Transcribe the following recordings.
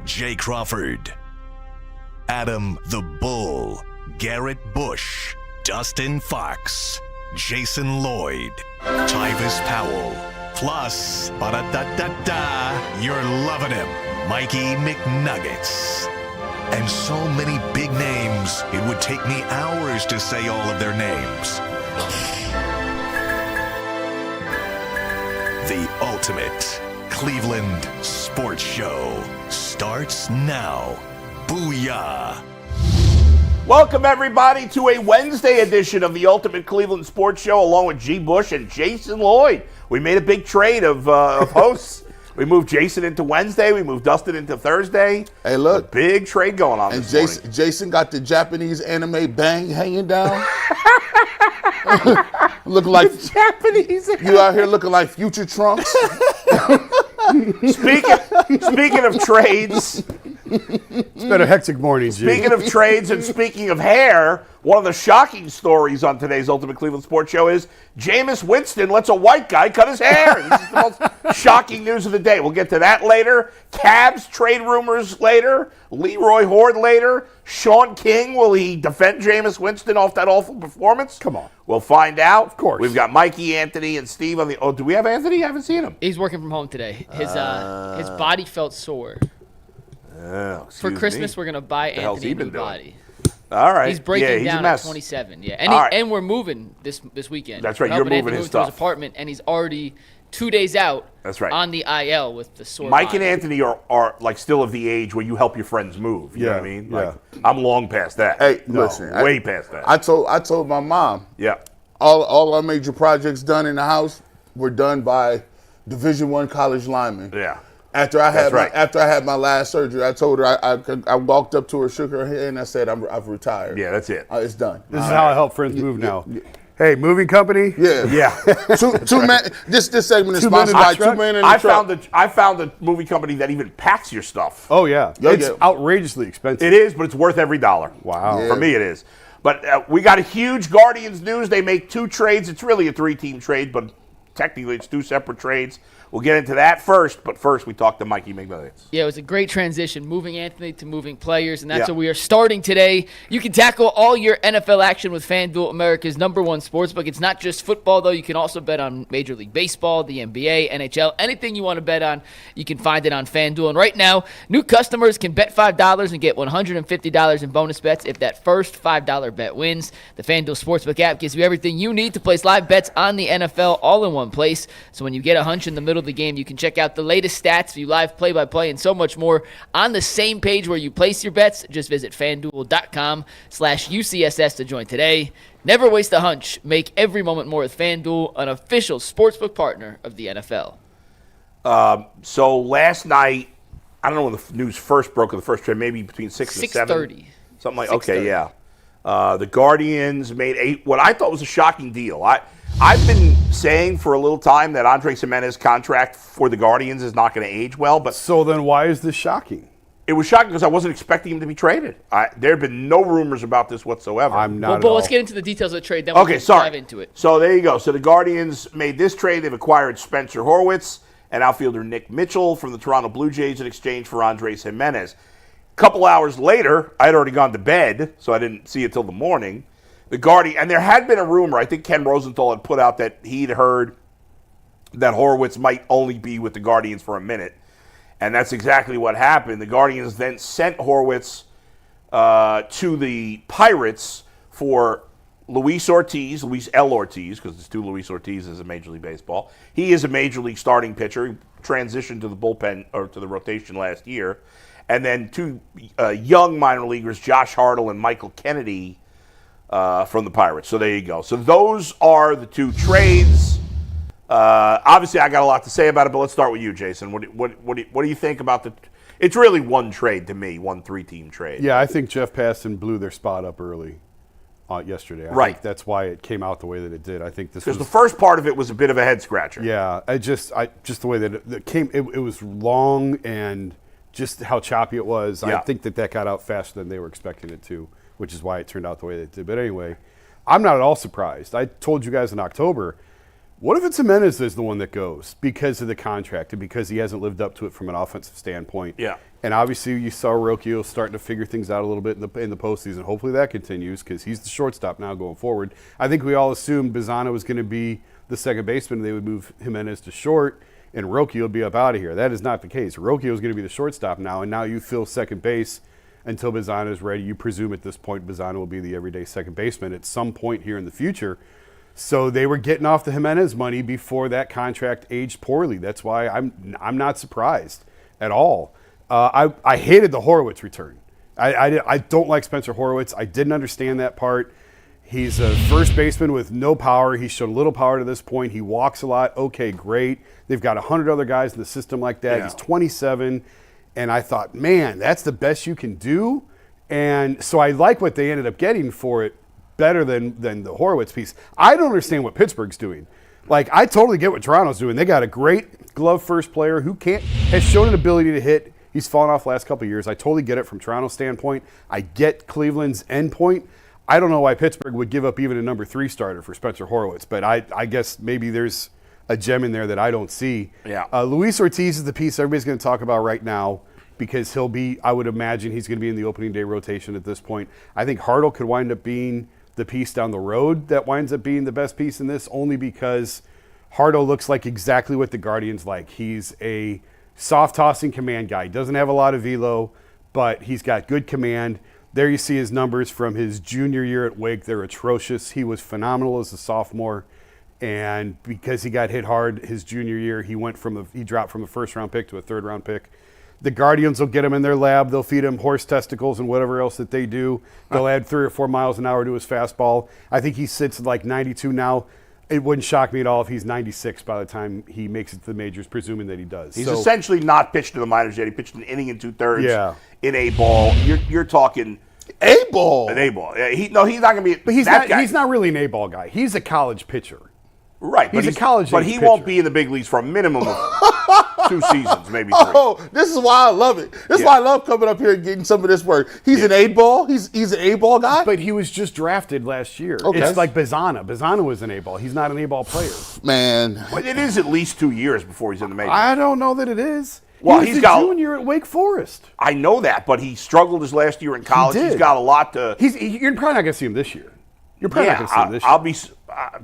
Jay Crawford, Adam the Bull, Garrett Bush, Dustin Fox, Jason Lloyd, Tyvis Powell, plus, ba-da-da-da-da, you're loving him, Mikey McNuggets. And so many big names, it would take me hours to say all of their names. The ultimate Cleveland sports show starts now. Booyah! Welcome, everybody, to a Wednesday edition of the Ultimate Cleveland Sports Show, along with G. Bush and Jason Lloyd. We made a big trade of hosts. We moved Jason into Wednesday. We moved Dustin into Thursday. Hey, look. A big trade going on this morning. Jason got the Japanese anime bang hanging down. Looking like Japanese. You out here looking like Future Trunks. Speaking of trades. It's been a hectic morning, G. Speaking of trades and speaking of hair, one of the shocking stories on today's Ultimate Cleveland Sports Show is Jameis Winston lets a white guy cut his hair. This is the most shocking news of the day. We'll get to that later. Cavs trade rumors later. Leroy Hoard later. Shaun King, will he defend Jameis Winston off that awful performance? Come on. We'll find out. Of course. We've got Mikey, Anthony, and Steve on the... Oh, do we have Anthony? I haven't seen him. He's working from home today. His body felt sore. For Christmas, we're going to buy Anthony a new body. All right. He's breaking he's down a mess. at 27. Yeah, and we're moving this weekend. That's right. We're You're helping moving Anthony his to his stuff. apartment, and he's already 2 days out. That's right. On the IL with the sore Mike body. and Anthony are like still of the age where you help your friends move. You know what I mean? Yeah. Like, I'm long past that. Hey, listen. Way past that. I told my mom. Yeah. All our major projects done in the house were done by Division I college linemen. Yeah. After I had my last surgery, I told her I walked up to her, shook her hand, and I said I've retired. Yeah, that's it. It's done. This is how I help friends move now. Hey, moving company? Yeah. Yeah. two men. This segment is sponsored by 2 Men in the Truck. I found a movie company that even packs your stuff. Oh, yeah. It's yeah. outrageously expensive. It is, but it's worth every dollar. Wow. Yeah. For me, it is. But we got a huge Guardians news. They make 2 trades. It's really a 3-team trade, but technically it's 2 separate trades. We'll get into that first, but first we talk to Mikey McNuggets. Yeah, it was a great transition, moving Anthony to moving players, and that's what we are starting today. You can tackle all your NFL action with FanDuel, America's #1 sportsbook. It's not just football, though. You can also bet on Major League Baseball, the NBA, NHL, anything you want to bet on, you can find it on FanDuel. And right now, new customers can bet $5 and get $150 in bonus bets if that first $5 bet wins. The FanDuel Sportsbook app gives you everything you need to place live bets on the NFL all in one place. So when you get a hunch in the middle of the game, you can check out the latest stats, view live play-by-play, and so much more on the same page where you place your bets. Just visit FanDuel.com/UCSS to join today. Never waste a hunch. Make every moment more with FanDuel, an official sportsbook partner of the NFL. So last night, I don't know when the news first broke of the first trade, maybe between 6 and 7. 6:30. Something like 6:30. Okay, yeah. The Guardians made what I thought was a shocking deal. I've been saying for a little time that Andres Gimenez contract for the Guardians is not going to age well, but So then why is this shocking? it was shocking because I wasn't expecting him to be traded. There have been no rumors about this whatsoever. I'm not Well, at but all. let's get into the details of the trade, then we can sorry. dive into it. So there you go. So the Guardians made this trade. They've acquired Spencer Horowitz and outfielder Nick Mitchell from the Toronto Blue Jays in exchange for Andres Gimenez. A couple hours later, I had already gone to bed, so I didn't see it till the morning. The Guardian, and there had been a rumor, I think Ken Rosenthal had put out that he'd heard that Horowitz might only be with the Guardians for a minute. And that's exactly what happened. The Guardians then sent Horowitz to the Pirates for Luis Ortiz, Luis L. Ortiz, because there's 2 Luis Ortizes in Major League Baseball. He is a Major League starting pitcher. He transitioned to the bullpen, or to the rotation last year. And then 2 young minor leaguers, Josh Hartle and Michael Kennedy, from the Pirates. So there you go. So those are the 2 trades. Obviously, I got a lot to say about it, but let's start with you, Jason. What do you think about the? It's really one trade to me, one 3-team trade. Yeah, I think Jeff Passan blew their spot up early yesterday. I think that's why it came out the way that it did. I think this was because the first part of it was a bit of a head scratcher. Yeah, just the way that it came. It was long and just how choppy it was. Yeah. I think that got out faster than they were expecting it to, which is why it turned out the way that it did. But anyway, I'm not at all surprised. I told you guys in October, What if it's Gimenez is the one that goes because of the contract and because he hasn't lived up to it from an offensive standpoint? Yeah. And obviously you saw Roki starting to figure things out a little bit in the postseason. Hopefully that continues because he's the shortstop now going forward. I think we all assumed Bazzana was going to be the second baseman. They would move Gimenez to short and Roki will be up out of here. That is not the case. Roki is going to be the shortstop now, and now you fill second base until Bazzana is ready. You presume at this point Bazzana will be the everyday second baseman at some point here in the future. So they were getting off the Gimenez money before that contract aged poorly. That's why I'm not surprised at all. I hated the Horowitz return. I don't like Spencer Horowitz. I didn't understand that part. He's a first baseman with no power. He's shown little power to this point. He walks a lot. Okay, great. They've got 100 other guys in the system like that. Yeah. He's 27. And I thought, man, that's the best you can do. And so I like what they ended up getting for it better than the Horowitz piece. I don't understand what Pittsburgh's doing. Like, I totally get what Toronto's doing. They got a great glove first player who has shown an ability to hit. He's fallen off the last couple of years. I totally get it from Toronto's standpoint. I get Cleveland's endpoint. I don't know why Pittsburgh would give up even a number 3 starter for Spencer Horowitz, but I guess maybe there's a gem in there that I don't see. Yeah. Luis Ortiz is the piece everybody's going to talk about right now because he'll be, I would imagine he's going to be in the opening day rotation at this point. I think Hartle could wind up being the piece down the road that winds up being the best piece in this, only because Hartle looks like exactly what the Guardians like. He's a soft-tossing command guy. He doesn't have a lot of velo, but he's got good command. There you see his numbers from his junior year at Wake. They're atrocious. He was phenomenal as a sophomore, and because he got hit hard his junior year, he dropped from a first-round pick to a third-round pick. The Guardians will get him in their lab. They'll feed him horse testicles and whatever else that they do. They'll add 3 or 4 miles an hour to his fastball. I think he sits at like 92 now. It wouldn't shock me at all if he's 96 by the time he makes it to the majors, presuming that he does. He's essentially not pitched to the minors yet. He pitched an inning and 2/3 in A ball. You're talking A ball. An A ball. He's not going to be. But he's not really an A ball guy. He's a college pitcher. Right, he's a college but he pitcher. won't be in the big leagues for a minimum of 2 seasons, maybe 3. Oh, this is why I love it. This is why I love coming up here and getting some of this work. He's an A-ball. He's an A-ball guy. But he was just drafted last year. Okay. It's like Bazzana. Bazzana was an A-ball. He's not an A-ball player. Man. But it is at least 2 years before he's in the majors. I don't know that it is. Well, he's a junior at Wake Forest. I know that, but he struggled his last year in college. He's got a lot to. You're probably not going to see him this year. You're probably not going to see him this year. I'll be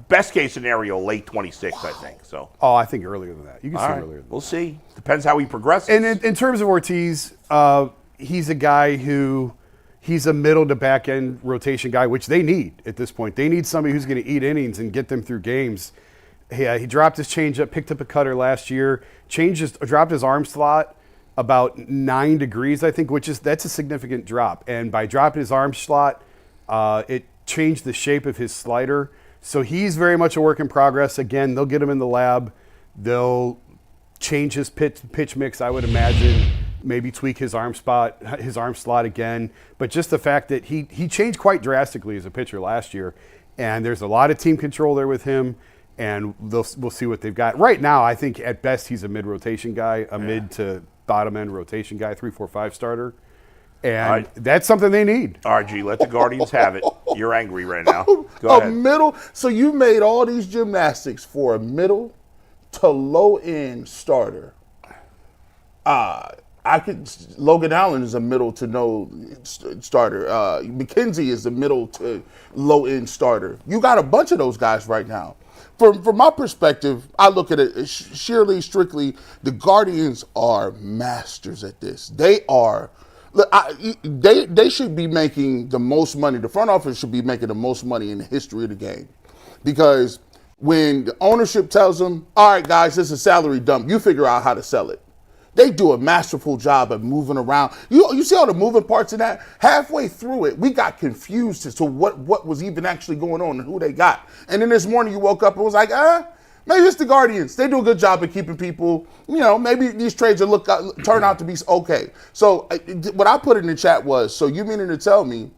best case scenario late 26, I think. So. Oh, I think earlier than that. You can see him earlier. Than we'll see. Depends how he progresses. And in terms of Ortiz, he's a guy who he's a middle to back end rotation guy, which they need at this point. They need somebody who's going to eat innings and get them through games. He dropped his changeup, picked up a cutter last year, dropped his arm slot about 9 degrees, I think, that's a significant drop. And by dropping his arm slot, it changed the shape of his slider. So he's very much a work in progress. Again, they'll get him in the lab. They'll change his pitch mix, I would imagine, maybe tweak his arm slot again. But just the fact that he changed quite drastically as a pitcher last year, and there's a lot of team control there with him, and we'll see what they've got. Right now, I think at best he's a mid-rotation guy, mid to bottom-end rotation guy, 3, 4, 5 starter. And that's something they need. RG, let the Guardians have it. You're angry right now. Go ahead. Middle. So you made all these gymnastics for a middle to low-end starter. Logan Allen is a middle to no starter. McKenzie is a middle to low-end starter. You got a bunch of those guys right now. From my perspective, I look at it strictly, the Guardians are masters at this. They are. They should be making the most money. The front office should be making the most money in the history of the game. Because when the ownership tells them, all right, guys, this is a salary dump, you figure out how to sell it. They do a masterful job of moving around. You see all the moving parts in that? Halfway through it, we got confused as to what was even actually going on and who they got. And then this morning you woke up and was like, maybe it's the Guardians. They do a good job of keeping people, maybe these trades will turn out to be okay. So what I put in the chat was, so you meaning to tell me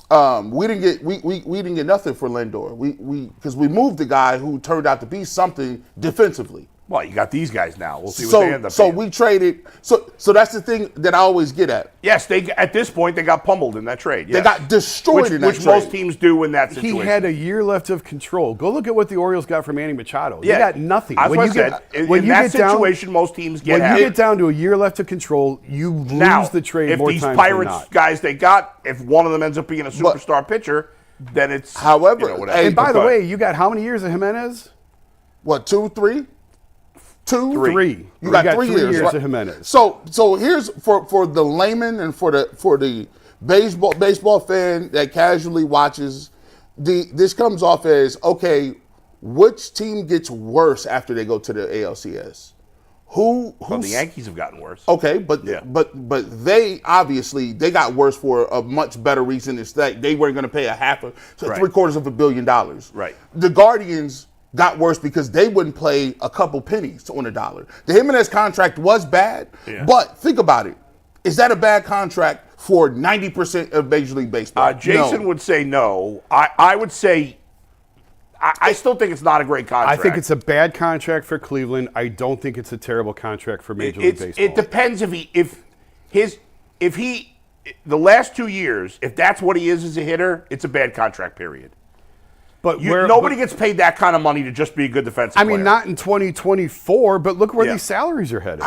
we didn't get nothing for Lindor. Because we moved the guy who turned out to be something defensively. Well, you got these guys now. We'll see what they end up being. We traded. So that's the thing that I always get at. Yes, at this point they got pummeled in that trade. Yes. They got destroyed in that trade. Which most teams do in that situation. He had a year left of control. Go look at what the Orioles got from Manny Machado. Yeah. They got nothing. That's what I said. In that situation, most teams get When you get down to a year left of control, you lose the trade more times than not. If these Pirates guys they got, if one of them ends up being a superstar pitcher, then it's however. And by the way, you got how many years of Gimenez? What, 2, 3? 2? 3. You got 3 years of right? Gimenez. So here's for the layman and for the baseball fan that casually watches, this comes off as, okay, which team gets worse after they go to the ALCS? Well, the Yankees have gotten worse. Okay, but they obviously they got worse for a much better reason. It's that they weren't going to pay $750 million. Right. The Guardians got worse because they wouldn't play a couple pennies on a dollar. The Gimenez contract was bad, but think about it. Is that a bad contract for 90% of Major League Baseball? Jason would say no. I would say I still think it's not a great contract. I think it's a bad contract for Cleveland. I don't think it's a terrible contract for Major League Baseball. It depends if the last 2 years, if that's what he is as a hitter, it's a bad contract period. But nobody gets paid that kind of money to just be a good defensive player. I mean, not in 2024, but look where these salaries are headed.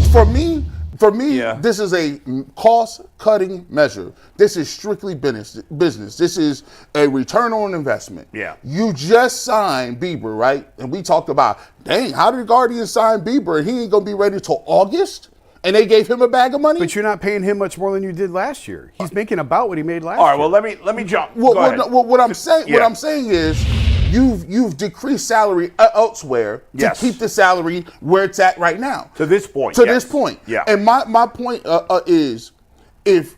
For me, this is a cost-cutting measure. This is strictly business. This is a return on investment. Yeah. You just signed Bieber, right? And we talked about, dang, how did the Guardians sign Bieber and he ain't going to be ready till August? And they gave him a bag of money? But you're not paying him much more than you did last year. He's making about what he made last year. All right, well, let me jump. What I'm saying is you've decreased salary elsewhere to keep the salary where it's at right now. To this point. This point. Yeah. And my point is, if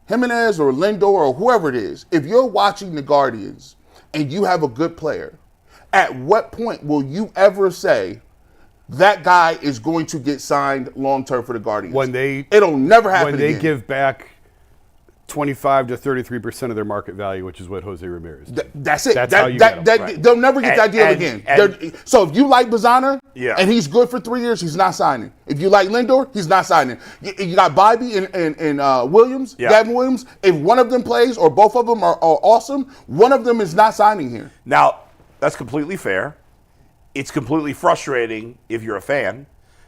Gimenez or Lindor or whoever it is, if you're watching the Guardians and you have a good player, at what point will you ever say, that guy is going to get signed long-term for the Guardians? It'll never happen When they again. give back 25 to 33% of their market value, which is what Jose Ramirez did. That's it. How you get them. Right. They'll never get that deal again. So if you like Bazana and he's good for 3 years, he's not signing. If you like Lindor, he's not signing. You got Bobby and Williams, Gavin Williams. If one of them plays or both of them are awesome, one of them is not signing here. Now, that's completely fair. It's completely frustrating if you're a fan.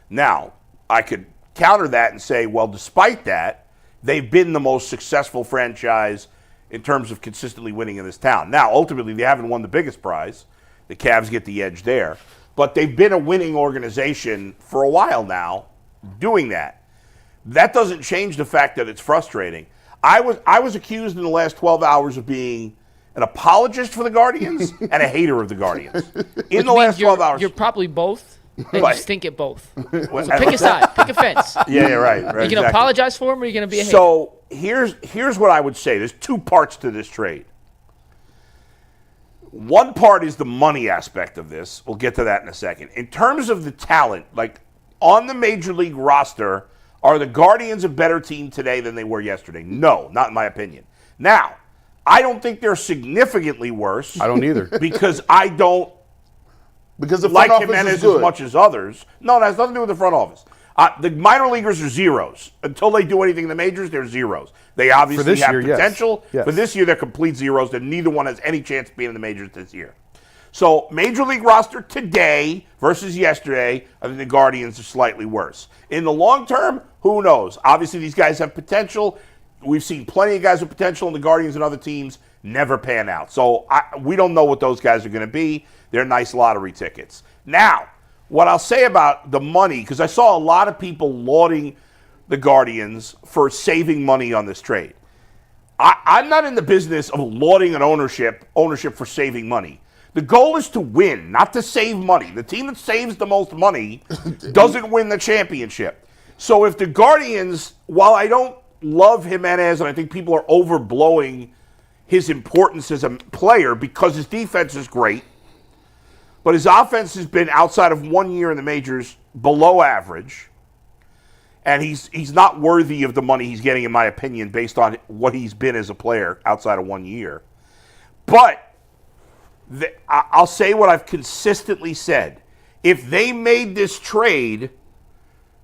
Now, I could counter that and say, well, despite that, they've been the most successful franchise in terms of consistently winning in this town. Now, ultimately, they haven't won the biggest prize. The Cavs get the edge there. But they've been a winning organization for a while now doing that. That doesn't change the fact that it's frustrating. I was accused in the last 12 hours of being an apologist for the Guardians and a hater of the Guardians. In the last 12 hours. You're probably both. And Right. you stink at both. So pick a side. Pick a fence. Yeah, right. Are you going to apologize for him or are you going to be a hater? So here's what I would say. There's two parts to this trade. One part is the money aspect of this. We'll get to that in a second. In terms of the talent, like on the Major League roster, are the Guardians a better team today than they were yesterday? No, not in my opinion. Now, I don't think they're significantly worse. I don't either. Because I don't Because the like front office Gimenez is good. as much as others. No, that has nothing to do with the front office. The minor leaguers are zeros. Until they do anything in the majors, they're zeros. They obviously have potential. Yes. For this year, they're complete zeros, and neither one has any chance of being in the majors this year. So, Major League roster today versus yesterday, I think the Guardians are slightly worse. In the long term, who knows? Obviously, these guys have potential. We've seen plenty of guys with potential, and the Guardians and other teams never pan out. So, we don't know what those guys are going to be. They're nice lottery tickets. Now, what I'll say about the money, because I saw a lot of people lauding the Guardians for saving money on this trade. I'm not in the business of lauding an ownership for saving money. The goal is to win, not to save money. The team that saves the most money doesn't win the championship. So if the Guardians, while I don't love Gimenez and I think people are overblowing his importance as a player because his defense is great, but his offense has been, outside of 1 year in the majors, below average. And he's not worthy of the money he's getting, in my opinion, based on what he's been as a player outside of 1 year. But I'll say what I've consistently said. if they made this trade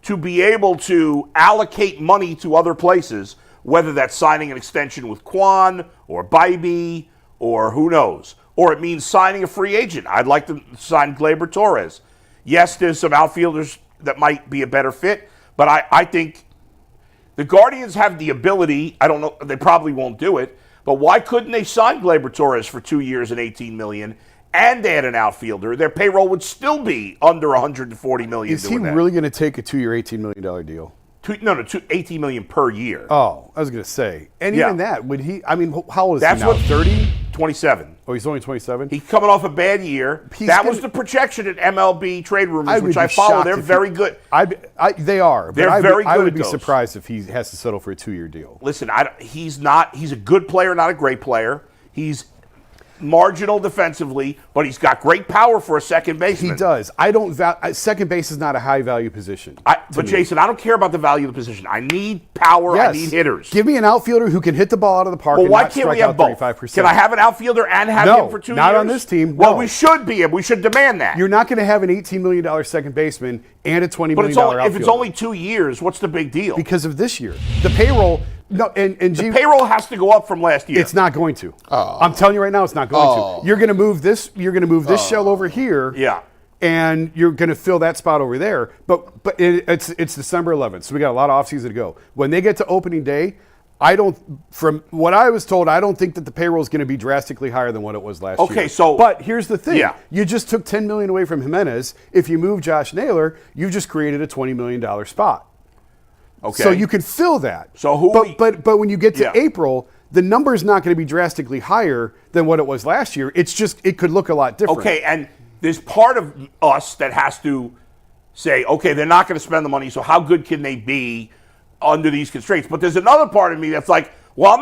to be able to allocate money to other places, whether that's signing an extension with Quan or Bybee or who knows, or it means signing a free agent. I'd like to sign Gleyber Torres. Yes, there's some outfielders that might be a better fit, but I think the Guardians have the ability. I don't know, they probably won't do it, but why couldn't they sign Gleyber Torres for 2 years and $18 million and add an outfielder? Their payroll would still be under $140 million. Is he really going to take a 2-year, $18 million deal? $18 million per year. Oh, I was going to say. And even that, would he, I mean, how old is That's he now? what 30? 27. Oh, he's only 27? He's coming off a bad year. Was the projection at MLB trade rumors, which I follow. They're very good. They are. They're very good. I would be surprised if he has to settle for a 2-year deal. Listen, he's a good player, not a great player. He's marginal defensively, but he's got great power for a second baseman. He does. Second base is not a high value position. But Jason, I don't care about the value of the position. I need power. Yes. I need hitters. Give me an outfielder who can hit the ball out of the park. Well, and why not can't we strike have out both? 35%. Can I have an outfielder and have him for 2 years? Not on this team. Well, no. we should be. We should demand that. You're not going to have an $18 million second baseman and a $20 million outfielder. If it's only 2 years, what's the big deal? Because of this year. The payroll. No, and the payroll has to go up from last year. It's not going to. I'm telling you right now, it's not going to. You're going to move this. You're going to move this shell over here. Yeah. And you're going to fill that spot over there. But it's December 11th, so we got a lot of offseason to go. When they get to opening day, from what I was told, I don't think that the payroll is going to be drastically higher than what it was last year. Okay, so but here's the thing: you just took $10 million away from Jimenez. If you move Josh Naylor, you just created a $20 million spot. Okay. So you can fill that. So but when you get to April, the number is not going to be drastically higher than what it was last year. It's just it could look a lot different. Okay, and there's part of us that has to say, okay, they're not going to spend the money, so how good can they be under these constraints? But there's another part of me that's like, well,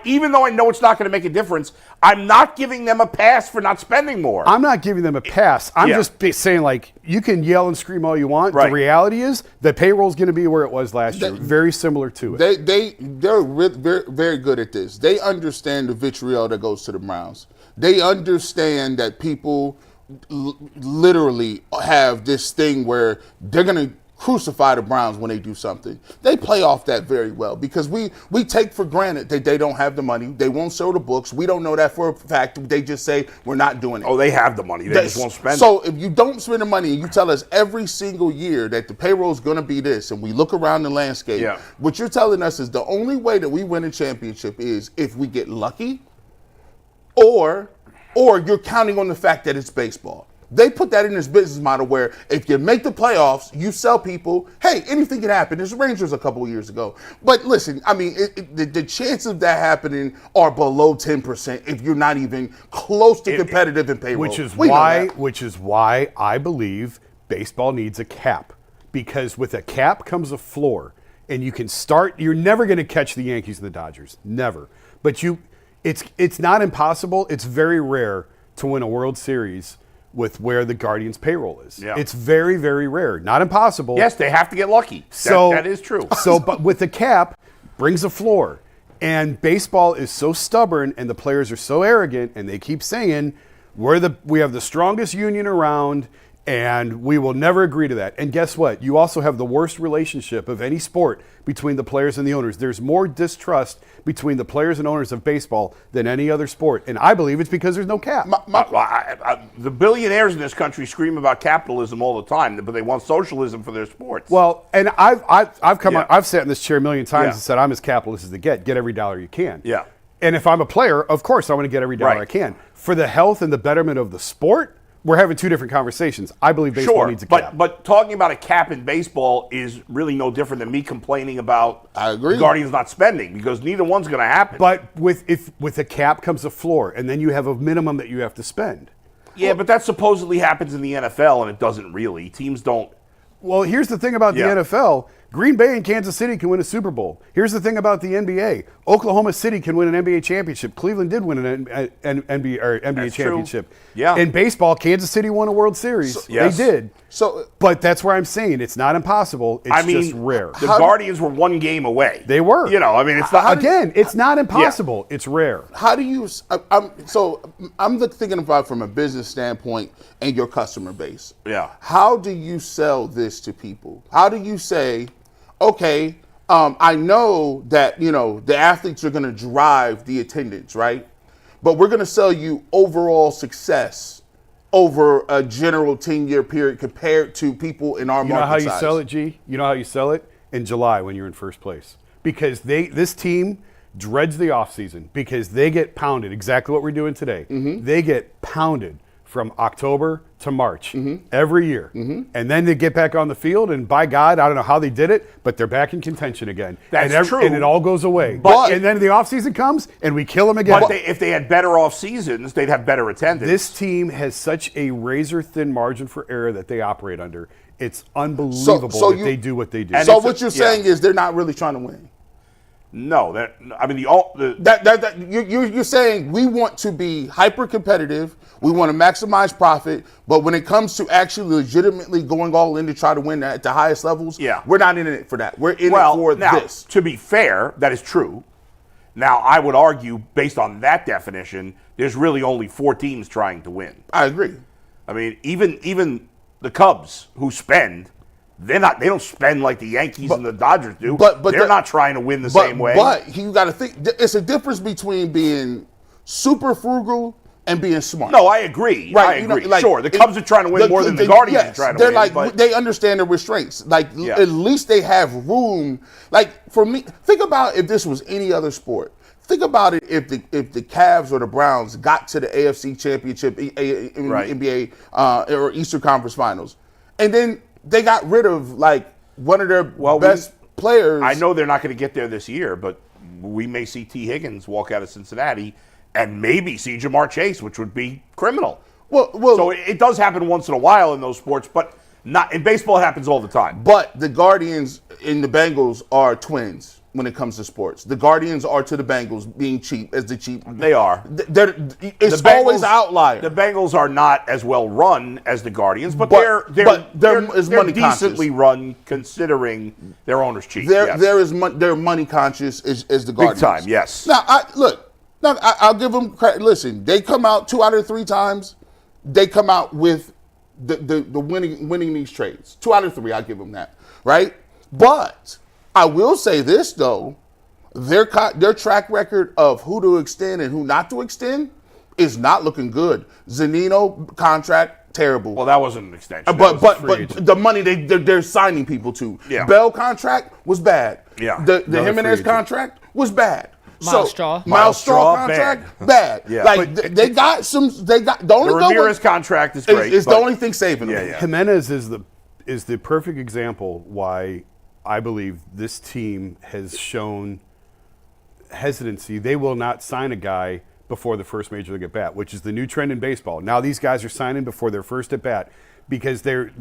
even though I know it's not going to make a difference, I'm not giving them a pass for not spending more. I'm not giving them a pass. I'm just saying, like, you can yell and scream all you want. Right. The reality is the payroll's going to be where it was last year, very similar to it. They're very, very good at this. They understand the vitriol that goes to the Browns. They understand that people literally have this thing where they're going to crucify the Browns when they do something. They play off that very well because we take for granted that they don't have the money. They won't show the books. We don't know that for a fact. They just say we're not doing it. Oh, they have the money. They just won't spend it. So if you don't spend the money and you tell us every single year that the payroll is going to be this and we look around the landscape, what you're telling us is the only way that we win a championship is if we get lucky or you're counting on the fact that it's baseball. They put that in this business model where if you make the playoffs, you sell people, hey, anything can happen. There's Rangers a couple of years ago. But listen, I mean, the chances of that happening are below 10% if you're not even close to competitive in payroll. Which is why I believe baseball needs a cap. Because with a cap comes a floor. And you can start, you're never going to catch the Yankees and the Dodgers. Never. But it's not impossible. It's very rare to win a World Series with where the Guardians' payroll is. Yeah. It's very, very rare. Not impossible. Yes, they have to get lucky. That is true. But with the cap, brings a floor. And baseball is so stubborn and the players are so arrogant and they keep saying, we have the strongest union around and we will never agree to that. And guess what? You also have the worst relationship of any sport between the players and the owners. There's more distrust between the players and owners of baseball than any other sport. And I believe it's because there's no cap. The billionaires in this country scream about capitalism all the time, but they want socialism for their sports. Well, and I've sat in this chair a million times and said I'm as capitalist as they get every dollar you can. Yeah. And if I'm a player, of course I want to get every dollar I can. For the health and the betterment of the sport, we're having two different conversations. I believe baseball needs a cap. But talking about a cap in baseball is really no different than me complaining about the Guardians not spending because neither one's going to happen. But with a cap comes a floor, and then you have a minimum that you have to spend. Yeah, but that supposedly happens in the NFL, and it doesn't really. Teams don't. Well, here's the thing about the NFL. Green Bay and Kansas City can win a Super Bowl. Here's the thing about the NBA. Oklahoma City can win an NBA championship. Cleveland did win an NBA championship. True. Yeah. In baseball, Kansas City won a World Series. Yes. They did. So, But that's where I'm saying it's not impossible. It's just rare. The Guardians were one game away. They were. It's not. Again, it's not impossible. It's rare. how do you? I'm thinking about from a business standpoint and your customer base. Yeah. How do you sell this to people? How do you say, okay, I know that the athletes are going to drive the attendance, right? But we're going to sell you overall success over a general 10-year period compared to people in our market You know how size. you sell it, G? You know how you sell it? In July when you're in first place. Because this team dreads the offseason because they get pounded, exactly what we're doing today. They get pounded from October to March every year. And then they get back on the field, and by God, I don't know how they did it, but they're back in contention again. That's true. And it all goes away. But- and then the offseason comes, and we kill them again. But if they had better off seasons, they'd have better attendance. This team has such a razor-thin margin for error that they operate under. It's unbelievable that they do what they do. So what you're saying is they're not really trying to win. No, You're saying we want to be hyper competitive, we want to maximize profit, but when it comes to actually legitimately going all in to try to win at the highest levels, we're not in it for that. We're in it for this. To be fair, that is true. Now, I would argue, based on that definition, there's really only 4 teams trying to win. I agree. I mean, even the Cubs who spend. They don't spend like the Yankees and the Dodgers do. But they're not trying to win the same way. But you got to think, it's a difference between being super frugal and being smart. No, I agree. Right, I agree. Sure, the Cubs are trying to win more than the Guardians are trying to win. They're they understand the restraints. At least they have room. Like, for me, think about if this was any other sport. Think about it if the Cavs or the Browns got to the AFC Championship, NBA or Eastern Conference Finals, and then they got rid of one of their best players. I know they're not going to get there this year, but we may see T. Higgins walk out of Cincinnati and maybe see Jamar Chase, which would be criminal. So it does happen once in a while in those sports, but not in baseball. It happens all the time. But the Guardians and the Bengals are twins when it comes to sports. The Guardians are to the Bengals being cheap as the cheap. They are. It's always an outlier. The Bengals are not as well run as the Guardians, but they're money decently run considering their owner's cheap. They're money conscious as the Guardians. Big time, yes. Now, I'll give them credit. Listen, they come out 2 out of 3 times. They come out with the winning these trades. 2 out of 3, I give them that, right? But I will say this though, their track record of who to extend and who not to extend is not looking good. Zanino contract terrible. Well, that wasn't an extension. But the money they're signing people to. Yeah. Bell contract was bad. Yeah. The Gimenez contract was bad. Miles Straw contract bad. Yeah. They got the only the Ramirez contract is great. It's the only thing saving them. Yeah. Gimenez is the perfect example why I believe this team has shown hesitancy. They will not sign a guy before the first major league at bat, which is the new trend in baseball. Now these guys are signing before their first at bat because their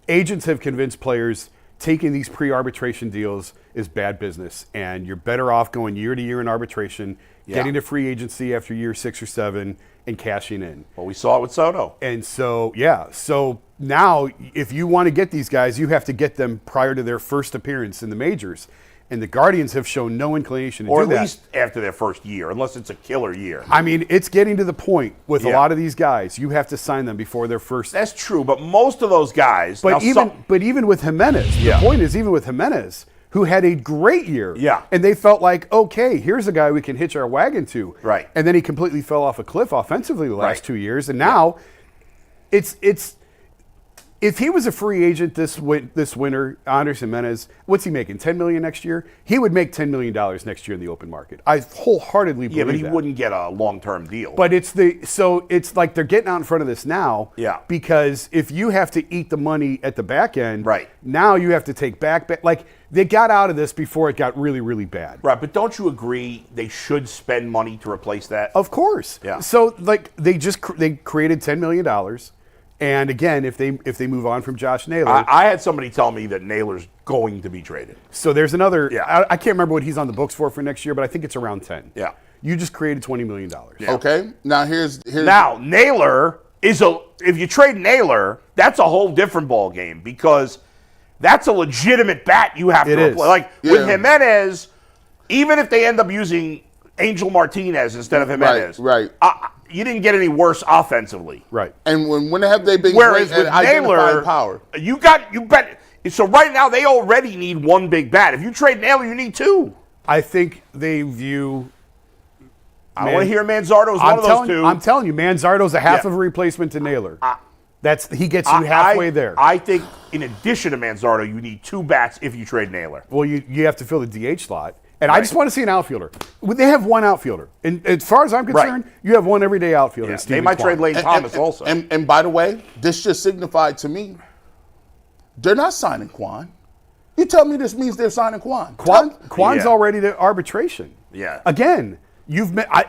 agents have convinced players taking these pre-arbitration deals is bad business, and you're better off going year to year in arbitration, getting to free agency after year 6 or 7, and cashing in. Well, we saw it with Soto. And so now if you want to get these guys, you have to get them prior to their first appearance in the majors. And the Guardians have shown no inclination to do that. Or at least after their first year, unless it's a killer year. I mean, it's getting to the point with a lot of these guys, you have to sign them before their first. That's true, but most of those guys. But even with Gimenez, the point is, even with Gimenez, who had a great year, and they felt like, okay, here's a guy we can hitch our wagon to, right? And then he completely fell off a cliff offensively the last 2 years, and now it's. If he was a free agent this winter, Andres Gimenez, what's he making? $10 million next year? He would make $10 million next year in the open market. I wholeheartedly believe that. Yeah, but he wouldn't get a long-term deal. But it's like they're getting out in front of this now. Yeah. Because if you have to eat the money at the back end, right, now you have to take back. Like they got out of this before it got really, really bad. Right, but don't you agree they should spend money to replace that? Of course. Yeah. So like they created $10 million. And again, if they move on from Josh Naylor, I had somebody tell me that Naylor's going to be traded. so there's another. Yeah. I can't remember what he's on the books for next year, but I think it's around 10. Yeah. You just created $20 million. Yeah. Okay. Now here's Now Naylor is if you trade Naylor, that's a whole different ball game because that's a legitimate bat you have to It is. replace. Like Yeah. with Gimenez, even if they end up using Angel Martinez instead of Gimenez, right. You didn't get any worse offensively. Right. And when have they been Whereas great with at identifying Naylor, power? you bet. So right now they already need one big bat. If you trade Naylor, you need two. I think they view. I want to hear Manzardo's one of those two. I'm telling you, Manzardo's a half Yeah. of a replacement to Naylor. He gets you halfway there. I think in addition to Manzardo, you need two bats if you trade Naylor. Well, you have to fill the DH slot. And I just want to see an outfielder. They have one outfielder. And as far as I'm concerned, you have one everyday outfielder. Yeah, Stephen they might Kwan. trade Lane Thomas also. And by the way, this just signified to me, they're not signing Quan. You tell me this means they're signing Quan. Kwan's Yeah. already to arbitration. Yeah. Again,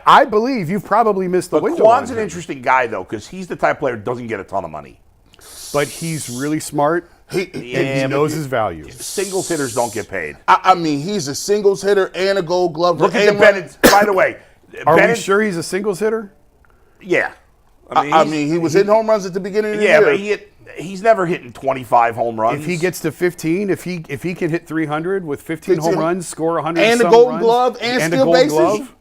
I believe you've probably missed the But window. Kwan's on an him. interesting guy, though, because he's the type of player who doesn't get a ton of money. But he's really smart. And he knows his value. Singles hitters don't get paid. I mean, he's a singles hitter and a Gold Glover. Look at the Bennett. By the way, Are we Bennett, sure he's a singles hitter? Yeah. I mean, he was hitting home runs at the beginning of the Yeah, year. but he's never hitting 25 home runs. If he gets to 15, if he can hit 300 with 15 home 15 runs, score 100 and a some Gold runs, Glove and a steal Gold bases? Glove,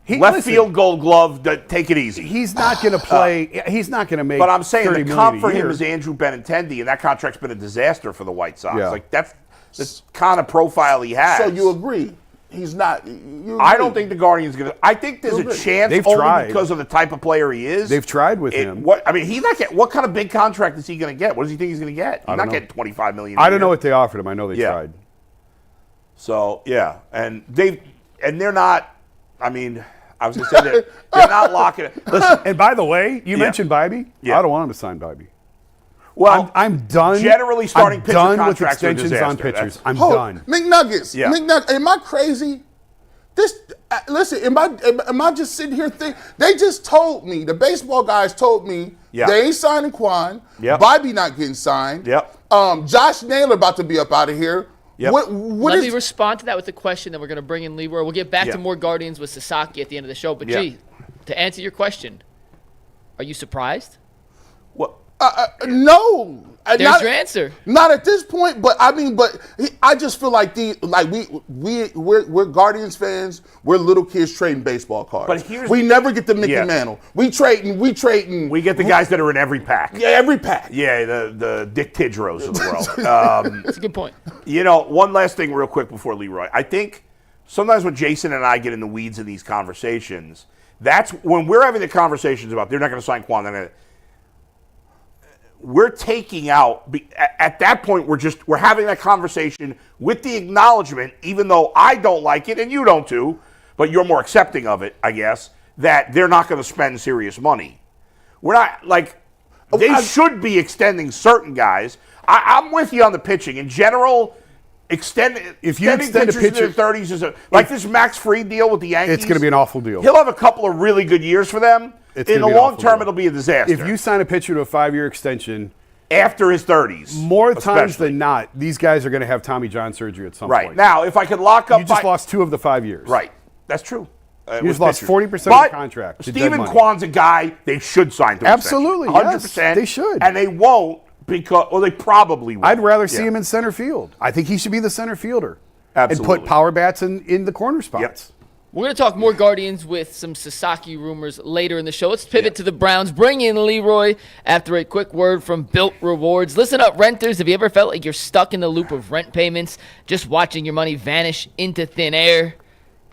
left listen, field Gold Glove, take it easy. He's not going to play. He's not going to make. But I'm saying $30 the million comp a for him year. is Andrew Benintendi, and that contract's been a disaster for the White Sox. Yeah. Like that's the kind of profile he has. So you agree? He's not. You I agree. don't think the Guardians going to. I think there's a agree. chance They've only tried. because of the type of player he is. They've tried with him. He's not getting. What kind of big contract is he going to get? What does he think he's going to get? He's don't not know. getting $25 million. I don't know what they offered him. I know they Yeah. tried. So yeah, and they're not. I mean, I was going to say that they're not locking it. Listen, And by the way, you mentioned Bybee. Yeah. I don't want him to sign Bybee. well, I'm done. Generally, starting I'm pitcher done with contracts are a extensions on disaster. pitchers. That's- I'm Hold, done. McNuggets. Yeah. Am I crazy? Listen. Am I just sitting here thinking? They just told me. The baseball guys told me Yeah. they ain't signing Quan. Yep. Bybee not getting signed. Yep. Josh Naylor about to be up out of here. Yep. What Let is? me respond to that with a question, then we're going to bring in Leroy. We'll get back Yeah. to more Guardians with Sasaki at the end of the show. But, Yeah. gee, to answer your question, are you surprised? what? No. There's Not- your answer. Not at this point, but I mean, I just feel like we're Guardians fans. We're little kids trading baseball cards. But we never get the Mickey Yeah. Mantle. We trading. We get the guys that are in every pack. Yeah, every pack. Yeah, the Dick Tidros of the world. That's a good point. One last thing real quick before Leroy. I think sometimes when Jason and I get in the weeds in these conversations, that's when we're having the conversations about they're not going to sign Quan. We're taking out, at that point, we're having that conversation with the acknowledgement, even though I don't like it and you don't too, but you're more accepting of it, I guess, that they're not going to spend serious money. We're not, like, they should be extending certain guys. I'm with you on the pitching. In general, extending extend a pitchers pitcher- in their 30s is like this Max Fried deal with the Yankees. It's going to be an awful deal. He'll have a couple of really good years for them. It's In the gonna be an long awful term, deal. it'll be a disaster. If you sign a pitcher to a 5-year extension, after his 30s, more times especially. than not, these guys are going to have Tommy John surgery at some Right. point. Now, if I could lock up... You just lost 2 of the 5 years. Right. That's true. You just lost 40% of But the contract to dead Stephen money. Kwan's a guy they should sign to Absolutely, extension. yes, 100%. they should. And they won't because... Well, they probably won't. I'd rather see Yeah. him in center field. I think he should be the center fielder. Absolutely. And put power bats in the corner spots. We're going to talk more Guardians with some Sasaki rumors later in the show. Let's pivot to the Browns. Bring in Leroy after a quick word from Built Rewards. Listen up, renters. Have you ever felt like you're stuck in the loop of rent payments, just watching your money vanish into thin air?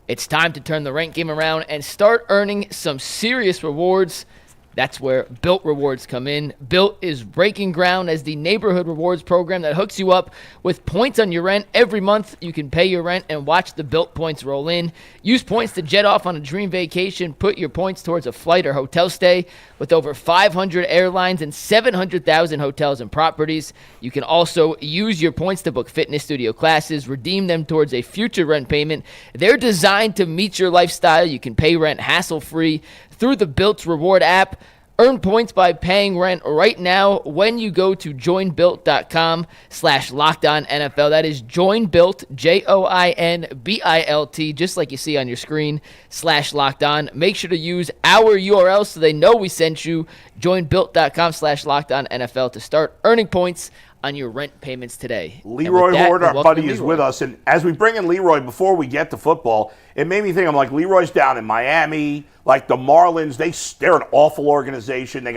It's time to turn the rent game around and start earning some serious rewards. That's where Built Rewards come in. Built is breaking ground as the neighborhood rewards program that hooks you up with points on your rent. Every month, you can pay your rent and watch the Built points roll in. Use points to jet off on a dream vacation. Put your points towards a flight or hotel stay. With over 500 airlines and 700,000 hotels and properties, you can also use your points to book fitness studio classes, redeem them towards a future rent payment. They're designed to meet your lifestyle. You can pay rent hassle-free through the Built Reward app. Earn points by paying rent right now when you go to joinbuilt.com/LockedOnNFL. That is joinbuilt, JOINBILT, just like you see on your screen, /LockedOn. Make sure to use our URL so they know we sent you. Joinbuilt.com/LockedOnNFL to start earning points on your rent payments today. Leroy Hoard, our buddy, is with us. And as we bring in Leroy, before we get to football, it made me think, I'm like, Leroy's down in Miami. Like the Marlins, they're an awful organization. They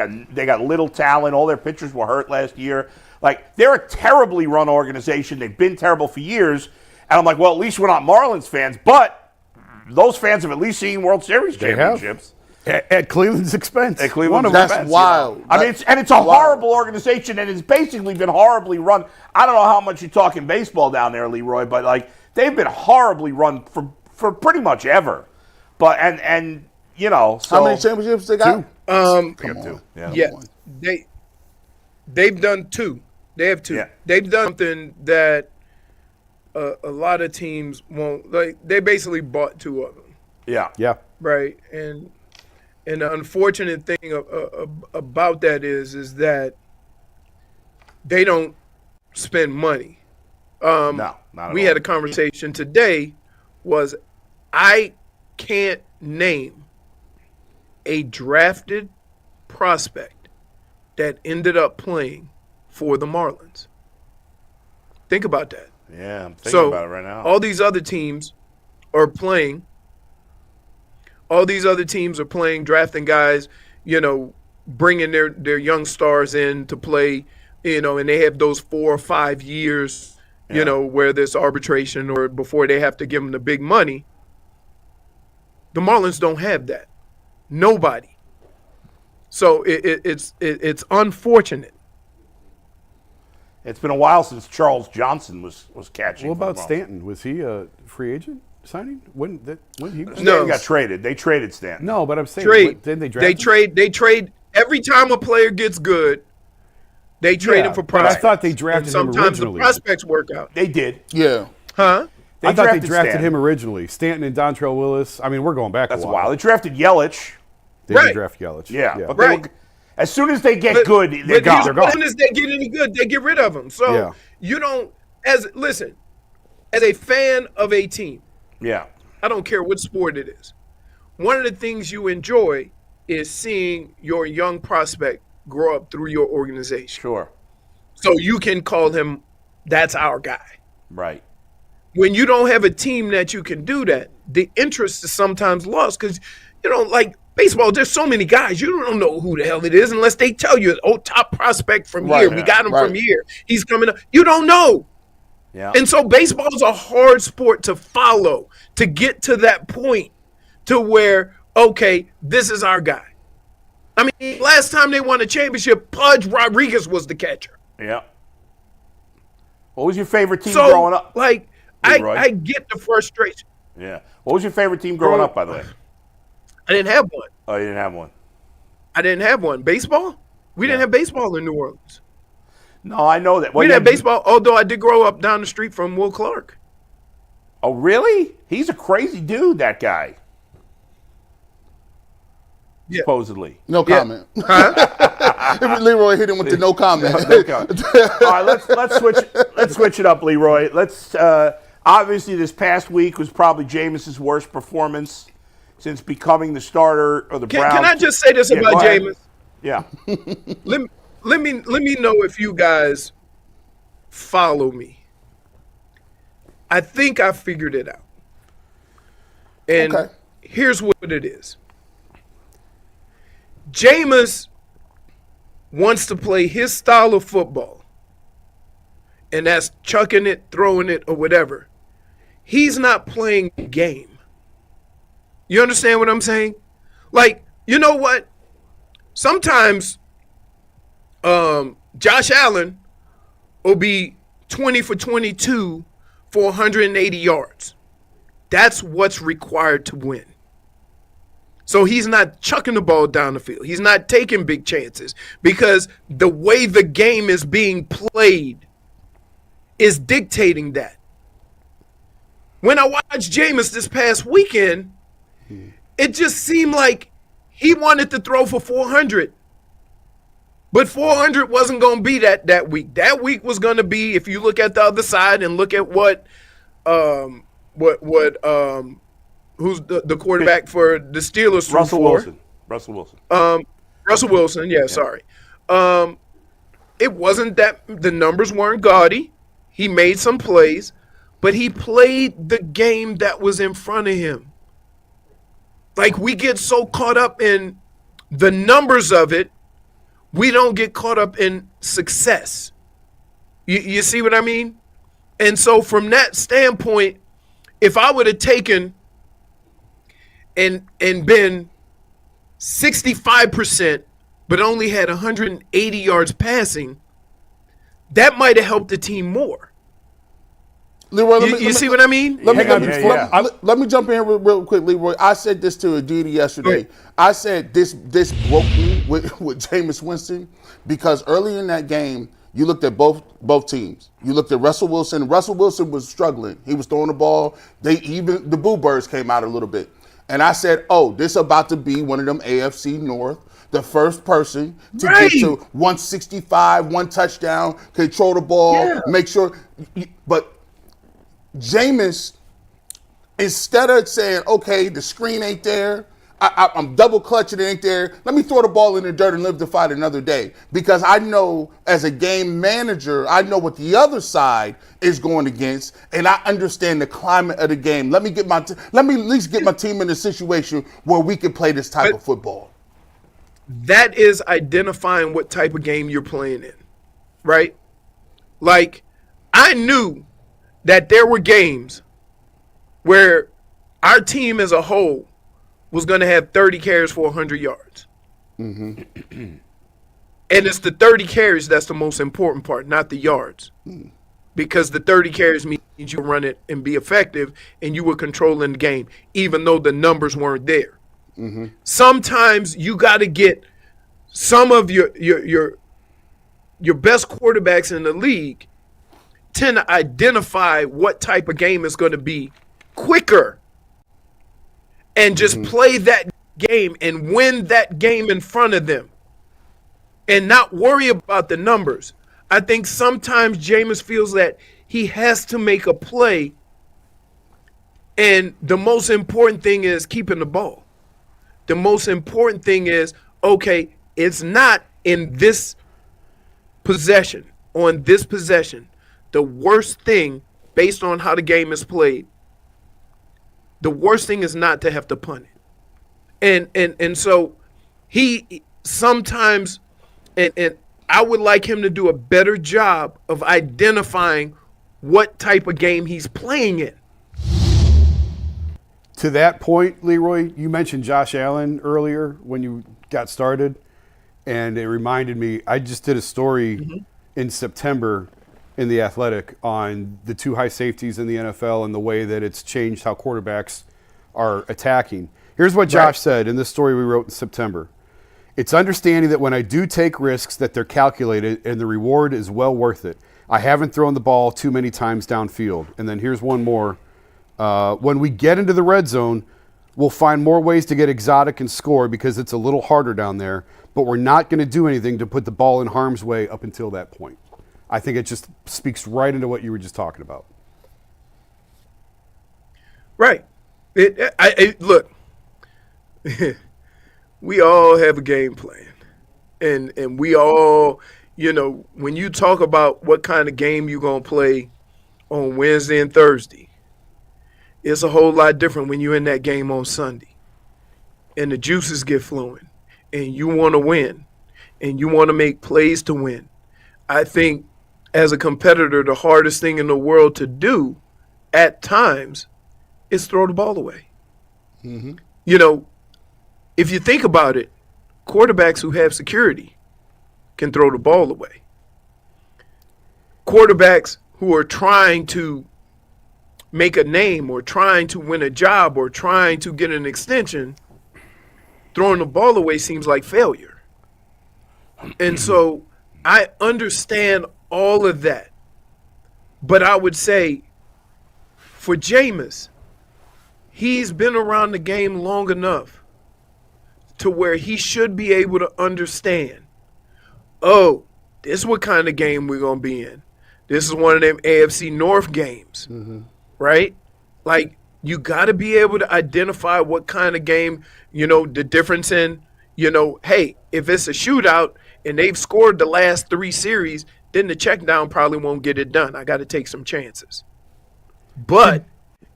got little talent. All their pitchers were hurt last year. Like, they're a terribly run organization. They've been terrible for years. And I'm like, well, at least we're not Marlins fans. But those fans have at least seen World Series championships. At Cleveland's expense. At Cleveland's That's expense, wild. You know? I mean, it's a horrible organization, and it's basically been horribly run. I don't know how much you talk in baseball down there, Leroy, but like they've been horribly run for pretty much ever. But and you know, so how many championships they got? Come on. Yeah, they've done 2. They have 2. Yeah. They've done something that a lot of teams won't. Like they basically bought 2 of them. Yeah. Right, and the unfortunate thing about that is that they don't spend money. No, not at we all. had a conversation today. Was I can't name a drafted prospect that ended up playing for the Marlins. Think about that. Yeah, I'm thinking about it right now. All these other teams are playing. All these other teams are playing, drafting guys, you know, bringing their young stars in to play, you know, and they have those 4 or 5 years, you know, where there's arbitration or before they have to give them the big money. The Marlins don't have that. Nobody. So it's unfortunate. It's been a while since Charles Johnson was catching. What for the about Marlins. Stanton? Was he a free agent signing? When he was? Stanton got traded. They traded Stanton. No, but I'm saying, didn't they draft They trade every time a player gets good. They trade him for but prospects. I thought they drafted and him sometimes originally. the prospects work out. They did. Yeah. Huh? They I thought they drafted Stanton. him originally. Stanton and Dontrell Willis. I mean, we're going back That's a a while. while. They drafted Yelich. They Right. did draft Yelich. Yeah. But Right. as soon as they get good, they're But gone. as soon as they get any good, they get rid of them. So Yeah. you don't, as a fan of a team, Yeah. I don't care what sport it is. One of the things you enjoy is seeing your young prospect grow up through your organization. Sure. So you can call him, that's our guy. Right. When you don't have a team that you can do that, the interest is sometimes lost because, you know, like baseball, there's so many guys. You don't know who the hell it is unless they tell you, oh, top prospect from here. We got him from here. He's coming up. You don't know. Yeah. And so baseball is a hard sport to follow, to get to that point to where, okay, this is our guy. I mean, last time they won a championship, Pudge Rodriguez was the catcher. Yeah. What was your favorite team So, growing up? like, Leroy? I get the frustration. Yeah. What was your favorite team growing up, by the way? I didn't have one. Oh, you didn't have one. I didn't have one. Baseball? We didn't have baseball in New Orleans. No, I know that. We didn't have baseball, although I did grow up down the street from Will Clark. Oh, really? He's a crazy dude, that guy. Yeah. Supposedly. No comment. Leroy hit him with the no comment. All right, let's switch it up, Leroy. Let's obviously this past week was probably Jameis's worst performance since becoming the starter of the Browns. Can I just say this about go ahead. Jameis? Yeah. Let me know if you guys follow me. I think I figured it out. And Okay. here's what it is. Jameis wants to play his style of football. And that's chucking it, throwing it, or whatever. He's not playing the game. You understand what I'm saying? Like, you know what? Sometimes Josh Allen will be 20 for 22 for 180 yards. That's what's required to win. So he's not chucking the ball down the field. He's not taking big chances because the way the game is being played is dictating that. When I watched Jameis this past weekend, it just seemed like he wanted to throw for 400 But 400 wasn't going to be that week. That week was going to be, if you look at the other side and look at who's the quarterback for the Steelers? Russell Wilson. Russell Wilson. Yeah, sorry. It wasn't that the numbers weren't gaudy. He made some plays, but he played the game that was in front of him. Like, we get so caught up in the numbers of it, we don't get caught up in success. You see what I mean? And so from that standpoint, if I would have taken and been 65%, but only had 180 yards passing, that might have helped the team more. Leroy, you see what I mean? Let me jump in real quick, Leroy. I said this to Aditi yesterday. Right. I said this broke me with Jameis Winston because early in that game, you looked at both teams. You looked at Russell Wilson. Russell Wilson was struggling. He was throwing the ball. The Boo Birds came out a little bit. And I said, this is about to be one of them AFC North. The first person to get to 165, one touchdown, control the ball, make sure. But Jameis, instead of saying, okay, the screen ain't there, I'm double clutching, it ain't there, let me throw the ball in the dirt and live to fight another day. Because I know, as a game manager, I know what the other side is going against, and I understand the climate of the game. Let me at least get my team in a situation where we can play this type of football. That is identifying what type of game you're playing in, right? Like, I knew that there were games where our team as a whole was going to have 30 carries for 100 yards. Mm-hmm. And it's the 30 carries that's the most important part, not the yards. Because the 30 carries means you run it and be effective, and you were controlling the game, even though the numbers weren't there. Mm-hmm. Sometimes you got to get some of your best quarterbacks in the league tend to identify what type of game is going to be quicker and just play that game and win that game in front of them and not worry about the numbers. I think sometimes Jameis feels that he has to make a play, and the most important thing is keeping the ball. The most important thing is, okay, it's not in this possession, on this possession. The worst thing, based on how the game is played, the worst thing is not to have to punt it. And so he sometimes, and I would like him to do a better job of identifying what type of game he's playing in. To that point, Leroy, you mentioned Josh Allen earlier when you got started, and it reminded me, I just did a story in September in The Athletic on the two high safeties in the NFL and the way that it's changed how quarterbacks are attacking. Here's what Josh said in this story we wrote in September. It's understanding that when I do take risks that they're calculated and the reward is well worth it. I haven't thrown the ball too many times downfield. And then here's one more. When we get into the red zone, we'll find more ways to get exotic and score because it's a little harder down there, but we're not going to do anything to put the ball in harm's way up until that point. I think it just speaks right into what you were just talking about. Right. Look, we all have a game plan. And we all, when you talk about what kind of game you're going to play on Wednesday and Thursday, it's a whole lot different when you're in that game on Sunday and the juices get flowing and you want to win and you want to make plays to win. I think as a competitor, the hardest thing in the world to do at times is throw the ball away. Mm-hmm. If you think about it, quarterbacks who have security can throw the ball away. Quarterbacks who are trying to make a name or trying to win a job or trying to get an extension, throwing the ball away seems like failure. And so I understand all of that. But I would say for Jameis, he's been around the game long enough to where he should be able to understand oh, this is what kind of game we're going to be in. This is one of them AFC North games, right? Like, you got to be able to identify what kind of game, the difference in, hey, if it's a shootout and they've scored the last 3 series, then the check down probably won't get it done. I got to take some chances. But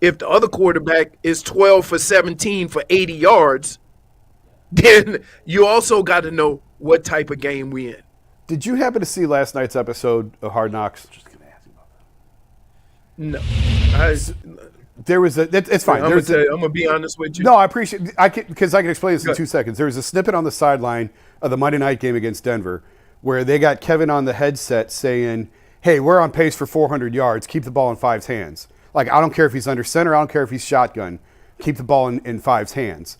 if the other quarterback is 12 for 17 for 80 yards, then you also got to know what type of game we in. Did you happen to see last night's episode of Hard Knocks? Just going to ask you about that. No. There was it's fine. I'm going to be honest with you. No, I appreciate because I can explain this in 2 seconds. There was a snippet on the sideline of the Monday night game against Denver where they got Kevin on the headset saying, hey, we're on pace for 400 yards. Keep the ball in Five's hands. Like, I don't care if he's under center. I don't care if he's shotgun. Keep the ball in Five's hands.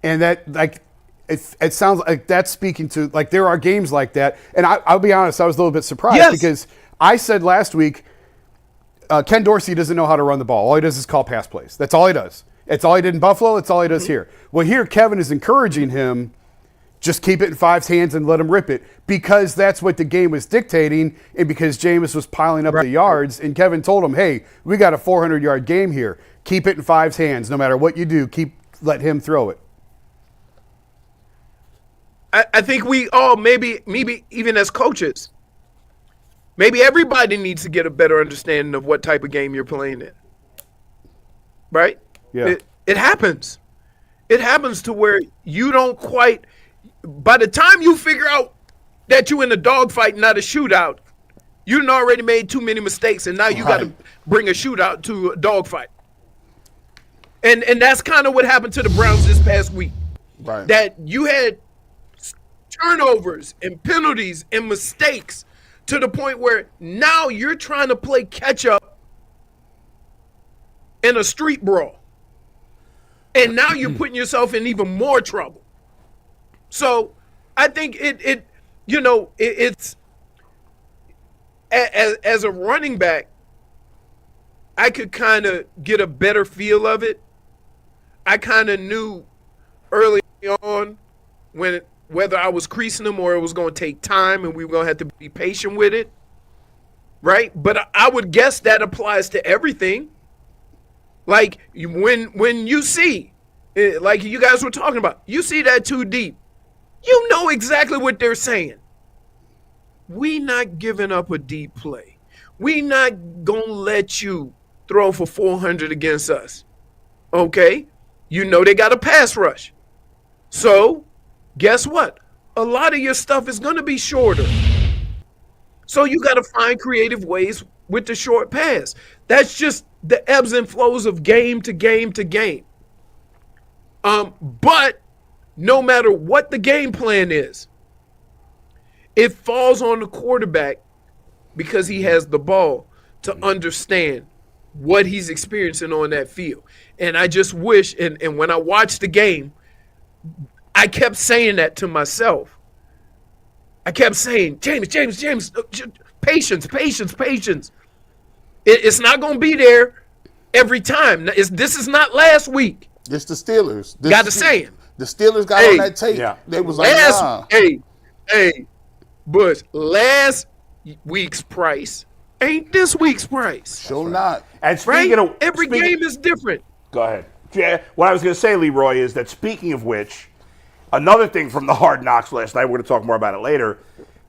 And that, like, it sounds like that's speaking to, like, there are games like that. And I'll be honest, I was a little bit surprised because I said last week, Ken Dorsey doesn't know how to run the ball. All he does is call pass plays. That's all he does. It's all he did in Buffalo. It's all he does here. Well, here Kevin is encouraging him, just keep it in Five's hands and let him rip it because that's what the game was dictating and because Jameis was piling up the yards. And Kevin told him, hey, we got a 400-yard game here. Keep it in Five's hands. No matter what you do, let him throw it. I think we all, maybe even as coaches, maybe everybody needs to get a better understanding of what type of game you're playing in. Right? Yeah. It happens. It happens to where you don't quite – by the time you figure out that you're in a dogfight, not a shootout, you've already made too many mistakes, and now you got to bring a shootout to a dogfight. And that's kind of what happened to the Browns this past week. Right. That you had turnovers and penalties and mistakes to the point where now you're trying to play catch-up in a street brawl. And now you're putting yourself in even more trouble. So I think it's as a running back, I could kind of get a better feel of it. I kind of knew early on whether I was creasing them or it was going to take time and we were going to have to be patient with it, right? But I would guess that applies to everything. Like when you see, like you guys were talking about, you see that too deep. You know exactly what they're saying. We not giving up a deep play. We not going to let you throw for 400 against us. Okay? You know they got a pass rush. So, guess what? A lot of your stuff is going to be shorter. So you got to find creative ways with the short pass. That's just the ebbs and flows of game to game to game. But no matter what the game plan is, it falls on the quarterback because he has the ball to understand what he's experiencing on that field. And I just wish, and when I watched the game, I kept saying that to myself. I kept saying, James, patience. It's not going to be there every time. This is not last week. It's the Steelers. Got to say it. The Steelers got on that tape. Yeah. They was like, nah. Hey, Bush, last week's price ain't this week's price. Sure not. And speaking of every game is different. Go ahead. Yeah, what I was going to say, Leroy, is that speaking of which, another thing from the Hard Knocks last night, we're going to talk more about it later,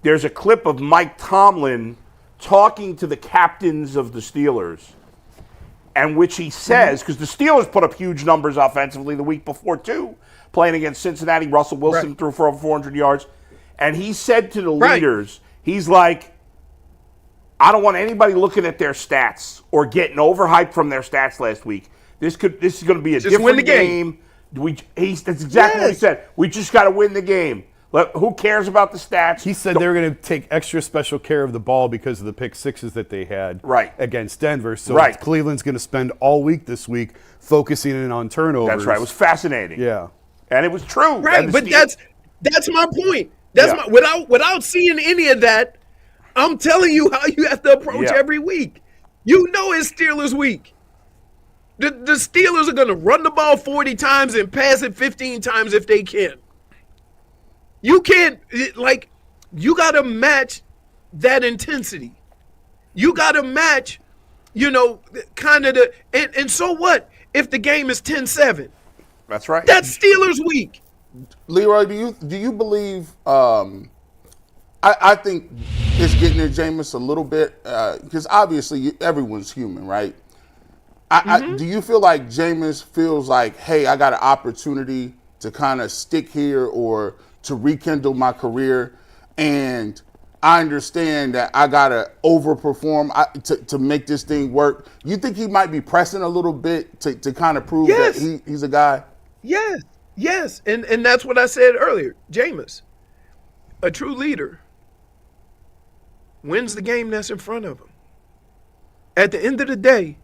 there's a clip of Mike Tomlin talking to the captains of the Steelers, and which he says, because the Steelers put up huge numbers offensively the week before, too, playing against Cincinnati. Russell Wilson threw for over 400 yards. And he said to the leaders, he's like, I don't want anybody looking at their stats or getting overhyped from their stats last week. This is going to be a just different game. That's exactly what he said. We just got to win the game. Who cares about the stats? He said they were going to take extra special care of the ball because of the pick sixes that they had against Denver. So Cleveland's going to spend all week this week focusing in on turnovers. That's right. It was fascinating. Yeah. And it was true. Right, but that's my point. That's without seeing any of that, I'm telling you how you have to approach every week. You know it's Steelers week. The Steelers are going to run the ball 40 times and pass it 15 times if they can. You can't, you got to match that intensity. You got to match, kind of and so what if the game is 10-7? That's right. That's Steelers week. Leroy, do you believe? I think it's getting to Jameis a little bit because obviously everyone's human, right? Do you feel like Jameis feels like, hey, I got an opportunity to kind of stick here or to rekindle my career, and I understand that I got to overperform to make this thing work? You think he might be pressing a little bit to kind of prove that he's a guy? Yes. And that's what I said earlier. Jameis, a true leader, wins the game that's in front of him. At the end of the day,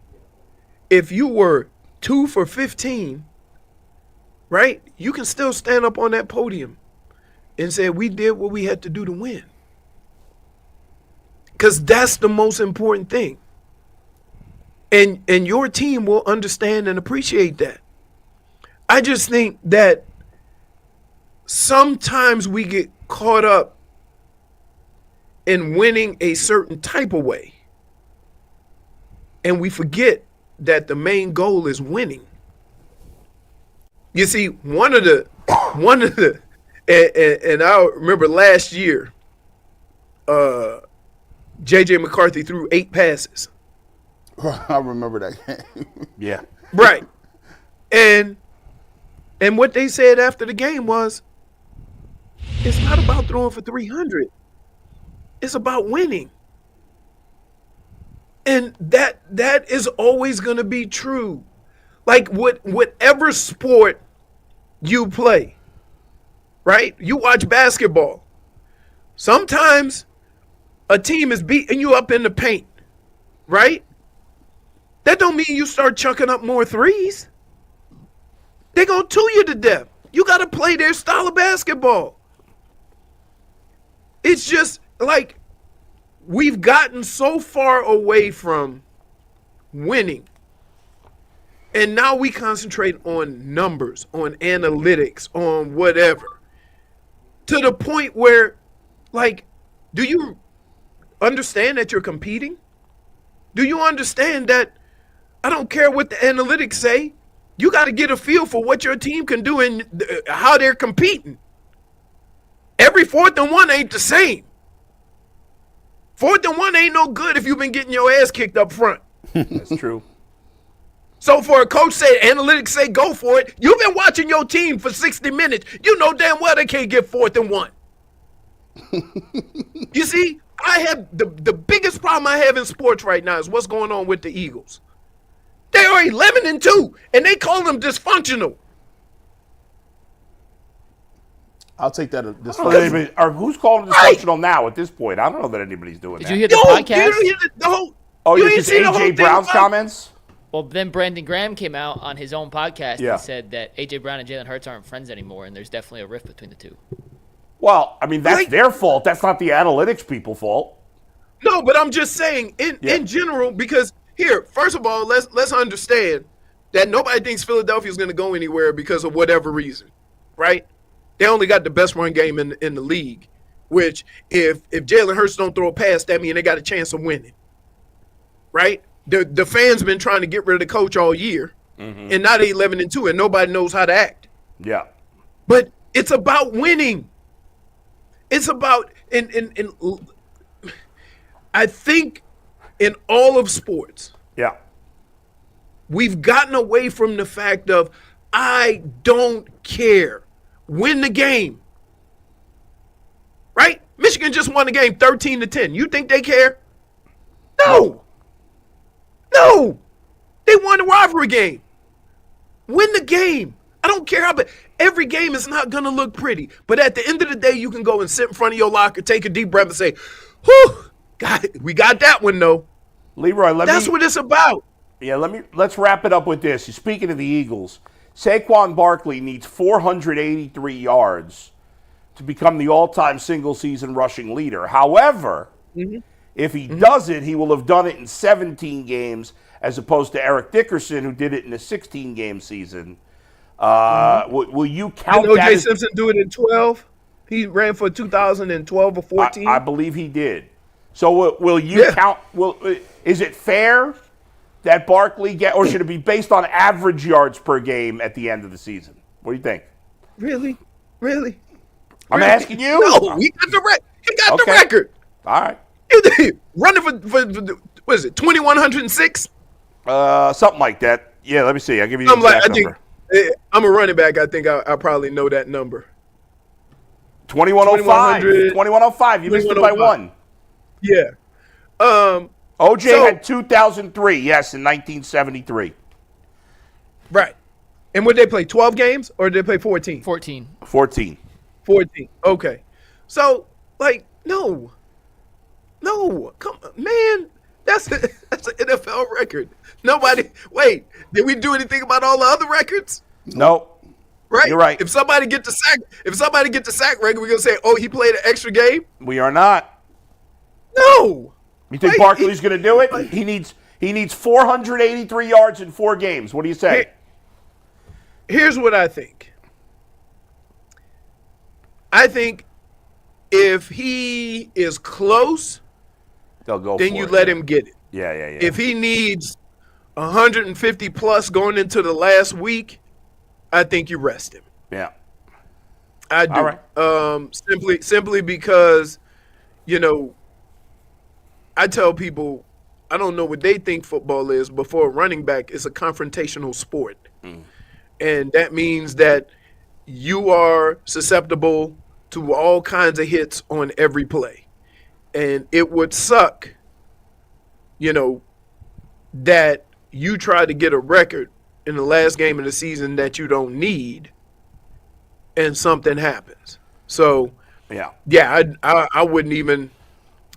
if you were 2 for 15, right, you can still stand up on that podium and say, we did what we had to do to win. Because that's the most important thing. And your team will understand and appreciate that. I just think that sometimes we get caught up in winning a certain type of way, and we forget that the main goal is winning. You see, one of the, and I remember last year, J.J. McCarthy threw 8 passes. I remember that game. Yeah. Right. And what they said after the game was, it's not about throwing for 300. It's about winning. And that is always going to be true. Like whatever sport you play, right? You watch basketball. Sometimes a team is beating you up in the paint, right? That don't mean you start chucking up more threes. They're going to tool you to death. You got to play their style of basketball. It's just like we've gotten so far away from winning. And now we concentrate on numbers, on analytics, on whatever. To the point where, like, do you understand that you're competing? Do you understand that I don't care what the analytics say? You got to get a feel for what your team can do and how they're competing. Every 4th and 1 ain't the same. 4th and 1 ain't no good if you've been getting your ass kicked up front. That's true. So for a coach say, analytics say go for it, you've been watching your team for 60 minutes. You know damn well they can't get 4th and 1. You see, I have the biggest problem I have in sports right now is what's going on with the Eagles. They are 11-2, and they call them dysfunctional. I'll take that. Who's calling it dysfunctional now at this point? I don't know that anybody's doing that. Did you hear the podcast? You hear the whole, Oh, you yeah, ain't just seen the whole A.J. thing Brown's about- comments? Well, then Brandon Graham came out on his own podcast Yeah. and said that A.J. Brown and Jalen Hurts aren't friends anymore, and there's definitely a rift between the two. Well, I mean, that's Like- their fault. That's not the analytics people's fault. No, but I'm just saying in general, because here, first of all, let's understand that nobody thinks Philadelphia is going to go anywhere because of whatever reason, right? They only got the best run game in the league, which if Jalen Hurts don't throw a pass, that means they got a chance of winning, right? The fans been trying to get rid of the coach all year, and now they 11-2, and nobody knows how to act. Yeah. But it's about winning. It's about and I think in all of sports, Yeah. we've gotten away from the fact of I don't care. Win the game. Right? Michigan just won the game 13-10. You think they care? No. No. They won the rivalry game. Win the game. I don't care how, but every game is not going to look pretty. But at the end of the day, you can go and sit in front of your locker, take a deep breath and say, whew, God, we got that one, though. Leroy, That's what it's about. Yeah, let's wrap it up with this. Speaking of the Eagles, Saquon Barkley needs 483 yards to become the all-time single-season rushing leader. However, if he does it, he will have done it in 17 games as opposed to Eric Dickerson, who did it in a 16-game season. Will you count Didn't that? O.J. Simpson do it in 12? He ran for 2012 or 14. I believe he did. So will you count? Is it fair that Barkley or should it be based on average yards per game at the end of the season? What do you think? Really? I'm asking you. No, he got the record. All right. Running for what is it? 2,106. Something like that. Yeah, let me see. I'll give you the exact number. I'm a running back. I think I probably know that number. 2105. 2105. You missed it by 1. Yeah. OJ had 2003. Yes, in 1973. Right. And would they play 12 games or did they play 14? 14. 14. Okay. So, no. Come on, man. That's an NFL record. Wait, did we do anything about all the other records? No. Right? You're right. If somebody get the sack record, we're going to say, oh, he played an extra game? We are not. No. You think Barkley's going to do it? He needs 483 yards in 4 games. What do you say? Here's what I think. I think if he is close, they'll go then for you it. let him get it. Yeah. If he needs 150 plus going into the last week, I think you rest him. Yeah. I do. All right. Simply because, I tell people I don't know what they think football is, but for a running back, it's a confrontational sport. And that means that you are susceptible to all kinds of hits on every play. And it would suck, that you try to get a record in the last game of the season that you don't need and something happens. So, I wouldn't even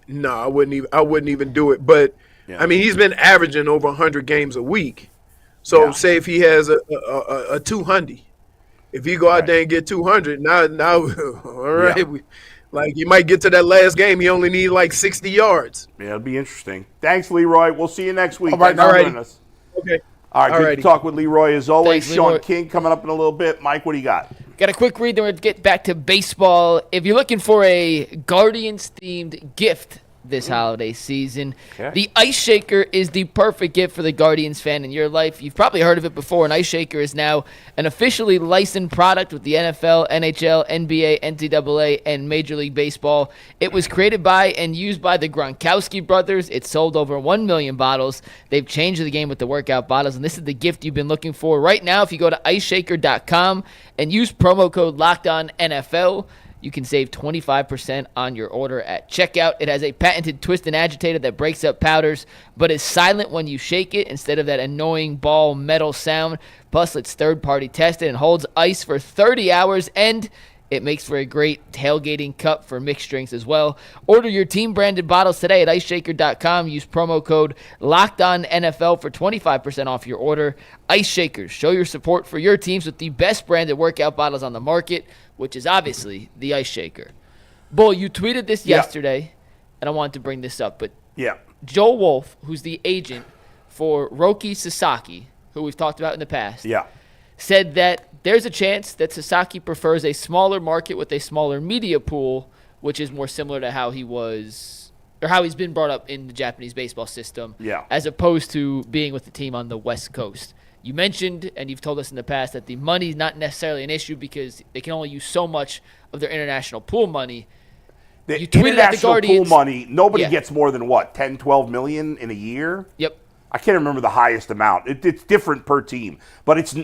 do it. But, I mean, he's been averaging over 100 games a week. So say if he has a 200, if he go out there and get 200, now, all right, you might get to that last game. He only need 60 yards. Yeah, it'll be interesting. Thanks, Leroy. We'll see you next week. All right. Okay. All right, good to talk with Leroy as always. Thanks, Shaun Leroy. King coming up in a little bit. Mike, what do you got? Got a quick read, then we'll get back to baseball. If you're looking for a Guardians-themed gift this holiday season, the Ice Shaker is the perfect gift for the Guardians fan in your life. You've probably heard of it before. An Ice Shaker is now an officially licensed product with the NFL, NHL, NBA, NCAA, and Major League Baseball. It was created by and used by the Gronkowski brothers. It's sold over 1 million bottles. They've changed the game with the workout bottles, and this is the gift you've been looking for. Right now, if you go to iceshaker.com and use promo code LOCKEDONNFL, you can save 25% on your order at checkout. It has a patented twist and agitator that breaks up powders, but is silent when you shake it instead of that annoying ball metal sound. Plus, it's third-party tested and holds ice for 30 hours, and it makes for a great tailgating cup for mixed drinks as well. Order your team-branded bottles today at iceshaker.com. Use promo code LOCKEDONNFL for 25% off your order. Ice Shakers, show your support for your teams with the best branded workout bottles on the market, which is obviously the Ice Shaker. Bull, you tweeted this yesterday, and I wanted to bring this up, but Joe Wolf, who's the agent for Roki Sasaki, who we've talked about in the past, said that there's a chance that Sasaki prefers a smaller market with a smaller media pool, which is more similar to how he was, or how he's been brought up in the Japanese baseball system, as opposed to being with the team on the West Coast. You mentioned, and you've told us in the past, that the money is not necessarily an issue because they can only use so much of their international pool money. The you tweeted at the international Guardians, pool money, nobody gets more than, 10, 12 million in a year? Yep. I can't remember the highest amount. It's different per team. But it's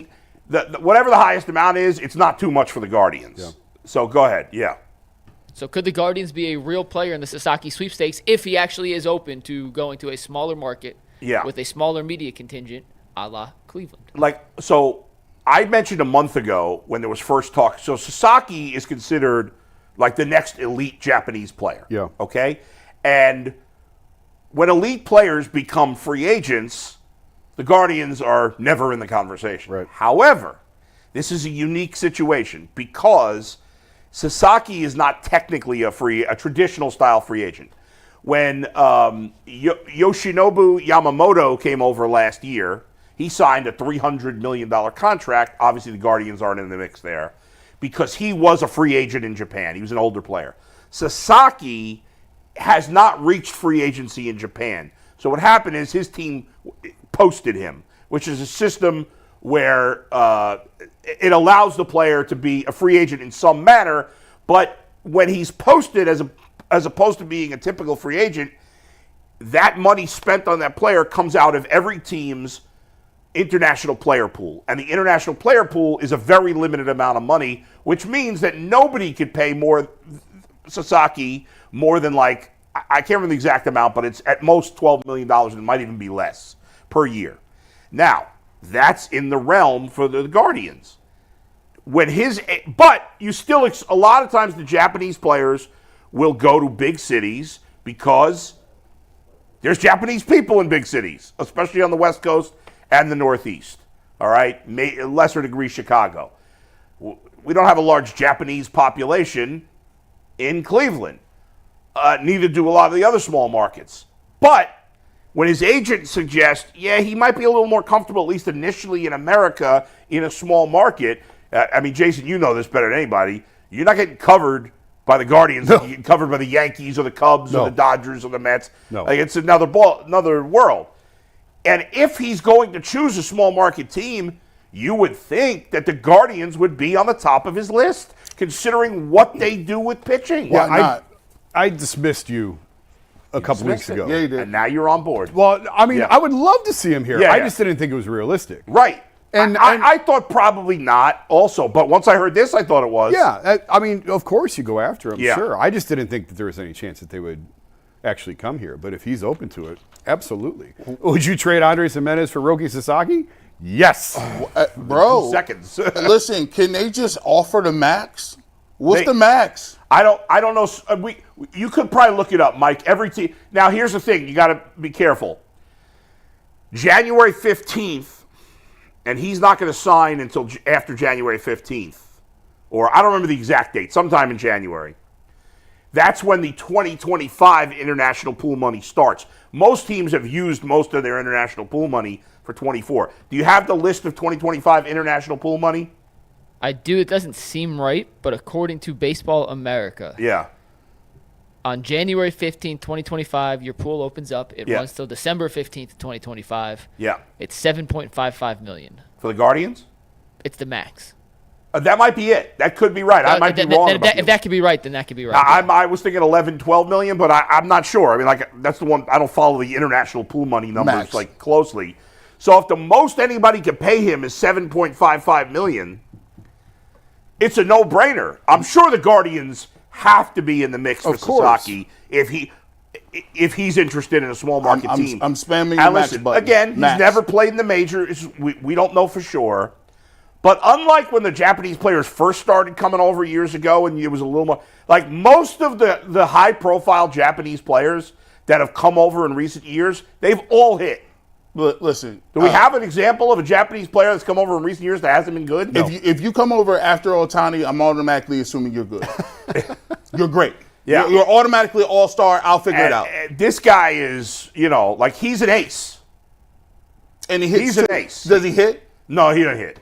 whatever the highest amount is, it's not too much for the Guardians. Yeah. So go ahead. Yeah. So could the Guardians be a real player in the Sasaki sweepstakes if he actually is open to going to a smaller market with a smaller media contingent, a la Cleveland? So I mentioned a month ago when there was first talk. So Sasaki is considered like the next elite Japanese player. Yeah. Okay? And when elite players become free agents, the Guardians are never in the conversation. Right. However, this is a unique situation because Sasaki is not technically a traditional style free agent. When Yoshinobu Yamamoto came over last year, he signed a $300 million contract. Obviously, the Guardians aren't in the mix there. because he was a free agent in Japan. He was an older player. Sasaki has not reached free agency in Japan. So what happened is his team posted him, which is a system where it allows the player to be a free agent in some manner, but when he's posted as opposed to being a typical free agent, that money spent on that player comes out of every team's international player pool. And the international player pool is a very limited amount of money, which means that nobody could pay Sasaki more than like, I can't remember the exact amount, but it's at most $12 million, and it might even be less per year. Now, that's in the realm for the Guardians. But you still, a lot of times the Japanese players will go to big cities because there's Japanese people in big cities, especially on the West Coast and the Northeast. All right? Lesser degree Chicago. We don't have a large Japanese population in Cleveland. Neither do a lot of the other small markets. But when his agent suggests, he might be a little more comfortable, at least initially in America, in a small market. I mean, Jason, you know this better than anybody. You're not getting covered by the Guardians. You're getting covered by the Yankees or the Cubs or the Dodgers or the Mets. No. Like, it's another world. And if he's going to choose a small market team, you would think that the Guardians would be on the top of his list, considering what they do with pitching. Why not? I dismissed you a couple weeks ago. Yeah, you did. And now you're on board. Well, I mean, I would love to see him here. Yeah, I yeah. just didn't think it was realistic. Right. And I thought probably not also, but once I heard this, I thought it was. Yeah, I mean, of course you go after him, Yeah. sure. I just didn't think that there was any chance that they would actually come here. But if he's open to it, absolutely. Would you trade Andres Gimenez for Roki Sasaki? Yes. Bro, 2 seconds. listen, can they just offer the max? What's the max? I don't know. You could probably look it up, Mike. Every team. Now, here's the thing. You got to be careful. January 15th, and he's not going to sign until after January 15th. Or I don't remember the exact date. Sometime in January. That's when the 2025 international pool money starts. Most teams have used most of their international pool money for 24. Do you have the list of 2025 international pool money? I do. It doesn't seem right, but according to Baseball America, Yeah. on January 15th, 2025, your pool opens up. It Yeah. runs till December 15th, 2025. Yeah. It's $7.55 million. For the Guardians? It's the max. That might be it. That could be right. I might be wrong about If that could be right, then that could be right. I was thinking 11, 12 million, but I'm not sure. I mean, like, that's the one. I don't follow the international pool money numbers Max. like closely. So if the most anybody could pay him is 7.55 million, it's a no-brainer. I'm sure the Guardians have to be in the mix for Of course. Sasaki if he's interested in a small market team. I'm spamming the And max listen, button. again, he's Max. never played in the majors. We don't know for sure. But unlike when the Japanese players first started coming over years ago, and it was a little more like most of the high-profile Japanese players that have come over in recent years, they've all hit. Listen, Do we have an example of a Japanese player that's come over in recent years that hasn't been good? No. If you come over after Ohtani, I'm automatically assuming you're good. You're great. Yeah. You're automatically all-star. I'll figure it out. And this guy is, like he's an ace. And he hits. He's an ace. Does he hit? No, he doesn't hit.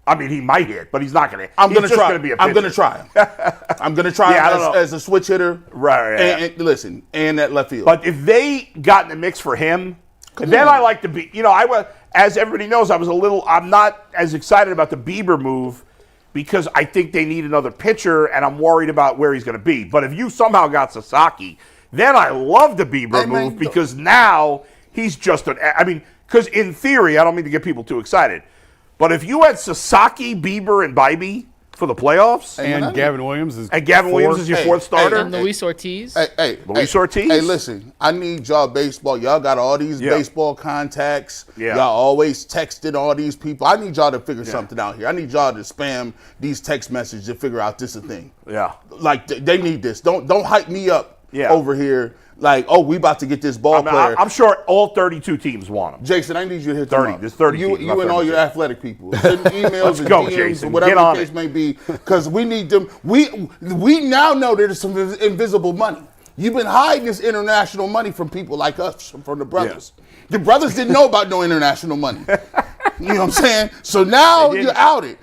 I mean, he might hit, but he's not going to hit. I'm going to He's just try. gonna be a I'm going to pitcher. try him. I'm going to try Yeah, I him don't know. as a switch hitter. Right, yeah. And listen, and at left field. But if they got in the mix for him, and then I like to be, I was, as everybody knows, I'm not as excited about the Bieber move because I think they need another pitcher and I'm worried about where he's going to be. But if you somehow got Sasaki, then I love the Bieber move because now he's just because in theory, I don't mean to get people too excited, but if you had Sasaki, Bieber, and Bybee for the playoffs, And Gavin Williams is your fourth starter, And Luis Ortiz. Luis Ortiz? Hey, listen, I need y'all baseball. Y'all got all these baseball contacts. Yeah. Y'all always texting all these people. I need y'all to figure something out here. I need y'all to spam these text messages to figure out this a thing. Yeah. Like, they need this. Don't hype me up Yeah. over here. Like, oh, we about to get this ball player. I'm sure all 32 teams want him. Jason, I need you to hit 30. them up. There's 30 You, teams, you not and all 32. your athletic people. Send emails Let's and go, DMs Jason. or whatever Get on the case it. may be, because we need them. We now know there's some invisible money. You've been hiding this international money from people like us, from the brothers. The brothers didn't know about no international money. You know what I'm saying? So now you're outed.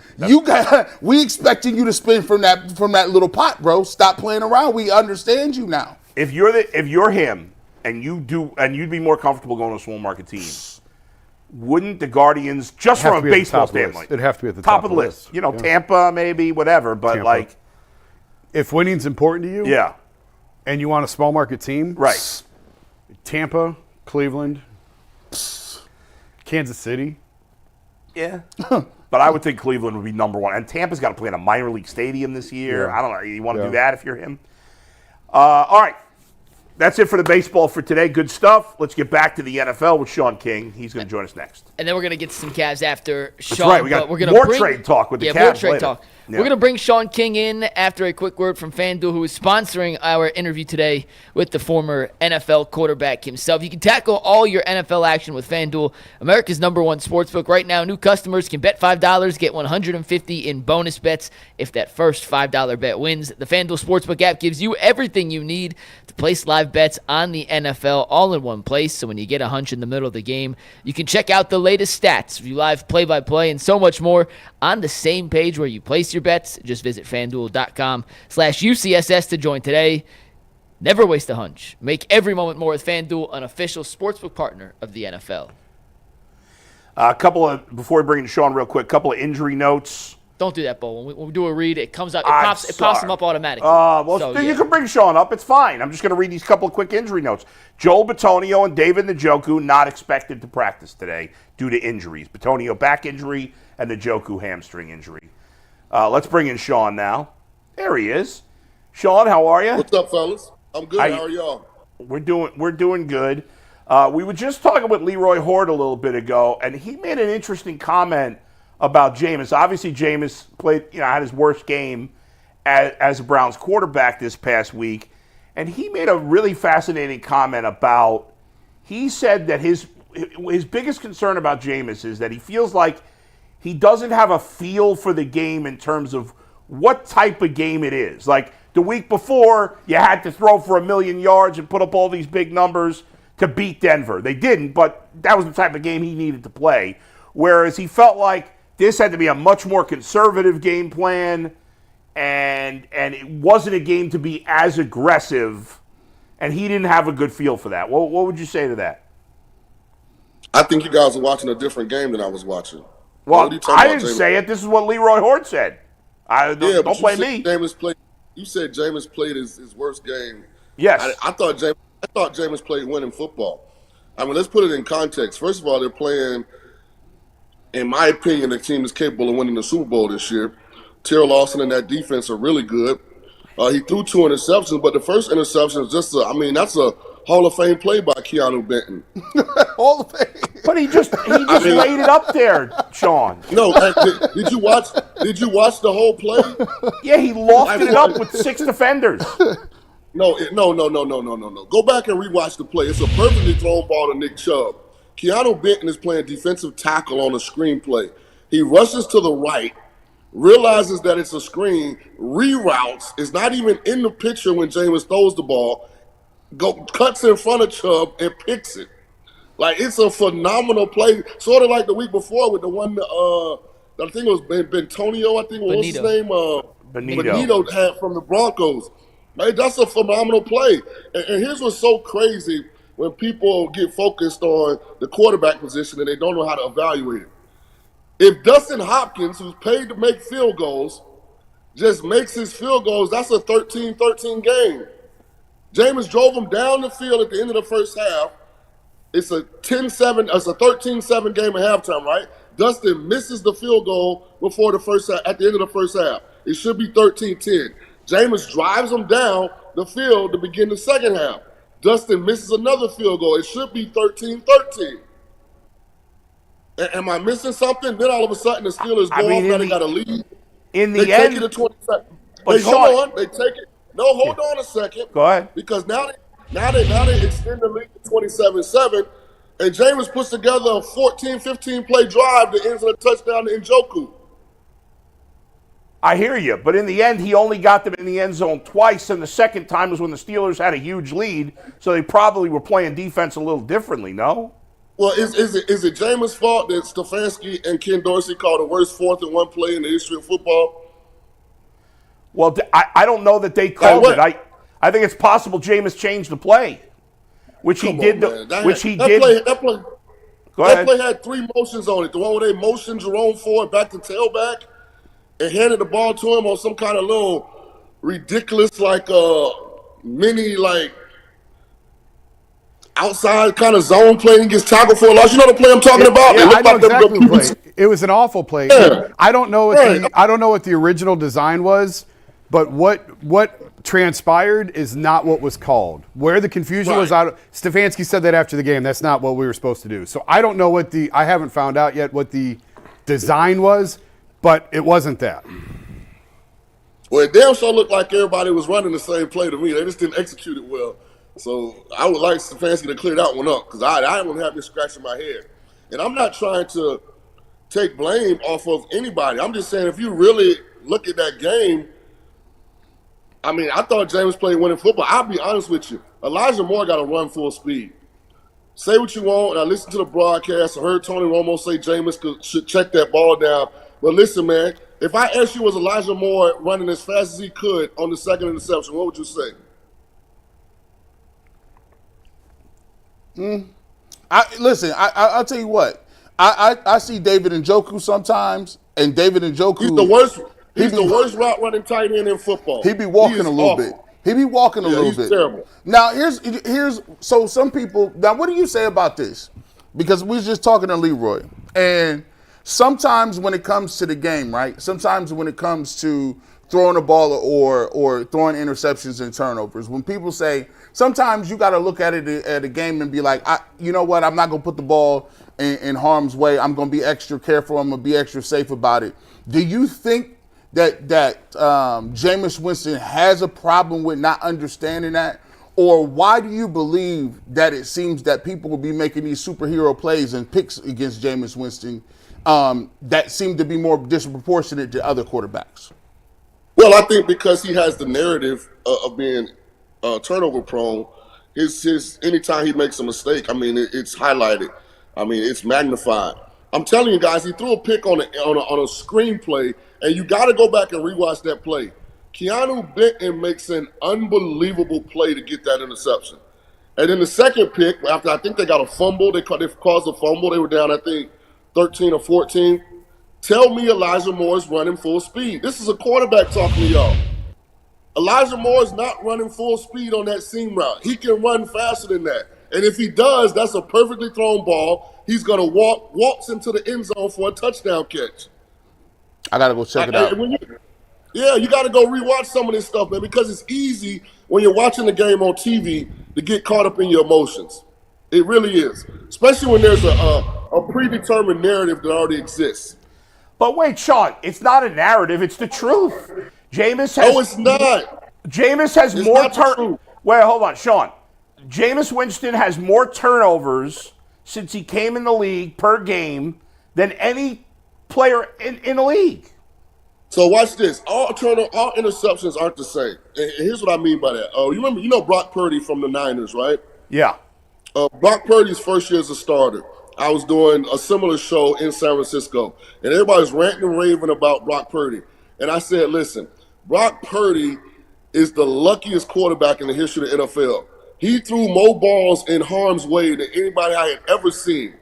We expecting you to spend from that little pot, bro. Stop playing around. We understand you now. If you're him and you'd be more comfortable going to a small market team, wouldn't the Guardians, just from a baseball standpoint, it'd have to be at the top of the list? You know, yeah. Tampa maybe, whatever, but Tampa. Like, if winning's important to you, yeah, and you want a small market team, right? Tampa, Cleveland, Kansas City. Yeah. But I would think Cleveland would be number one. And Tampa's got to play in a minor league stadium this year. Yeah. I don't know. You want to do that if you're him? All right. That's it for the baseball for today. Good stuff. Let's get back to the NFL with Shaun King. He's going to join us next. And then we're going to get to some Cavs after Shaun. That's right. We got more trade talk with the Cavs more trade later. Talk. Yeah. We're going to bring Shaun King in after a quick word from FanDuel, who is sponsoring our interview today with the former NFL quarterback himself. You can tackle all your NFL action with FanDuel, America's #1 sportsbook. Right now, new customers can bet $5, get $150 in bonus bets if that first $5 bet wins. The FanDuel Sportsbook app gives you everything you need to place live bets on the NFL all in one place. So when you get a hunch in the middle of the game, you can check out the latest stats, view live play-by-play, and so much more on the same page where you place your bets. Just visit FanDuel.com/UCSS to join today. Never waste a hunch. Make every moment more with FanDuel, an official sportsbook partner of the NFL. Before we bring in Shaun real quick, couple of injury notes. Don't do that, Bo. When we do a read, it comes up. It pops them up automatically. You can bring Shaun up. It's fine. I'm just going to read these couple of quick injury notes. Joel Bitonio and David Njoku not expected to practice today due to injuries. Bitonio back injury and Njoku hamstring injury. Let's bring in Shaun now. There he is. Shaun, how are you? What's up, fellas? I'm good. How are y'all? We're doing good. We were just talking with Leroy Hoard a little bit ago, and he made an interesting comment about Jameis. Obviously, Jameis had his worst game as a Browns quarterback this past week, and he made a really fascinating comment about. He said that his biggest concern about Jameis is that he feels like he doesn't have a feel for the game in terms of what type of game it is. Like the week before, you had to throw for 1,000,000 yards and put up all these big numbers to beat Denver. They didn't, but that was the type of game he needed to play. Whereas he felt like this had to be a much more conservative game plan, and it wasn't a game to be as aggressive, and he didn't have a good feel for that. What would you say to that? I think you guys are watching a different game than I was watching. Well, I didn't say it. This is what Leroy Hoard said. Don't blame me. You said Jameis played his worst game. Yes. I thought Jameis played winning football. I mean, let's put it in context. First of all, they're playing, in my opinion, the team is capable of winning the Super Bowl this year. Terrell Lawson and that defense are really good. He threw 2 interceptions, but the first interception is that's a Hall of Fame play by Keanu Benton. Hall of Fame. But he just laid it up there, Shaun. No, did you watch the whole play? Yeah, he lofted it up with 6 defenders. No. Go back and rewatch the play. It's a perfectly thrown ball to Nick Chubb. Keanu Benton is playing defensive tackle on a screen play. He rushes to the right, realizes that it's a screen, reroutes, is not even in the picture when Jameis throws the ball, cuts in front of Chubb and picks it. Like, it's a phenomenal play. Sort of like the week before with the one, I think it was Bentonio, I think. What was his name? Benito had from the Broncos. Like, that's a phenomenal play. And here's what's so crazy when people get focused on the quarterback position and they don't know how to evaluate it. If Dustin Hopkins, who's paid to make field goals, just makes his field goals, that's a 13-13 game. Jameis drove him down the field at the end of the first half. It's a 10-7, it's a 13-7 game at halftime, right? Dustin misses the field goal before the first half, at the end of the first half. It should be 13-10. Jameis drives him down the field to begin the second half. Dustin misses another field goal. It should be 13-13. Am I missing something? Then all of a sudden the Steelers go off and they got a lead. In the they end, take it to 27. Hold on. They take it. No, hold on a second. Go ahead. Because now they extend the lead to 27-7, and Jameis puts together a 14-15 play drive that ends in a touchdown to Njoku. I hear you, but in the end, he only got them in the end zone twice, and the second time was when the Steelers had a huge lead, so they probably were playing defense a little differently, no? Well, is it Jameis' fault that Stefanski and Ken Dorsey called the worst 4th-and-1 play in the history of football? Well, I don't know that they called it. I think it's possible Jameis changed the play, which he did. That play had 3 motions on it. The one where they motioned Jerome Ford back to tailback and handed the ball to him on some kind of little ridiculous, mini, outside kind of zone play and gets tackled for a loss. You know the play I'm talking about? Yeah, I know exactly the play. It was an awful play. Yeah. I don't know what the original design was, but what transpired is not what was called. Where the confusion was out. Stefanski said that after the game. That's not what we were supposed to do. So I don't know I haven't found out yet what the design was, but it wasn't that. Well, it damn sure looked like everybody was running the same play to me. They just didn't execute it well. So I would like Stefanski to clear that one up because I don't have me scratching my head. And I'm not trying to take blame off of anybody. I'm just saying if you really look at that game, I mean, I thought Jameis played winning football. I'll be honest with you. Elijah Moore got to run full speed. Say what you want, and I listened to the broadcast. I heard Tony Romo say Jameis should check that ball down. But listen, man, if I asked you was Elijah Moore running as fast as he could on the second interception, what would you say? I'll tell you what. I see David Njoku sometimes, and David Njoku. He's the worst route running tight end in football. He be walking a little bit. He be walking a little bit. Terrible. Now here's so some people. Now what do you say about this? Because we was just talking to Leroy, and sometimes when it comes to the game, right? Sometimes when it comes to throwing the ball or throwing interceptions and turnovers, when people say sometimes you got to look at it at a game and be like, you know what? I'm not gonna put the ball in harm's way. I'm gonna be extra careful. I'm gonna be extra safe about it. Do you think that Jameis Winston has a problem with not understanding that? Or why do you believe that it seems that people will be making these superhero plays and picks against Jameis Winston that seem to be more disproportionate to other quarterbacks? Well, I think because he has the narrative of being turnover prone, his anytime he makes a mistake, I mean, it's highlighted. I mean, it's magnified. I'm telling you guys, he threw a pick on a screenplay, and you got to go back and rewatch that play. Keanu Benton makes an unbelievable play to get that interception. And then the second pick, after I think they got a fumble, they caused a fumble. They were down, I think, 13 or 14. Tell me Elijah Moore is running full speed. This is a quarterback talking to y'all. Elijah Moore is not running full speed on that seam route. He can run faster than that. And if he does, that's a perfectly thrown ball. He's going to waltz into the end zone for a touchdown catch. I got to go check it out. You got to go rewatch some of this stuff, man, because it's easy when you're watching the game on TV to get caught up in your emotions. It really is, especially when there's a predetermined narrative that already exists. But wait, Shaun, it's not a narrative. It's the truth. Jameis has. No, it's not. Jameis has more turnovers. Wait, hold on, Shaun. Jameis Winston has more turnovers since he came in the league per game than any player in the league. So watch this. All interceptions aren't the same. And here's what I mean by that. You know Brock Purdy from the Niners, right? Yeah. Brock Purdy's first year as a starter. I was doing a similar show in San Francisco, and everybody's ranting and raving about Brock Purdy. And I said, listen, Brock Purdy is the luckiest quarterback in the history of the NFL. He threw more balls in harm's way than anybody I had ever seen.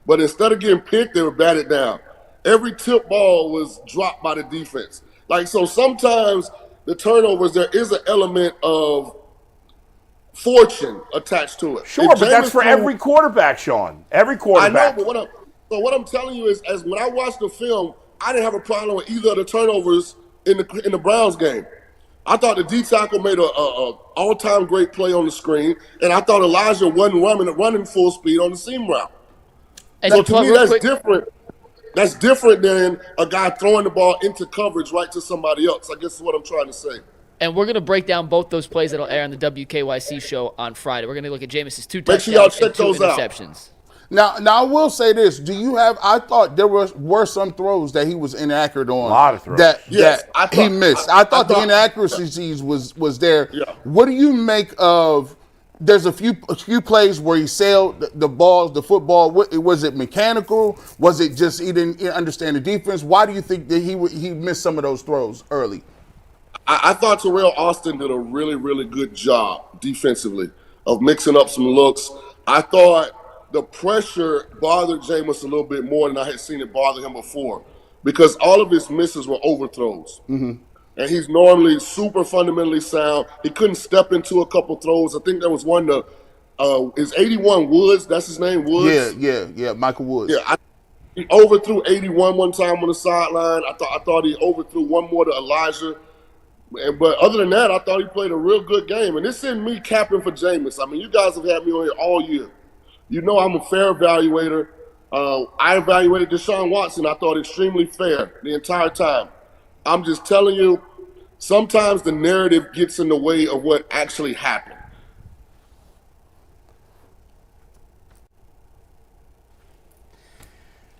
But instead of getting picked, they were batted down. Every tip ball was dropped by the defense. So sometimes the turnovers, there is an element of fortune attached to it. Sure, but that's for every quarterback, Shaun. Every quarterback. I know, but what I'm telling you is, as when I watched the film, I didn't have a problem with either of the turnovers in the Browns game. I thought the D tackle made a all-time great play on the screen, and I thought Elijah wasn't running full speed on the seam route. And so to me, that's different. That's different than a guy throwing the ball into coverage right to somebody else. I guess is what I'm trying to say. And we're going to break down both those plays that will air on the WKYC show on Friday. We're going to look at Jameis's 2 touchdowns and 2 interceptions. Now I will say this. I thought there were some throws that he was inaccurate on. A lot of throws. That he missed. I thought the inaccuracies was there. Yeah. What do you make of there's a few plays where he sailed the ball, the football. Was it mechanical? Was it just he didn't understand the defense? Why do you think that he missed some of those throws early? I thought Terrell Austin did a really, really good job defensively of mixing up some looks. I thought the pressure bothered Jameis a little bit more than I had seen it bother him before, because all of his misses were overthrows. Mm-hmm. And he's normally super fundamentally sound. He couldn't step into a couple throws. I think there was one is 81 Woods. That's his name, Woods? Yeah, Michael Woods. Yeah, he overthrew 81 one time on the sideline. I thought he overthrew one more to Elijah. But other than that, I thought he played a real good game. And this isn't me capping for Jameis. I mean, you guys have had me on here all year. You know I'm a fair evaluator. I evaluated Deshaun Watson. I thought extremely fair the entire time. I'm just telling you, sometimes the narrative gets in the way of what actually happened.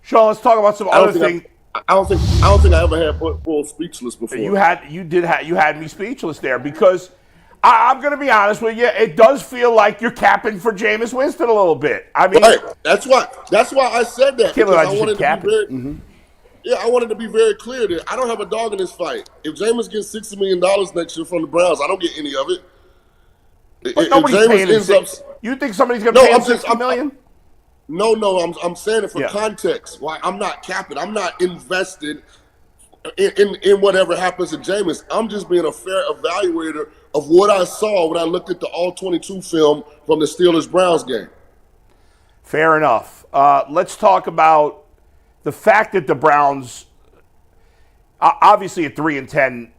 Shaun, let's talk about some other things. I don't think I ever had full speechless before. You had me speechless there, because I'm going to be honest with you. It does feel like you're capping for Jameis Winston a little bit. I mean, right. That's why I said that. Can't because I wanted to be very, Yeah, I wanted to be very clear that I don't have a dog in this fight. If Jameis gets $60 million next year from the Browns, I don't get any of it. But nobody's paying him. You think somebody's going to pay him $60 million? No, I'm saying it for context. Why I'm not capping. I'm not invested in whatever happens to Jameis. I'm just being a fair evaluator of what I saw when I looked at the All-22 film from the Steelers-Browns game. Fair enough. Let's talk about the fact that the Browns, obviously at 3-10,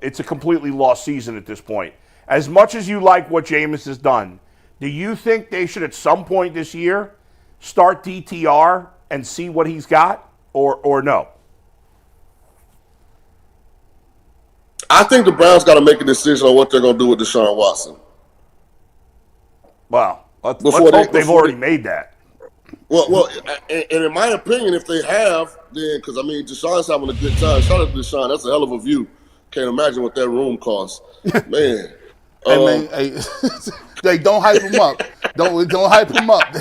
it's a completely lost season at this point. As much as you like what Jameis has done, do you think they should at some point this year start DTR and see what he's got, or no? I think the Browns got to make a decision on what they're going to do with Deshaun Watson. Well, let's hope they've already made that. Well, and in my opinion, if they have, then, because, I mean, Deshaun's having a good time. Shout out to Deshaun. That's a hell of a view. Can't imagine what that room costs. Man. They don't hype him up. Don't hype him up.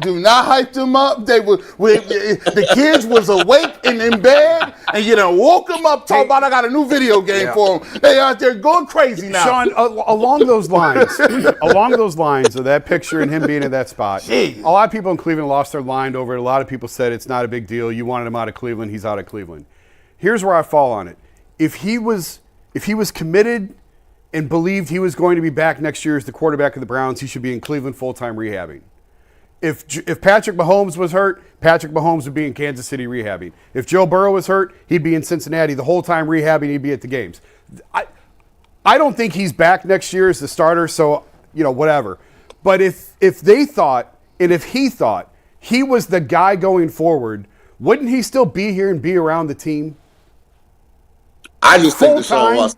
Do not hype them up. The kids was awake and in bed, and woke them up talking about I got a new video game for them. They out there going crazy now. Shaun, along those lines of that picture and him being in that spot, a lot of people in Cleveland lost their mind over it. A lot of people said it's not a big deal. You wanted him out of Cleveland. He's out of Cleveland. Here's where I fall on it. If he was committed and believed he was going to be back next year as the quarterback of the Browns, he should be in Cleveland full-time rehabbing. If Patrick Mahomes was hurt, Patrick Mahomes would be in Kansas City rehabbing. If Joe Burrow was hurt, he'd be in Cincinnati the whole time rehabbing. He'd be at the games. I don't think he's back next year as the starter, so, whatever. But if they thought, and if he thought he was the guy going forward, wouldn't he still be here and be around the team? I just think Deshaun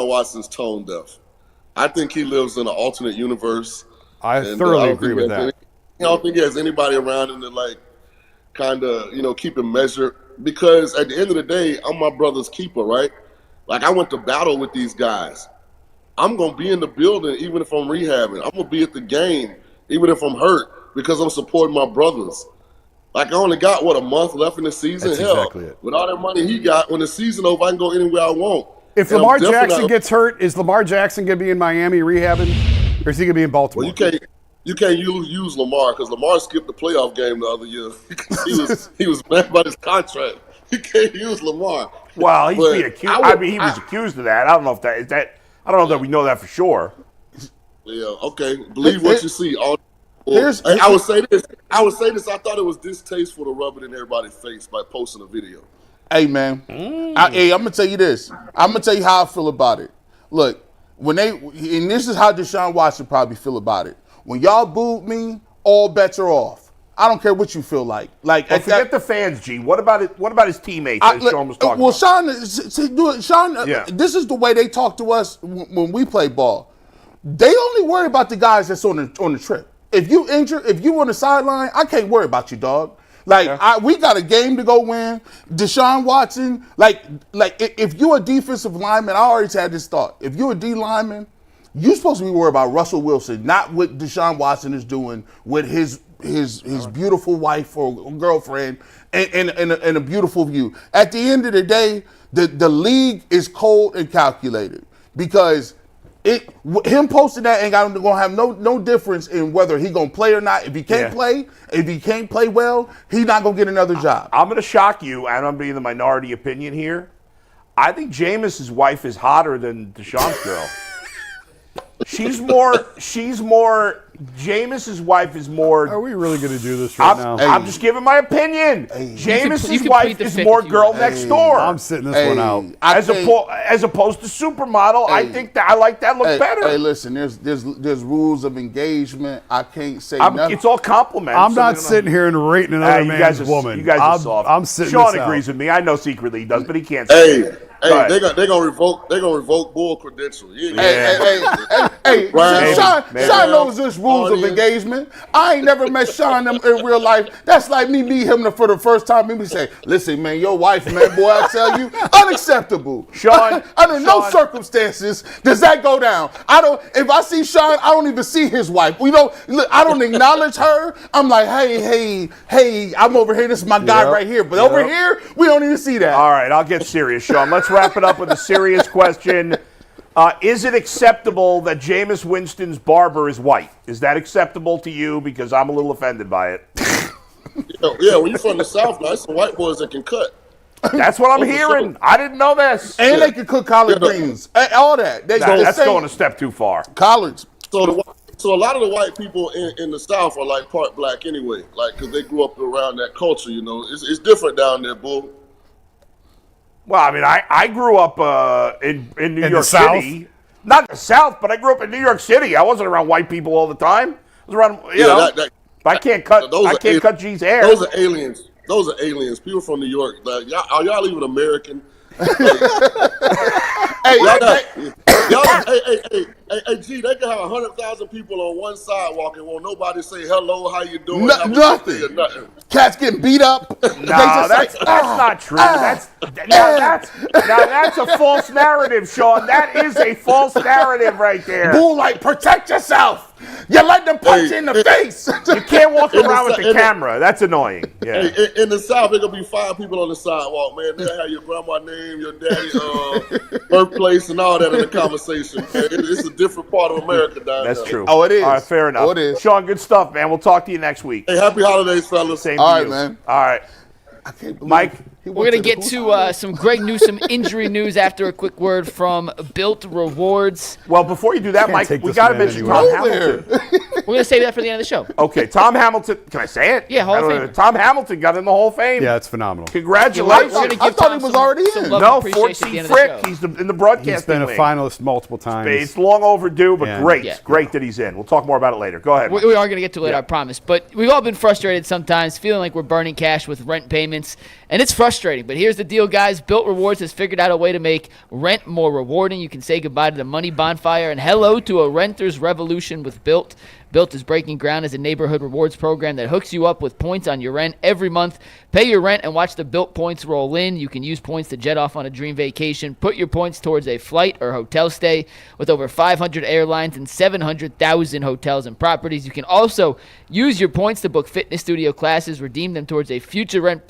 Watson's tone deaf. I think he lives in an alternate universe. I thoroughly agree with that. I don't think he has anybody around him to kind of, keep him measured. Because at the end of the day, I'm my brother's keeper, right? I went to battle with these guys. I'm going to be in the building even if I'm rehabbing. I'm going to be at the game even if I'm hurt because I'm supporting my brothers. I only got, a month left in the season? That's Hell, exactly it. With all that money he got, when the season over, I can go anywhere I want. If Lamar Jackson gets hurt, is Lamar Jackson going to be in Miami rehabbing, or is he going to be in Baltimore? Well, you can't use Lamar because Lamar skipped the playoff game the other year. he was mad about his contract. You can't use Lamar. Well, he's being accused. He was accused of that. I don't know if that is that. I don't know that we know that for sure. Yeah. Okay. Believe what you see. I would say this. I thought it was distasteful to rub it in everybody's face by posting a video. Hey, man. I'm going to tell you this. I'm going to tell you how I feel about it. Look, and this is how Deshaun Watson probably feel about it. When y'all booed me, all bets are off. I don't care what you feel like. Forget the fans, G. What about it? What about his teammates? Shaun was talking about. Shaun, this is the way they talk to us when we play ball. They only worry about the guys that's on the trip. If you injured, if you on the sideline, I can't worry about you, dog. We got a game to go win. Deshaun Watson, if you're a defensive lineman, I always had this thought. If you're a D lineman, You're supposed to be worried about Russell Wilson, not what Deshaun Watson is doing with his beautiful wife or girlfriend and a beautiful view. At the end of the day, the league is cold and calculated because him posting that ain't gonna have no difference in whether he gonna play or not. If he can't play well, he's not gonna get another job. I'm gonna shock you, and I'm being the minority opinion here. I think Jameis's wife is hotter than Deshaun's girl. She's more. Jameis's wife is more. Are we really going to do this right now? I'm just giving my opinion. Jameis's wife is more girl next door. I'm sitting this one out. As opposed to supermodel, I think that I like that look better. Hey, listen, there's rules of engagement. I can't say nothing. It's all compliments. I'm not sitting here and rating another man's woman. You guys are soft. I'm sitting Sean this agrees out. with me. I know secretly he does, but he can't say it. Hey, they gonna revoke bull credentials. Hey, Sean knows this rules of engagement. I ain't never met Sean in real life. That's like me meet him for the first time and me say, listen, man, your wife, man, boy, I tell you, unacceptable. Sean, under no circumstances does that go down. If I see Sean, I don't even see his wife. Look, I don't acknowledge her. I'm like, hey, I'm over here. This is my guy right here. But over here, we don't even see that. All right, I'll get serious, Sean. Let's wrap it up with a serious question. Is it acceptable that Jameis Winston's barber is white? Is that acceptable to you? Because I'm a little offended by it. Yeah, when you're from the South, there's some white boys that can cut. That's what I'm hearing. I didn't know this. And they can cook collard greens. All that. That's going a step too far. Collards. So a lot of the white people in the South are like part black anyway, like because they grew up around that culture. It's different down there, bull. Well, I mean, I grew up in New York City. South? Not the South, but I grew up in New York City. I wasn't around white people all the time. I was around, I can't cut G's hair. Those are aliens. People from New York. Like, are y'all even American? Hey, G, they can have 100,000 people on one sidewalk and won't nobody say hello, how you doing? Nothing. Cats getting beat up. No, that's not true. That's a false narrative, Sean. That is a false narrative right there. Bull, like, protect yourself. You let them punch you in the face. You can't walk around with the camera. That's annoying. Yeah. In the South, there gonna be 5 people on the sidewalk, man. They'll have your grandma name, your daddy, birthplace, and all that in the conversation. It's a different part of America down there. That's true. Oh, it is. All right, fair enough. Oh, it is. Sean, good stuff, man. We'll talk to you next week. Hey, happy holidays, fellas. Same All to right, you. man. All right. I can't believe Mike? We're going to get to some Greg Newsome injury news after a quick word from Built Rewards. Well, before you do that, Mike, we got to mention Tom Hamilton. We're going to save that for the end of the show. Okay, Tom Hamilton. Can I say it? Yeah, Hall of Fame. Tom Hamilton got in the Hall of Fame. Yeah, it's phenomenal. Congratulations. I thought he was already in. No, Fort C. Frick. He's in the broadcasting He's been a league. finalist multiple times. It's long overdue, but Yeah. great. Yeah. Great that he's in. We'll talk more about it later. Go ahead. We are going to get to it later, I promise. But we've all been frustrated sometimes, feeling like we're burning cash with rent payments. And it's frustrating. But here's the deal, guys. Built Rewards has figured out a way to make rent more rewarding. You can say goodbye to the money bonfire and hello to a renter's revolution with Built. Built is breaking ground as a neighborhood rewards program that hooks you up with points on your rent every month. Pay your rent and watch the Built points roll in. You can use points to jet off on a dream vacation. Put your points towards a flight or hotel stay with over 500 airlines and 700,000 hotels and properties. You can also use your points to book fitness studio classes, redeem them towards a future rent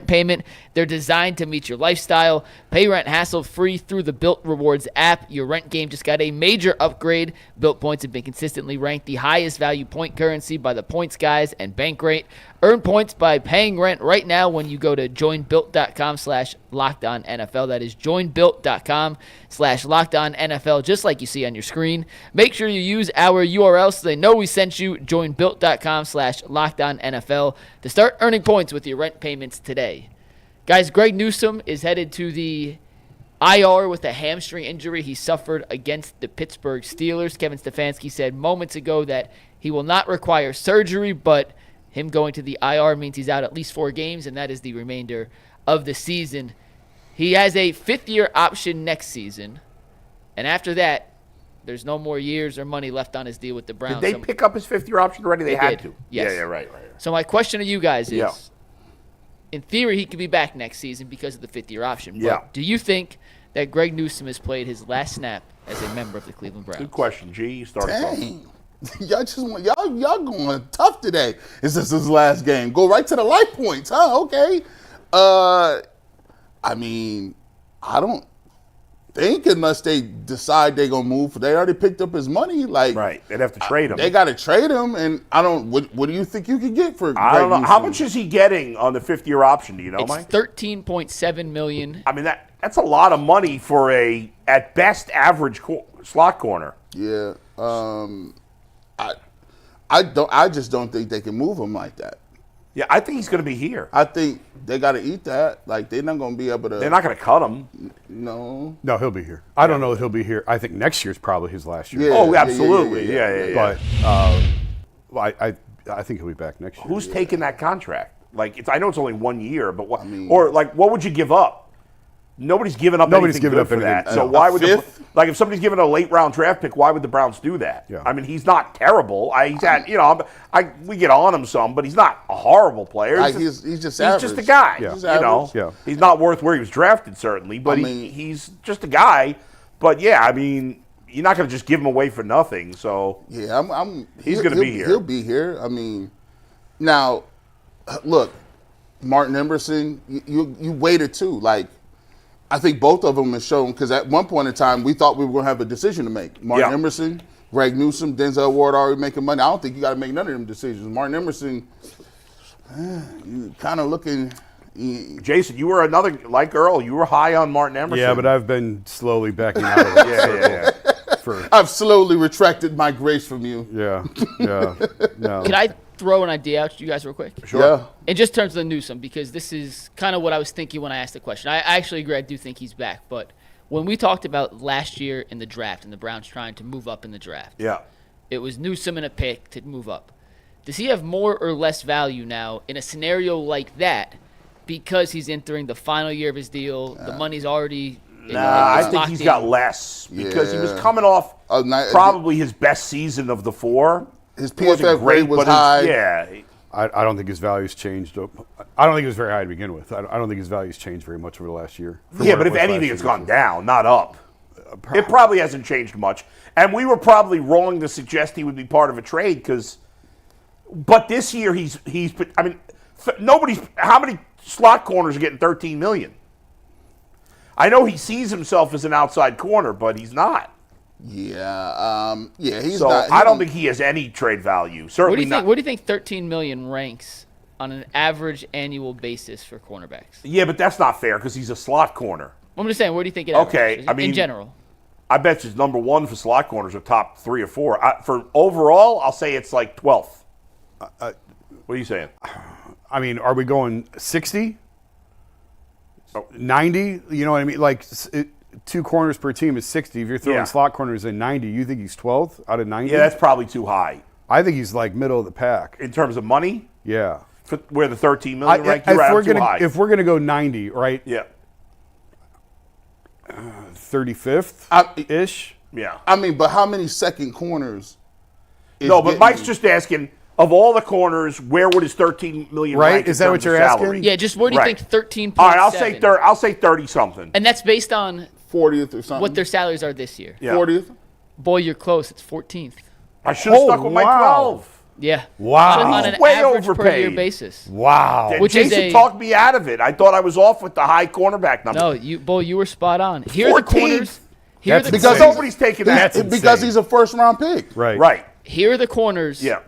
payment. They're designed to meet your lifestyle. Pay rent hassle-free through the Built Rewards app. Your rent game just got a major upgrade. Built points have been consistently ranked the highest value point currency by the Points Guys and Bankrate. Earn points by paying rent right now when you go to joinbuilt.com/LockedOnNFL. That is joinbuilt.com/LockedOnNFL, just like you see on your screen. Make sure you use our URL so they know we sent you, joinbuilt.com/LockedOnNFL, to start earning points with your rent payments today. Guys, Greg Newsome is headed to the IR with a hamstring injury he suffered against the Pittsburgh Steelers. Kevin Stefanski said moments ago that he will not require surgery, but him going to the IR means he's out at least 4 games, and that is the remainder of the season. He has a 5th-year option next season, and after that, there's no more years or money left on his deal with the Browns. Did they pick up his 5th-year option already? They had did. to. Yes. Yeah, right. So my question to you guys is, in theory, he could be back next season because of the fifth-year option. But Yeah. do you think that Greg Newsome has played his last snap as a member of the Cleveland Browns? Good question, G. You started off. Dang. Y'all going tough today. Is this his last game? Go right to the life points, huh? Okay. I mean, I don't think unless they decide they're gonna move. They already picked up his money. Like, Right. They'd have to trade him. They got to trade him, and I don't. What do you think you could get for? I don't know. Greg How Newsome? much is he getting on the fifth-year option? Do you know, It's Mike? $13.7 million. I mean, that's a lot of money for a, at best, average slot corner. Yeah. I just don't think they can move him like that. Yeah, I think he's going to be here. I think they got to eat that. Like, they're not going to be able to. They're not going to cut him. No. No, he'll be here. I don't know that he'll be here. I think next year's probably his last year. Yeah. Oh, absolutely. Yeah. But I think he'll be back next year. Who's taking that contract? Like, I know it's only 1 year, but what? Or like, what would you give up? Nobody's giving up. Nobody's anything giving good up for anything. that. So A why would fifth? like if somebody's giving a late round draft pick? Why would the Browns do that? Yeah. I mean, he's not terrible. He's had we get on him some, but he's not a horrible player. Like, he's just He's average. just a guy. Yeah. He's You know, average. Yeah. he's not worth where he was drafted certainly, but I mean- he's just a guy. But yeah, I mean, you're not going to just give him away for nothing. So Yeah, He's gonna be here. He'll be here. I mean, now, look, Martin Emerson, you waited too. Like, I think both of them have shown, because at one point in time, we thought we were going to have a decision to make. Martin Yeah. Emerson, Greg Newsome, Denzel Ward already making money. I don't think you got to make none of them decisions. Martin Emerson, you kind of looking. Jason, you were another like Earl. You were high on Martin Emerson. Yeah, but I've been slowly backing out of it. yeah. I've slowly retracted my grace from you. Yeah. No. Can I throw an idea out to you guys real quick? Sure. Yeah. In just terms of the Newsome, because this is kind of what I was thinking when I asked the question. I actually agree. I do think he's back. But when we talked about last year in the draft and the Browns trying to move up in the draft, Yeah. it was Newsome and a pick to move up. Does he have more or less value now in a scenario like that because he's entering the final year of his deal? The money's already I it's think locked he's in. got less because he was Yeah. coming off Probably his best season of the four. His It wasn't PFF grade was but high. Yeah. I don't think his value's changed. I don't think it was very high to begin with. I don't think his value's changed very much over the last year. from Yeah, where but it if was anything, last it's year. gone down, not up. It probably hasn't changed much. And we were probably wrong to suggest he would be part of a trade because. But this year he's. I mean, nobody's. How many slot corners are getting $13 million? I know he sees himself as an outside corner, but he's not. Yeah. He's So not. I don't think he has any trade value. Certainly What do you not. think? What do you think? $13 million ranks on an average annual basis for cornerbacks? Yeah, but that's not fair because he's a slot corner. I'm just saying. Where do you think it Okay, averages I mean- in general? I bet you number one for slot corners are top 3 or 4. For overall, I'll say it's like 12th. What are you saying? I mean, are we going 60? Oh. 90? You know what I mean? Like, 2 corners per team is 60. If you're throwing Yeah. slot corners in 90, you think he's 12th out of 90? Yeah, that's probably too high I think he's like middle of the pack. in terms of money. Yeah. For where the 13 million rank, you're right, I'm too high. If we're gonna go 90, right? Yeah, 35th ish. yeah. I mean, but how many second corners? is No, but getting- Mike's just asking. Of all the corners, where would his 13 million Right? rank in Is that what terms of you're asking? salary? Yeah, just where do you Right. think 13.7? All right, I'll say 30 something. And that's based on 40th or something. what their salaries are this year. Yeah. 40th. Boy, you're close. It's 14th. I should have Oh, stuck with my wow. 12. Yeah. Wow. On an Way average per year overpaid. basis. Wow. And Which is Jason a- talked me out of it. I thought I was off with the high cornerback number. No, you were spot on. Here are the 14th. corners. Here are That's the because insane. nobody's taking that. That's Because insane. he's a first round pick. Right. Right. Here are the corners Yeah.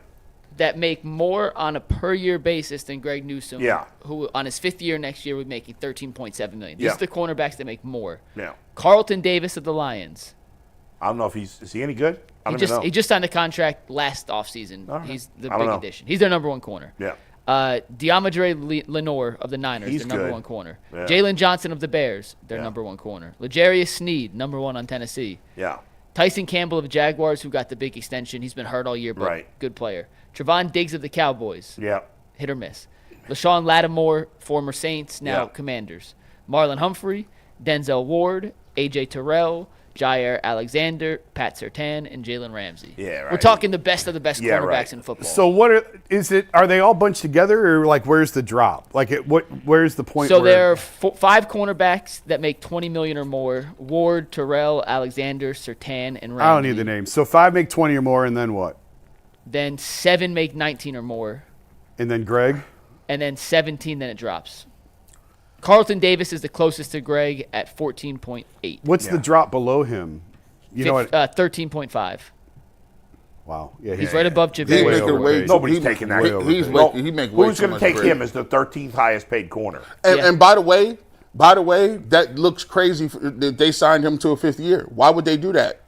that make more on a per year basis than Greg Newsome, Yeah. who on his 5th year next year would be making $13.7 million. These Yeah. are the cornerbacks that make more. Yeah. Carlton Davis of the Lions. I don't know if is he any good? I He don't even know. just signed a contract last offseason. All right. He's the I don't big know. addition. He's their number one corner. Yeah. DeAndre Lenore of the Niners, He's their number good. one corner. Yeah. Jalen Johnson of the Bears, their Yeah. number one corner. L'Jarius Sneed, number one on Tennessee. Yeah. Tyson Campbell of the Jaguars, who got the big extension. He's been hurt all year, but Right. good player. Trevon Diggs of the Cowboys, Yeah. hit or miss. LaShawn Lattimore, former Saints, now Yeah. Commanders. Marlon Humphrey, Denzel Ward, A.J. Terrell, Jair Alexander, Pat Surtain, and Jalen Ramsey. Yeah, right. We're talking the best of the best Yeah, cornerbacks right. in football. So are they all bunched together, or like where's the drop? Like where's the point? So where, there are 5 cornerbacks that make $20 million or more: Ward, Terrell, Alexander, Surtain, and Ramsey. I don't need the names. So 5 make 20 or more, and then what? Then 7 make 19 or more, And then Greg? and then 17. Then it drops. Carlton Davis is the closest to Greg at 14.8. What's the drop below him? You know what? 13.5. Wow. Yeah, He's right above He's Javier. making overpaid. way. Nobody's he- taking that. He's No, he make way who's too going to much take bread. him as the 13th highest paid corner? And, Yeah. and by the way, that looks crazy. That they signed him to a 5th year. Why would they do that?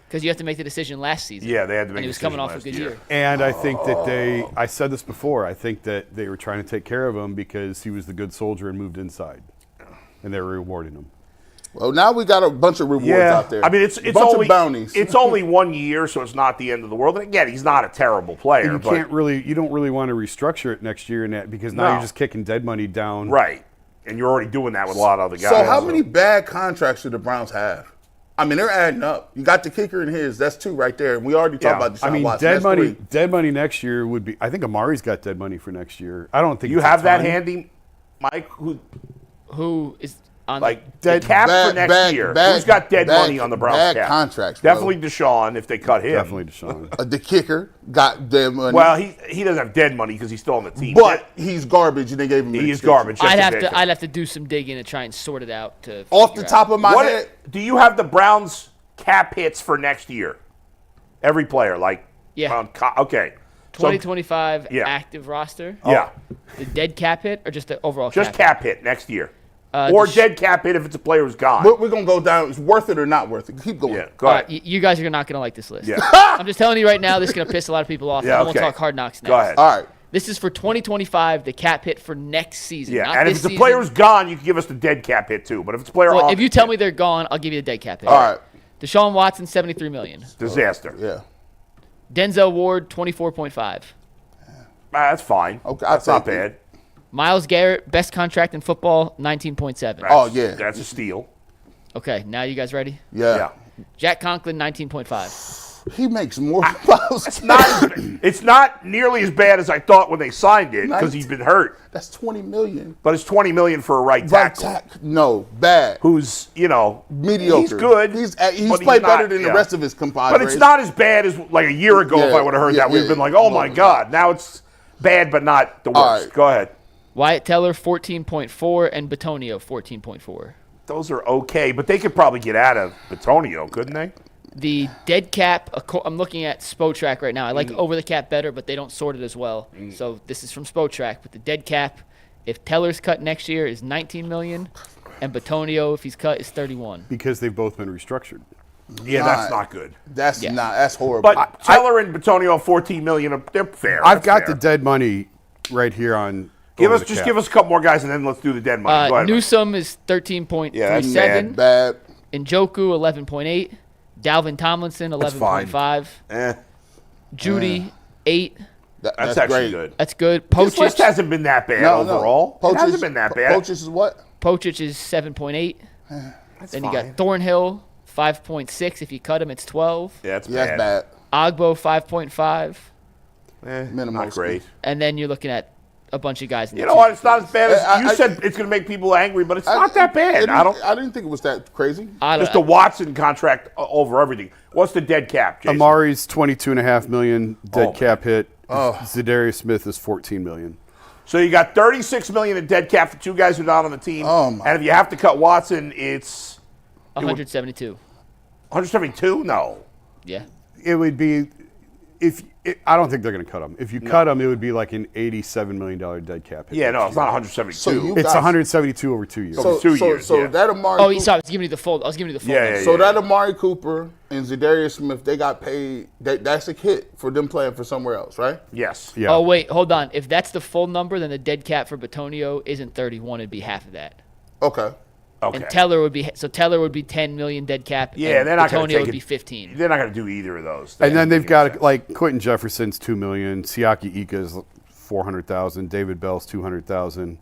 Because you have to make the decision last season. Yeah, they had to And make he a was coming decision off a last good year. year. And I think that I said this before, I think that they were trying to take care of him because he was the good soldier and moved inside. And they were rewarding him. Well, now we got a bunch of rewards out there. I mean, it's a bunch only of bounties. It's only 1 year, so it's not the end of the world. And again, he's not a terrible player. You but, you don't really want to restructure it next year, and that because now No. you're just kicking dead money down. right, and you're already doing that with a lot of other guys. So how many bad contracts do the Browns have? I mean, they're adding up. You got the kicker and his. That's 2 right there. And we already talked Yeah. about Deshaun I mean, Watson. dead That's money. 3. Dead money next year would be. I think Amari's got dead money for next year. I don't think You it's a have that ton. handy, Mike? Who is on Like Dead- the cap for next year? Who's got dead money on the Browns bad cap? contracts, bro. Definitely Deshaun if they cut him. Definitely Deshaun. The kicker got dead money. Well, he doesn't have dead money because he's still on the team. but he's garbage, and they gave him. an he is extension. garbage. just I'd as have to do some digging and try and sort it out to Off the figure top out. of my What head, do you have the Browns cap hits for next year? Every player, like Yeah. okay. So, 2025 Yeah. active roster. yeah, The dead cap hit or just the overall just cap hit next year, or Desha- dead cap hit if it's a player who's gone. we're gonna go down. It's worth it or not worth it. Keep going. Yeah, go All ahead. right, you guys are not going to like this list. Yeah. I'm just telling you right now, this is going to piss a lot of people off. Yeah, I won't okay. talk Hard Knocks next. Go ahead. All right. This is for 2025, the cap hit for next season. Yeah, not and if this it's a player season. who's gone, you can give us the dead cap hit too. But if it's a player Well, on, if you tell me they're gone, I'll give you the dead cap hit. All right. Deshaun Watson, $73 million. disaster. Yeah. Denzel Ward, 24.5. That's fine. Okay, that's I'll not take bad. it. Miles Garrett, best contract in football, 19.7. Oh, yeah. That's a steal. Okay, now you guys ready? Yeah. Yeah. Jack Conklin, 19.5. He makes more miles. It's not nearly as bad as I thought when they signed it because he's been hurt. That's $20 million. But it's $20 million for a right Right tackle, no, bad. who's Mediocre. He's good. He's but played better not- than yeah. the rest of his compadres. But it's not as bad as like a year ago. If Yeah, I would have heard yeah, that, we'd yeah, been like, yeah. "Oh my God!" Now it's bad, but not the worst. All right. Go ahead. Wyatt Teller, 14.4, and Batonio, 14.4. Those are okay, but they could probably get out of Batonio, couldn't they? The dead cap, I'm looking at Spotrac right now. I like Mm. over the cap better, but they don't sort it as well. So this is from Spotrac. But the dead cap, if Teller's cut next year, is $19 million, and Batonio, if he's cut, is $31. Because they've both been restructured. Yeah, that's not good. That's Yeah. not. That's horrible. But Teller and Batonio, $14 million. They're fair. I've That's got fair. the dead money right here on. Give over us the cap. a couple more guys, and then let's do the dead money. Go ahead. Mike. Newsome is 13.37. Yeah, that's bad. bad. Njoku, 11.8. Dalvin Tomlinson, That's fine. 11.5. Eh, Judy, 8. that's great. actually good. That's good. This list Pochich, hasn't been that bad No, overall. No. It hasn't been that bad. Pochich is what? Pochich is 7.8. That's Then you fine. got Thornhill, 5.6. If you cut him, it's 12. Yeah, that's Yeah, bad. that's bad. Ogbo, 5.5. Minimal Not great. And then you're looking at a bunch of guys. In You the know what? It's not as bad as I- you said. It's going to make people angry, but it's not that bad. I didn't think it was that crazy. Just the Watson contract over everything. What's the dead cap, Jason? Amari's $22.5 million dead Oh, cap hit. Zadarius Smith is $14 million. So you got $36 million in dead cap for two guys who are not on the team. Oh, my. And if you have to cut Watson, it's 172. 172. No. Yeah. It would be I don't think they're going to cut him. If you cut him, it would be like an $87 million dead cap hit. Yeah, no, it's not 172. So you It's guys- 172 over 2 years. So- 2 years, yeah. that Amari. Oh, Cooper, sorry. I was giving you the full. Yeah. So that Amari Cooper and Zadarius Smith, they got paid. That's a hit for them playing for somewhere else, right? Yes. Yeah. Oh, wait. Hold on. If that's the full number, then the dead cap for Batonio isn't 31. It'd be half of that. Okay. Okay. And Teller would be 10 million dead cap. Yeah, and they're not going to Batonio take would it. be 15. They're not going to do either of those. And then they've got sense. like Quentin Jefferson's $2 million, Siaki Ika's $400,000, David Bell's $200,000,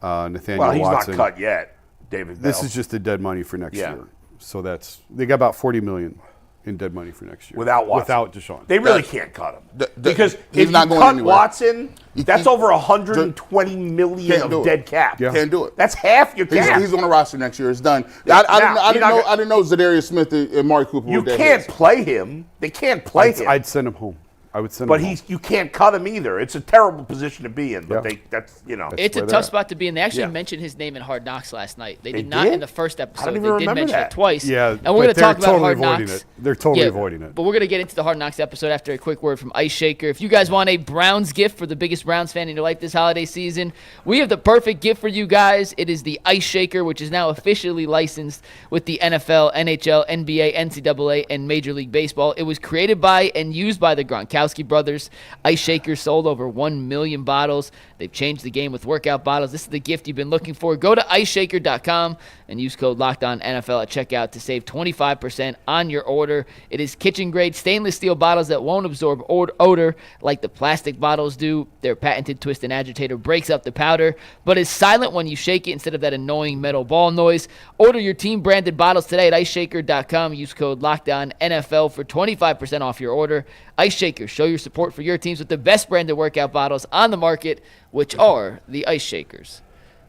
Nathaniel Well, he's Watson. not cut yet, David Bell. This is just the dead money for next Yeah. year. So they got about $40 million in dead money for next year. Without Watson. Without Deshaun. They really can't cut him. Because he's if not you going cut anywhere. Watson, that's over $120 million Can't do of it. dead cap. Yeah. Can't do it. That's half your cap. He's on the roster next year. It's done. Now, I you're not didn't know Zadarius Smith and Mari Cooper You were dead can't hits. play him. They can't play him. I'd send him home. I would send But him home. you can't cut him either. It's a terrible position to be in. But Yeah. that's It's a where they're tough at. spot to be in. They actually Yeah. mentioned his name in Hard Knocks last night. They They did not did? in the first episode. even They did remember mention that. it twice. Yeah, and we're going to talk about totally Hard avoiding Knocks. it. They're totally avoiding it. But we're going to get into the Hard Knocks episode after a quick word from Ice Shaker. If you guys want a Browns gift for the biggest Browns fan in your life this holiday season, we have the perfect gift for you guys. It is the Ice Shaker, which is now officially licensed with the NFL, NHL, NBA, NCAA, and Major League Baseball. It was created by and used by the Gronkowski brothers. Ice Shakers sold over 1 million bottles. They've changed the game with workout bottles. This is the gift you've been looking for. Go to iceshaker.com and use code LOCKEDONNFL at checkout to save 25% on your order. It is kitchen-grade stainless steel bottles that won't absorb odor like the plastic bottles do. Their patented twist and agitator breaks up the powder, but is silent when you shake it instead of that annoying metal ball noise. Order your team-branded bottles today at iceshaker.com. Use code LOCKEDONNFL for 25% off your order. Ice Shaker, show your support for your teams with the best branded workout bottles on the market, which are the Ice Shakers.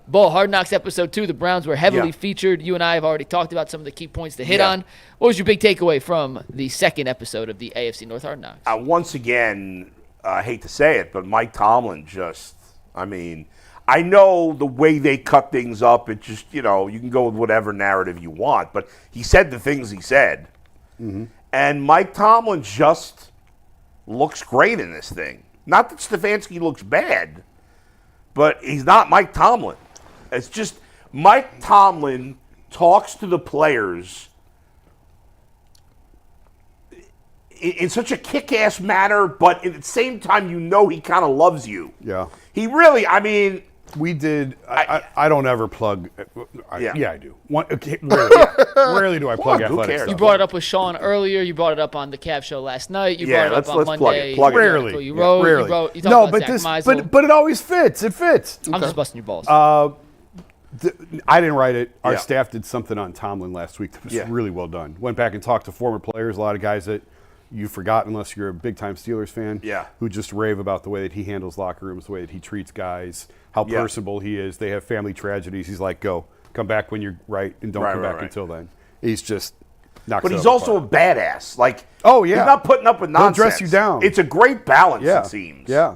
Bull, Hard Knocks episode 2, the Browns were heavily featured. You and I have already talked about some of the key points to hit on. What was your big takeaway from the second episode of the AFC North Hard Knocks? once again, I hate to say it, but Mike Tomlin I know the way they cut things up, it just, you can go with whatever narrative you want, but he said the things he said. Mm-hmm. And Mike Tomlin just looks great in this thing. Not that Stefanski looks bad, but he's not Mike Tomlin. It's just Mike Tomlin talks to the players in such a kick-ass manner, but at the same time, he kind of loves you. Yeah. He really, We did. I don't ever plug. Yeah. I do. Rarely do I plug Who athletic cares? stuff. You brought it up with Sean earlier. You brought it up on the Cav show last night. You brought it up on let's Monday. plug it. Rarely. You wrote. Rarely. You wrote. You talked No, about but Zach Meisel. but it always fits. It fits. I'm just busting your balls. I didn't write it. Our Yeah. staff did something on Tomlin last week that was Yeah. really well done. Went back and talked to former players, a lot of guys that you forgot unless you're a big-time Steelers fan, who just rave about the way that he handles locker rooms, the way that he treats guys, how personable he is. They have family tragedies. He's like, come back when you're right, and don't come back until then. He's just knocks But it he's out of also a the park. badass. Like, Oh, yeah. he's not putting up with He'll nonsense. dress you down. It's a great balance, Yeah. it seems. Yeah.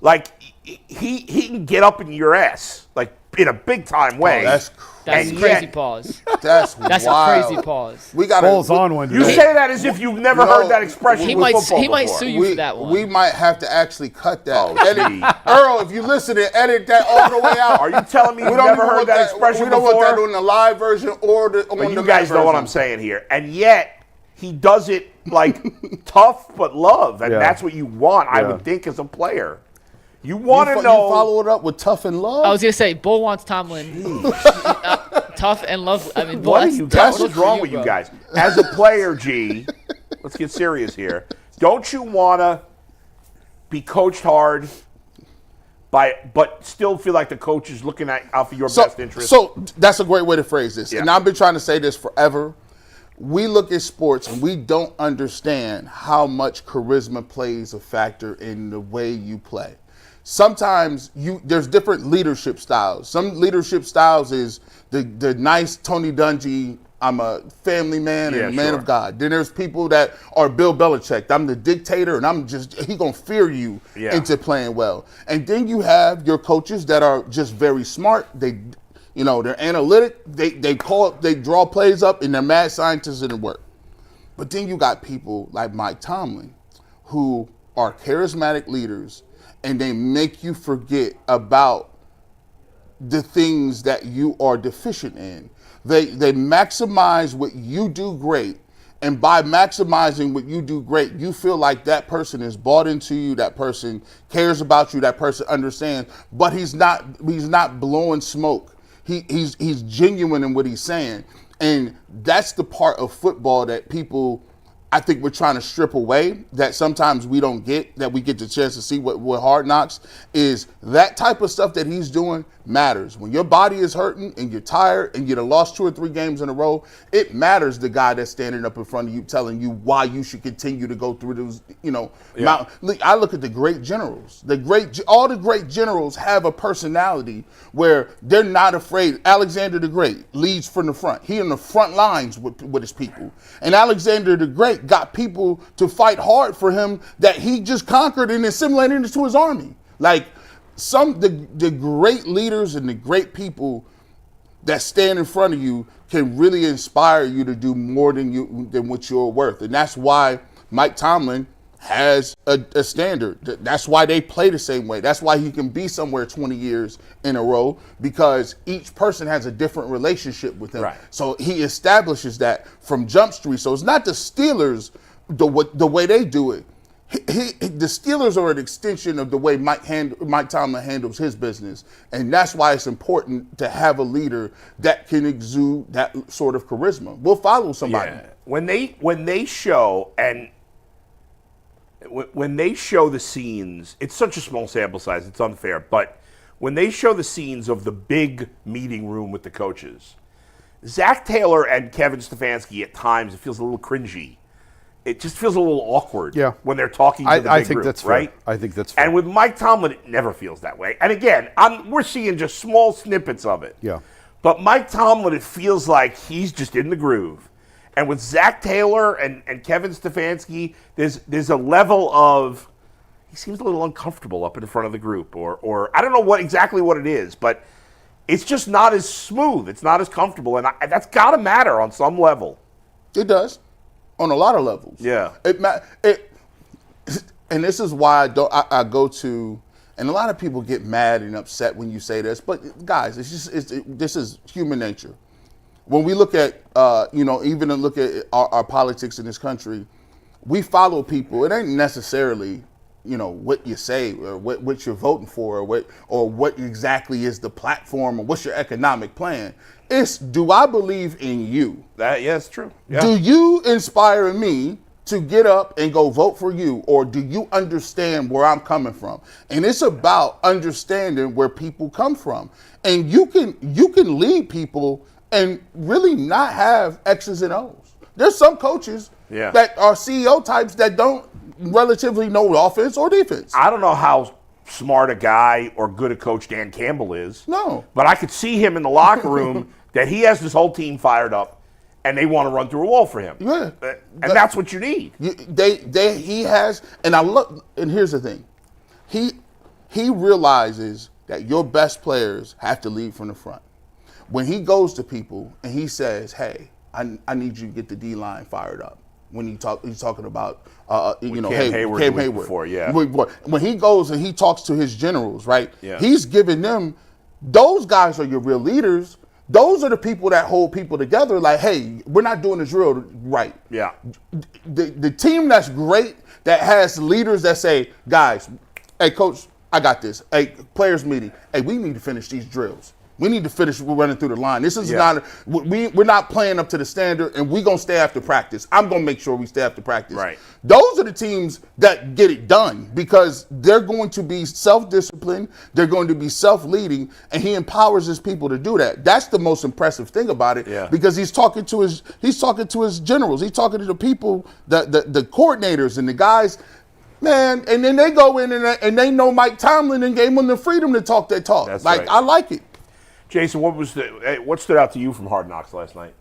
Like, he can get up in your ass, like, in a big-time way. That's That's and a crazy yet- pause. That's That's wild. a crazy pause. We got Bull's on one. You today. say that as if you've never heard that expression He with might football he might before. sue you for that one. We might have to actually cut that. Oh, gee. Earl, if you listen to edit that all the way out. Are you telling me We you've don't never even heard want that expression We don't before? want that on the live version or on But the you guys know what version. I'm saying here. And yet, he does it, like, tough but love. And Yeah. that's what you want, I Yeah. would think, as a player. You want to You know. follow it up with tough and love. I was gonna say Bull wants Tomlin tough and lovely. I mean, Bull, What are that's you tough. guys? What Good is for wrong with bro. you guys? As a player, G, let's get serious here. Don't you want to be coached hard, but still feel like the coach is looking out for your best interest? So that's a great way to phrase this. Yeah. And I've been trying to say this forever. We look at sports and we don't understand how much charisma plays a factor in the way you play. Sometimes there's different leadership styles. Some leadership styles is the nice Tony Dungy, I'm a family man and a man of God. Then there's people that are Bill Belichick. I'm the dictator and he gonna fear you into playing well. And then you have your coaches that are just very smart. They're analytic. They draw plays up and they're mad scientists and it work. But then you got people like Mike Tomlin who are charismatic leaders and they make you forget about the things that you are deficient in. They maximize what you do great, and by maximizing what you do great, you feel like that person is bought into you, that person cares about you, that person understands, but he's not blowing smoke. He's genuine in what he's saying. And that's the part of football that people I think we're trying to strip away that sometimes we don't get, that we get the chance to see what Hard Knocks is. That type of stuff that he's doing matters. When your body is hurting and you're tired and you've lost 2 or 3 games in a row, it matters the guy that's standing up in front of you telling you why you should continue to go through those, I look at the great generals. All the great generals have a personality where they're not afraid. Alexander the Great leads from the front. He in the front lines with his people. And Alexander the Great got people to fight hard for him that he just conquered and assimilated into his army. Like the great leaders and the great people that stand in front of you can really inspire you to do more than what you're worth. And that's why Mike Tomlin has a standard. That's why they play the same way. That's why he can be somewhere 20 years in a row, because each person has a different relationship with him. Right. So he establishes that from Jump Street. So it's not the Steelers, the way they do it. The Steelers are an extension of the way Mike Tomlin handles his business. And that's why it's important to have a leader that can exude that sort of charisma. We'll follow somebody. Yeah. When they show the scenes, it's such a small sample size, it's unfair, but when they show the scenes of the big meeting room with the coaches, Zach Taylor and Kevin Stefanski, at times, it feels a little cringy. It just feels a little awkward when they're talking to the big group, that's right? Fair. I think that's fair. And with Mike Tomlin, it never feels that way. And again, we're seeing just small snippets of it. Yeah. But Mike Tomlin, it feels like he's just in the groove. And with Zach Taylor and Kevin Stefanski, there's a level of, he seems a little uncomfortable up in front of the group, or I don't know exactly what it is, but it's just not as smooth. It's not as comfortable, and that's got to matter on some level. It does, on a lot of levels. Yeah. And this is why I go to, and a lot of people get mad and upset when you say this, but guys, this is human nature. When we look at, even to look at our politics in this country, we follow people. It ain't necessarily, what you say or what you're voting for or what exactly is the platform or what's your economic plan. It's, do I believe in you? It's true. Yeah. Do you inspire me to get up and go vote for you, or do you understand where I'm coming from? And it's about understanding where people come from. And you can lead people and really not have X's and O's. There's some coaches that are CEO types that don't relatively know offense or defense. I don't know how smart a guy or good a coach Dan Campbell is. No. But I could see him in the locker room that he has this whole team fired up and they want to run through a wall for him. Yeah. And that's what you need. He has, and here's the thing. He realizes that your best players have to lead from the front. When he goes to people and he says, "Hey, I need you to get the D-line fired up." When he's talking about, Cam Hayward. Before, yeah. When he goes and he talks to his generals, right? Yeah. He's giving them, those guys are your real leaders. Those are the people that hold people together. Like, hey, we're not doing this drill right. Yeah. The team that's great, that has leaders that say, guys, hey, coach, I got this. Hey, players meeting. Hey, we need to finish these drills. We need to finish running through the line. This is not, we're not playing up to the standard, and we're going to stay after practice. I'm going to make sure we stay after practice. Right. Those are the teams that get it done because they're going to be self-disciplined, they're going to be self-leading, and he empowers his people to do that. That's the most impressive thing about it because he's talking to his generals. He's talking to the people, the coordinators and the guys. Man, and then they go in and they know Mike Tomlin and gave them the freedom to talk that talk. That's right. I like it. Jason, what stood out to you from Hard Knocks last night?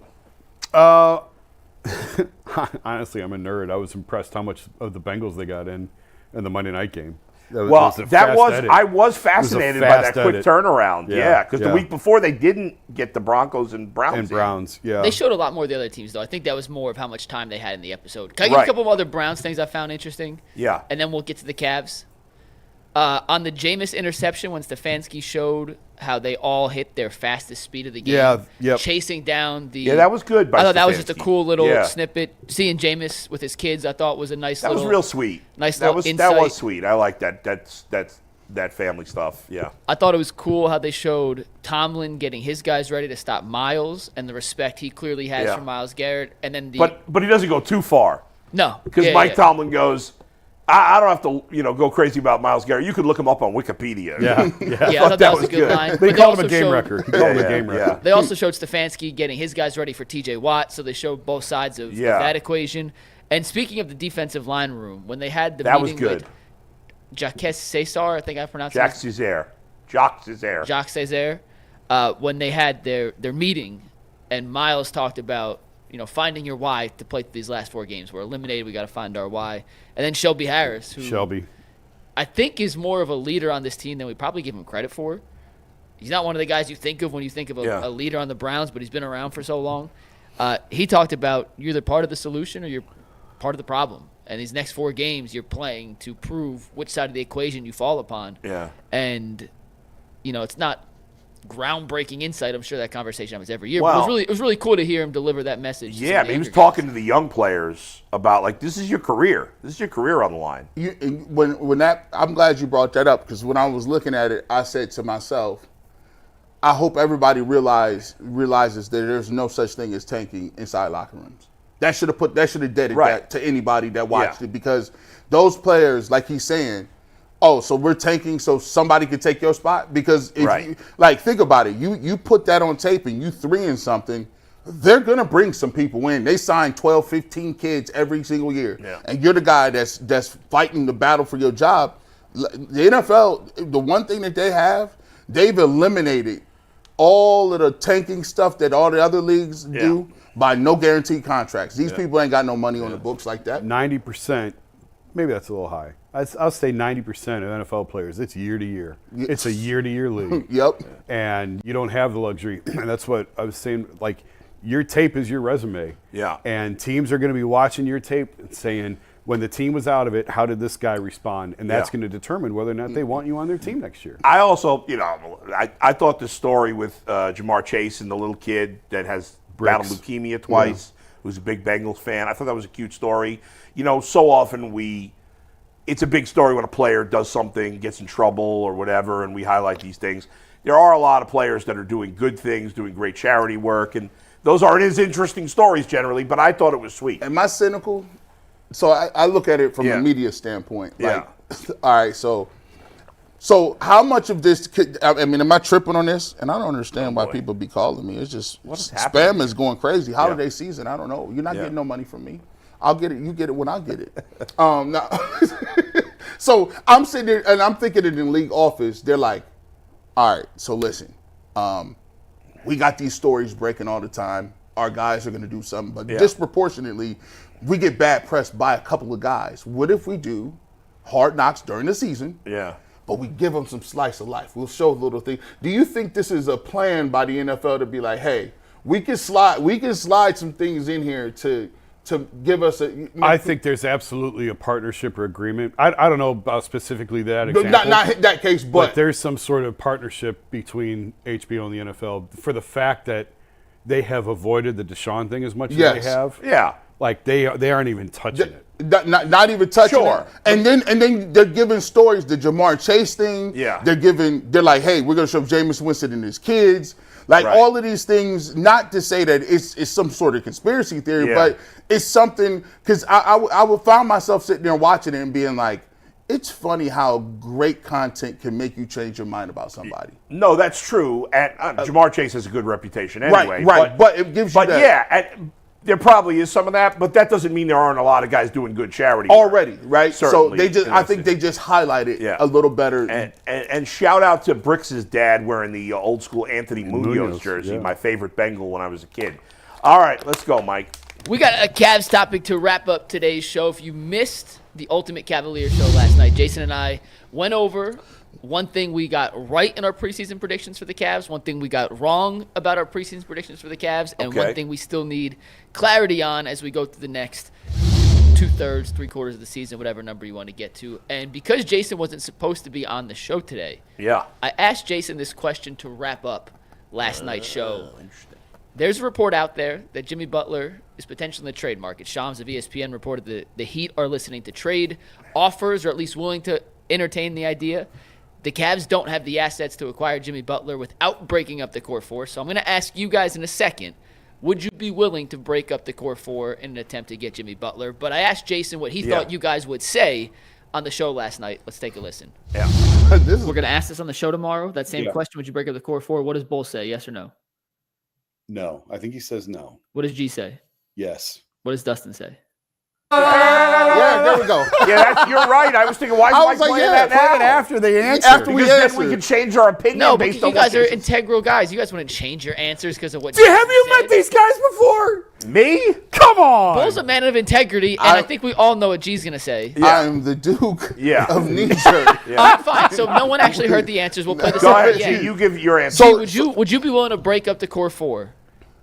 Honestly, I'm a nerd. I was impressed how much of the Bengals they got in the Monday night game. I was fascinated by that quick turnaround. Yeah, because the week before they didn't get the Broncos and Browns. Yeah. They showed a lot more of the other teams, though. I think that was more of how much time they had in the episode. Can I give you a couple of other Browns things I found interesting? Yeah. And then we'll get to the Cavs. On the Jameis interception, when Stefanski showed how they all hit their fastest speed of the game, chasing down the... Yeah, that was good. I thought that was just a cool little snippet. Seeing Jameis with his kids, I thought was a nice little... That was real sweet. Insight. That was sweet. I like that. That family stuff. Yeah. I thought it was cool how they showed Tomlin getting his guys ready to stop Miles and the respect he clearly has for Myles Garrett, and then but he doesn't go too far. No. Because Mike Tomlin goes, I don't have to, go crazy about Myles Garrett. You could look him up on Wikipedia. Yeah. I thought that was a good line. They But called him also a game showed- wrecker. He called him a game wrecker. They also showed Stefanski getting his guys ready for TJ Watt, so they showed both sides of that equation. And speaking of the defensive line room, when they had the That meeting was good. with Jacques Cesar, I think I pronounced Jacques it. Cesar. Jacques Cesar, when they had their meeting, and Myles talked about finding your why to play these last 4 games. We're eliminated. We got to find our why. And then Shelby Harris, who I think is more of a leader on this team than we probably give him credit for. He's not one of the guys you think of when you think of a leader on the Browns, but he's been around for so long. He talked about you're either part of the solution or you're part of the problem. And these next 4 games you're playing to prove which side of the equation you fall upon. Yeah. And, it's not groundbreaking insight. I'm sure that conversation happens every year. Well, but it was really cool to hear him deliver that message. Yeah, I mean, he was talking to the young players about, this is your career. This is your career on the line. I'm glad you brought that up, because when I was looking at it, I said to myself, I hope everybody realizes that there's no such thing as tanking inside locker rooms. That should have deaded that to anybody that watched it, because those players, like he's saying, so we're tanking so somebody could take your spot? Because if you, think about it. You put that on tape and you 3 in something, they're going to bring some people in. They sign 12, 15 kids every single year. Yeah. And you're the guy that's fighting the battle for your job. The NFL, the one thing that they have, they've eliminated all of the tanking stuff that all the other leagues do by no guaranteed contracts. These people ain't got no money on the books like that. 90%, maybe that's a little high. I'll say 90% of NFL players, it's year to year. It's a year-to-year league. Yep. And you don't have the luxury. And that's what I was saying, your tape is your resume. Yeah. And teams are going to be watching your tape and saying, when the team was out of it, how did this guy respond? And that's going to determine whether or not they want you on their team next year. I also, I thought the story with Jamar Chase and the little kid that has battled leukemia twice, who's a big Bengals fan, I thought that was a cute story. So often it's a big story when a player does something, gets in trouble or whatever, and we highlight these things. There are a lot of players that are doing good things, doing great charity work, and those aren't as interesting stories generally, but I thought it was sweet. Am I cynical? So I look at it from a media standpoint. All right, so how much of this am I tripping on this? And I don't understand why people be calling me. It's just spam is going crazy. Holiday season, I don't know. You're not getting no money from me. I'll get it. You get it when I get it. Now, so I'm sitting there and I'm thinking it in league office. They're like, all right, so listen, we got these stories breaking all the time. Our guys are going to do something, but disproportionately, we get bad press by a couple of guys. What if we do Hard Knocks during the season? Yeah. But we give them some slice of life. We'll show a little thing. Do you think this is a plan by the NFL to be like, hey, we can slide some things in here to give us a... I think there's absolutely a partnership or agreement. I don't know about specifically that example. Not that case, but there's some sort of partnership between HBO and the NFL for the fact that they have avoided the Deshaun thing as much as they have. Yeah. They aren't even touching it. Not even touching it. And then they're giving stories, the Jamar Chase thing. Yeah. They're like, hey, we're going to show Jameis Winston and his kids. All of these things, not to say that it's some sort of conspiracy theory, but it's something, because I would find myself sitting there watching it and being like, it's funny how great content can make you change your mind about somebody. No, that's true. And Jamar Chase has a good reputation anyway. Right. But it gives you that. And there probably is some of that, but that doesn't mean there aren't a lot of guys doing good charity already, right? Certainly, so I think they just highlight it a little better. And shout out to Brix's dad wearing the old school Anthony Munoz jersey, my favorite Bengal when I was a kid. All right, let's go, Mike. We got a Cavs topic to wrap up today's show. If you missed the Ultimate Cavalier show last night, Jason and I went over one thing we got right in our preseason predictions for the Cavs, one thing we got wrong about our preseason predictions for the Cavs, and one thing we still need clarity on as we go through the next 2/3, 3/4 of the season, whatever number you want to get to. And because Jason wasn't supposed to be on the show today, I asked Jason this question to wrap up last night's show. Interesting. There's a report out there that Jimmy Butler is potentially in the trade market. Shams of ESPN reported that the Heat are listening to trade offers, or at least willing to entertain the idea. The Cavs don't have the assets to acquire Jimmy Butler without breaking up the core four. So I'm going to ask you guys in a second, would you be willing to break up the core four in an attempt to get Jimmy Butler? But I asked Jason what he thought you guys would say on the show last night. Let's take a listen. Yeah. We're going to ask this on the show tomorrow. That same question, would you break up the core four? What does Bull say, yes or no? No. I think he says no. What does G say? Yes. What does Dustin say? Yeah, there we go. Yeah, you're right. I was thinking, why is Mike playing that now? play it after they answer. After we Because answer. then we can change our opinion No, based because on you guys what are Jason said. integral guys. You guys wouldn't change your answers because of what Have Jason you said. met these guys before? Me? Come on. Bull's a man of integrity, and I think we all know what G's going to say. I'm the Duke of Nietzsche. All right, fine. So no one actually heard the answers. We'll play this Go out ahead, again. G. You give your answer. So, Would you be willing to break up the core four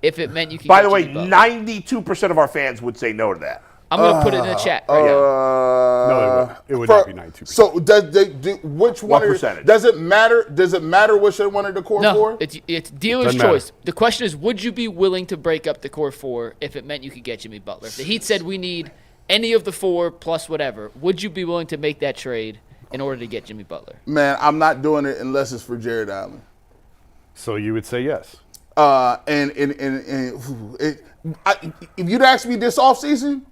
if it meant you could By get the way, Jimmy Butler? 92% of our fans would say no to that. I'm going to put it in the chat right now. No, it would not be 92%. So does they do which one? What percentage? Does it matter? Does it matter which one of the core No, four? it's dealer's Doesn't choice. matter. The question is, would you be willing to break up the core four if it meant you could get Jimmy Butler? If the Heat said we need any of the four plus whatever, would you be willing to make that trade in order to get Jimmy Butler? Man, I'm not doing it unless it's for Jared Allen. So you would say yes. If you'd asked me this offseason,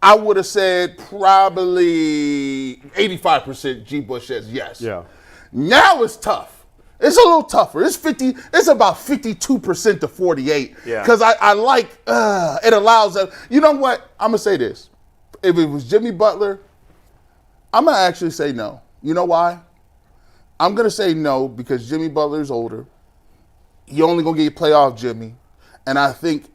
I would have said probably 85% G. Bush says yes. Yeah. Now it's tough. It's a little tougher. It's about 52% to 48. Yeah. Because I like it allows us. You know what? I'm gonna say this. If it was Jimmy Butler, I'm gonna actually say no. You know why? I'm gonna say no because Jimmy Butler's older. You're only gonna get playoff Jimmy, and I think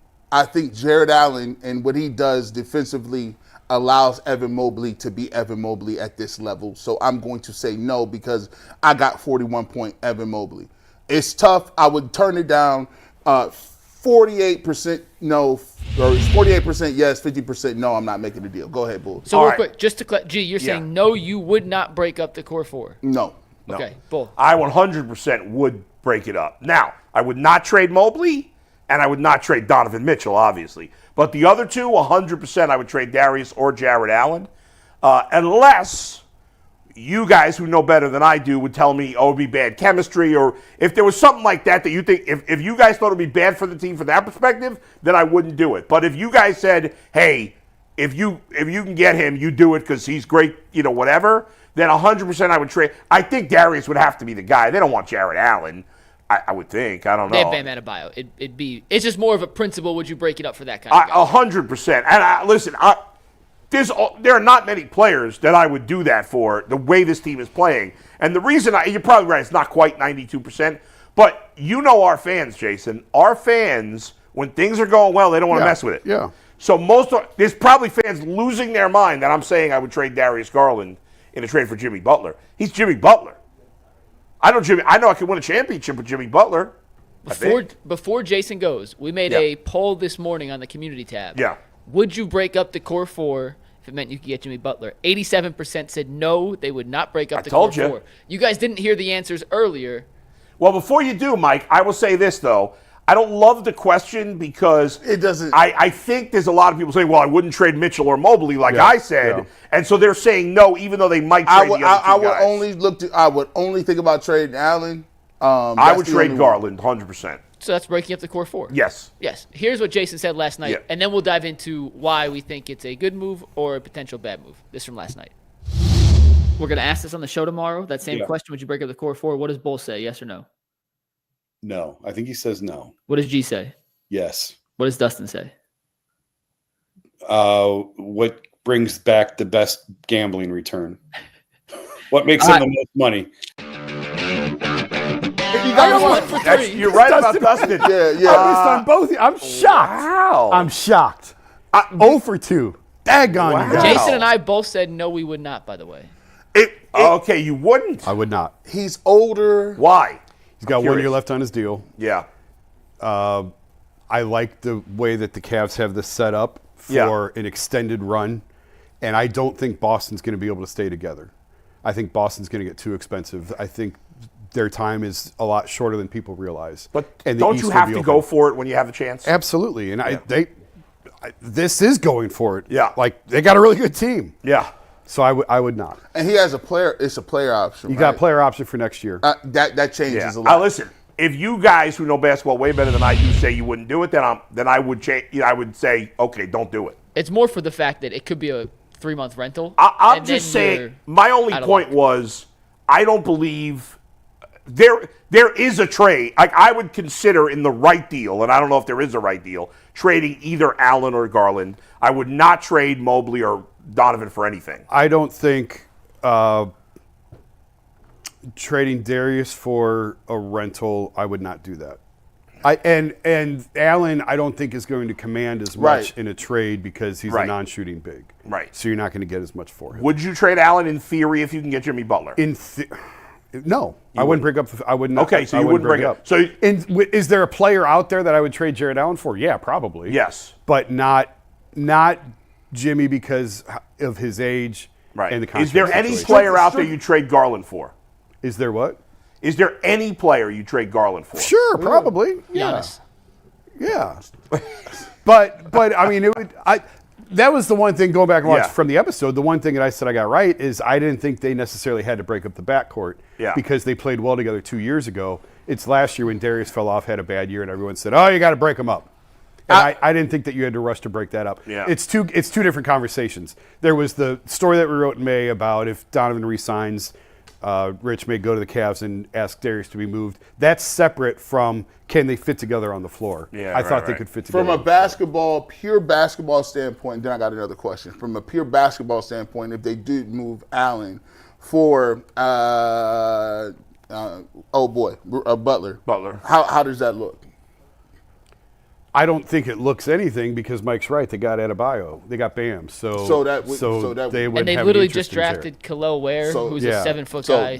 Jared Allen and what he does defensively allows Evan Mobley to be Evan Mobley at this level. So I'm going to say no because I got 41-point Evan Mobley. It's tough. I would turn it down. 48% no, or 48% yes, 50% no. I'm not making the deal. Go ahead, Bull. So All real right. quick, just to G, you're saying no, you would not break up the core four. No. Okay, Bull. I 100% would break it up. Now, I would not trade Mobley, and I would not trade Donovan Mitchell, obviously. But the other two, 100% I would trade Darius or Jared Allen, unless you guys who know better than I do would tell me, oh, it would be bad chemistry, or if there was something like that you think, if you guys thought it would be bad for the team from that perspective, then I wouldn't do it. But if you guys said, hey, if you can get him, you do it because he's great, whatever, then 100% I would trade. I think Darius would have to be the guy. They don't want Jared Allen. I would think. I don't know. They have Bam Adebayo. It's just more of a principle. Would you break it up for that kind of guy? 100%. And listen, there are not many players that I would do that for the way this team is playing. And the reason, you're probably right, it's not quite 92%. But our fans, Jason. Our fans, when things are going well, they don't want to mess with it. Yeah. So there's probably fans losing their mind that I'm saying I would trade Darius Garland in a trade for Jimmy Butler. He's Jimmy Butler. I know I could win a championship with Jimmy Butler. Before Jason goes, we made a poll this morning on the community tab. Yeah. Would you break up the core four if it meant you could get Jimmy Butler? 87% said no, they would not break up the core four. You guys didn't hear the answers earlier. Well, before you do, Mike, I will say this, though. I don't love the question because it doesn't. I think there's a lot of people saying, well, I wouldn't trade Mitchell or Mobley like I said. Yeah. And so they're saying no, even though they might trade the other two guys. I would only think about trading Allen. I would trade Garland, 100%. So that's breaking up the core four. Yes. Here's what Jason said last night, and then we'll dive into why we think it's a good move or a potential bad move. This from last night. We're going to ask this on the show tomorrow. That same question, would you break up the core four? What does Bull say, yes or no? No. I think he says no. What does G say? Yes. What does Dustin say? What brings back the best gambling return? What makes him the most money? You're right about Dustin. On both. I'm shocked. Wow. I'm shocked. 0 for 2. Daggone you guys. Jason and I both said no, we would not, by the way. Okay, you wouldn't? I would not. He's older. Why? He's got 1 year left on his deal. Yeah. I like the way that the Cavs have this set up for an extended run, and I don't think Boston's going to be able to stay together. I think Boston's going to get too expensive. I think their time is a lot shorter than people realize. But and don't you have to go for it when you have a chance? Absolutely, and this is going for it. Yeah. Like, they got a really good team. Yeah. So I would not. And he has a player. It's a player option. You got a player option for next year. That changes a lot. Listen, if you guys who know basketball way better than I do say you wouldn't do it, then I would I would say, okay, don't do it. It's more for the fact that it could be a 3-month rental. I'm just saying, my only point was, I don't believe there is a trade. Like, I would consider in the right deal, and I don't know if there is a right deal, trading either Allen or Garland. I would not trade Mobley or Donovan for anything. I don't think trading Darius for a rental, I would not do that. And Allen, I don't think is going to command as much in a trade because he's a non-shooting big. Right. So you're not going to get as much for him. Would you trade Allen in theory if you can get Jimmy Butler? No, I wouldn't bring up. I would not. Okay, so you wouldn't bring it up. So, is there a player out there that I would trade Jared Allen for? Yeah, probably. Yes, but not Jimmy because of his age. Right. And the is there situation. any player out there you trade Garland for? Is there what? Is there any player you trade Garland for? Sure, probably. Giannis. Yeah. but I mean, that was the one thing going back and watch from the episode. The one thing that I said I got right is I didn't think they necessarily had to break up the backcourt because they played well together 2 years ago. It's last year when Darius fell off, had a bad year, and everyone said, "Oh, you got to break them up." And I didn't think that you had to rush to break that up. Yeah. It's two different conversations. There was the story that we wrote in May about if Donovan resigns, Rich may go to the Cavs and ask Darius to be moved. That's separate from can they fit together on the floor. Yeah, I thought they could fit together. From a pure basketball standpoint, then I got another question. From a pure basketball standpoint, if they did move Allen for Butler, how does that look? I don't think it looks anything because Mike's right. They got Adebayo. They got Bam. So they would. And they have literally an just interest in drafted Khalil Ware, who's a 7-foot So guy.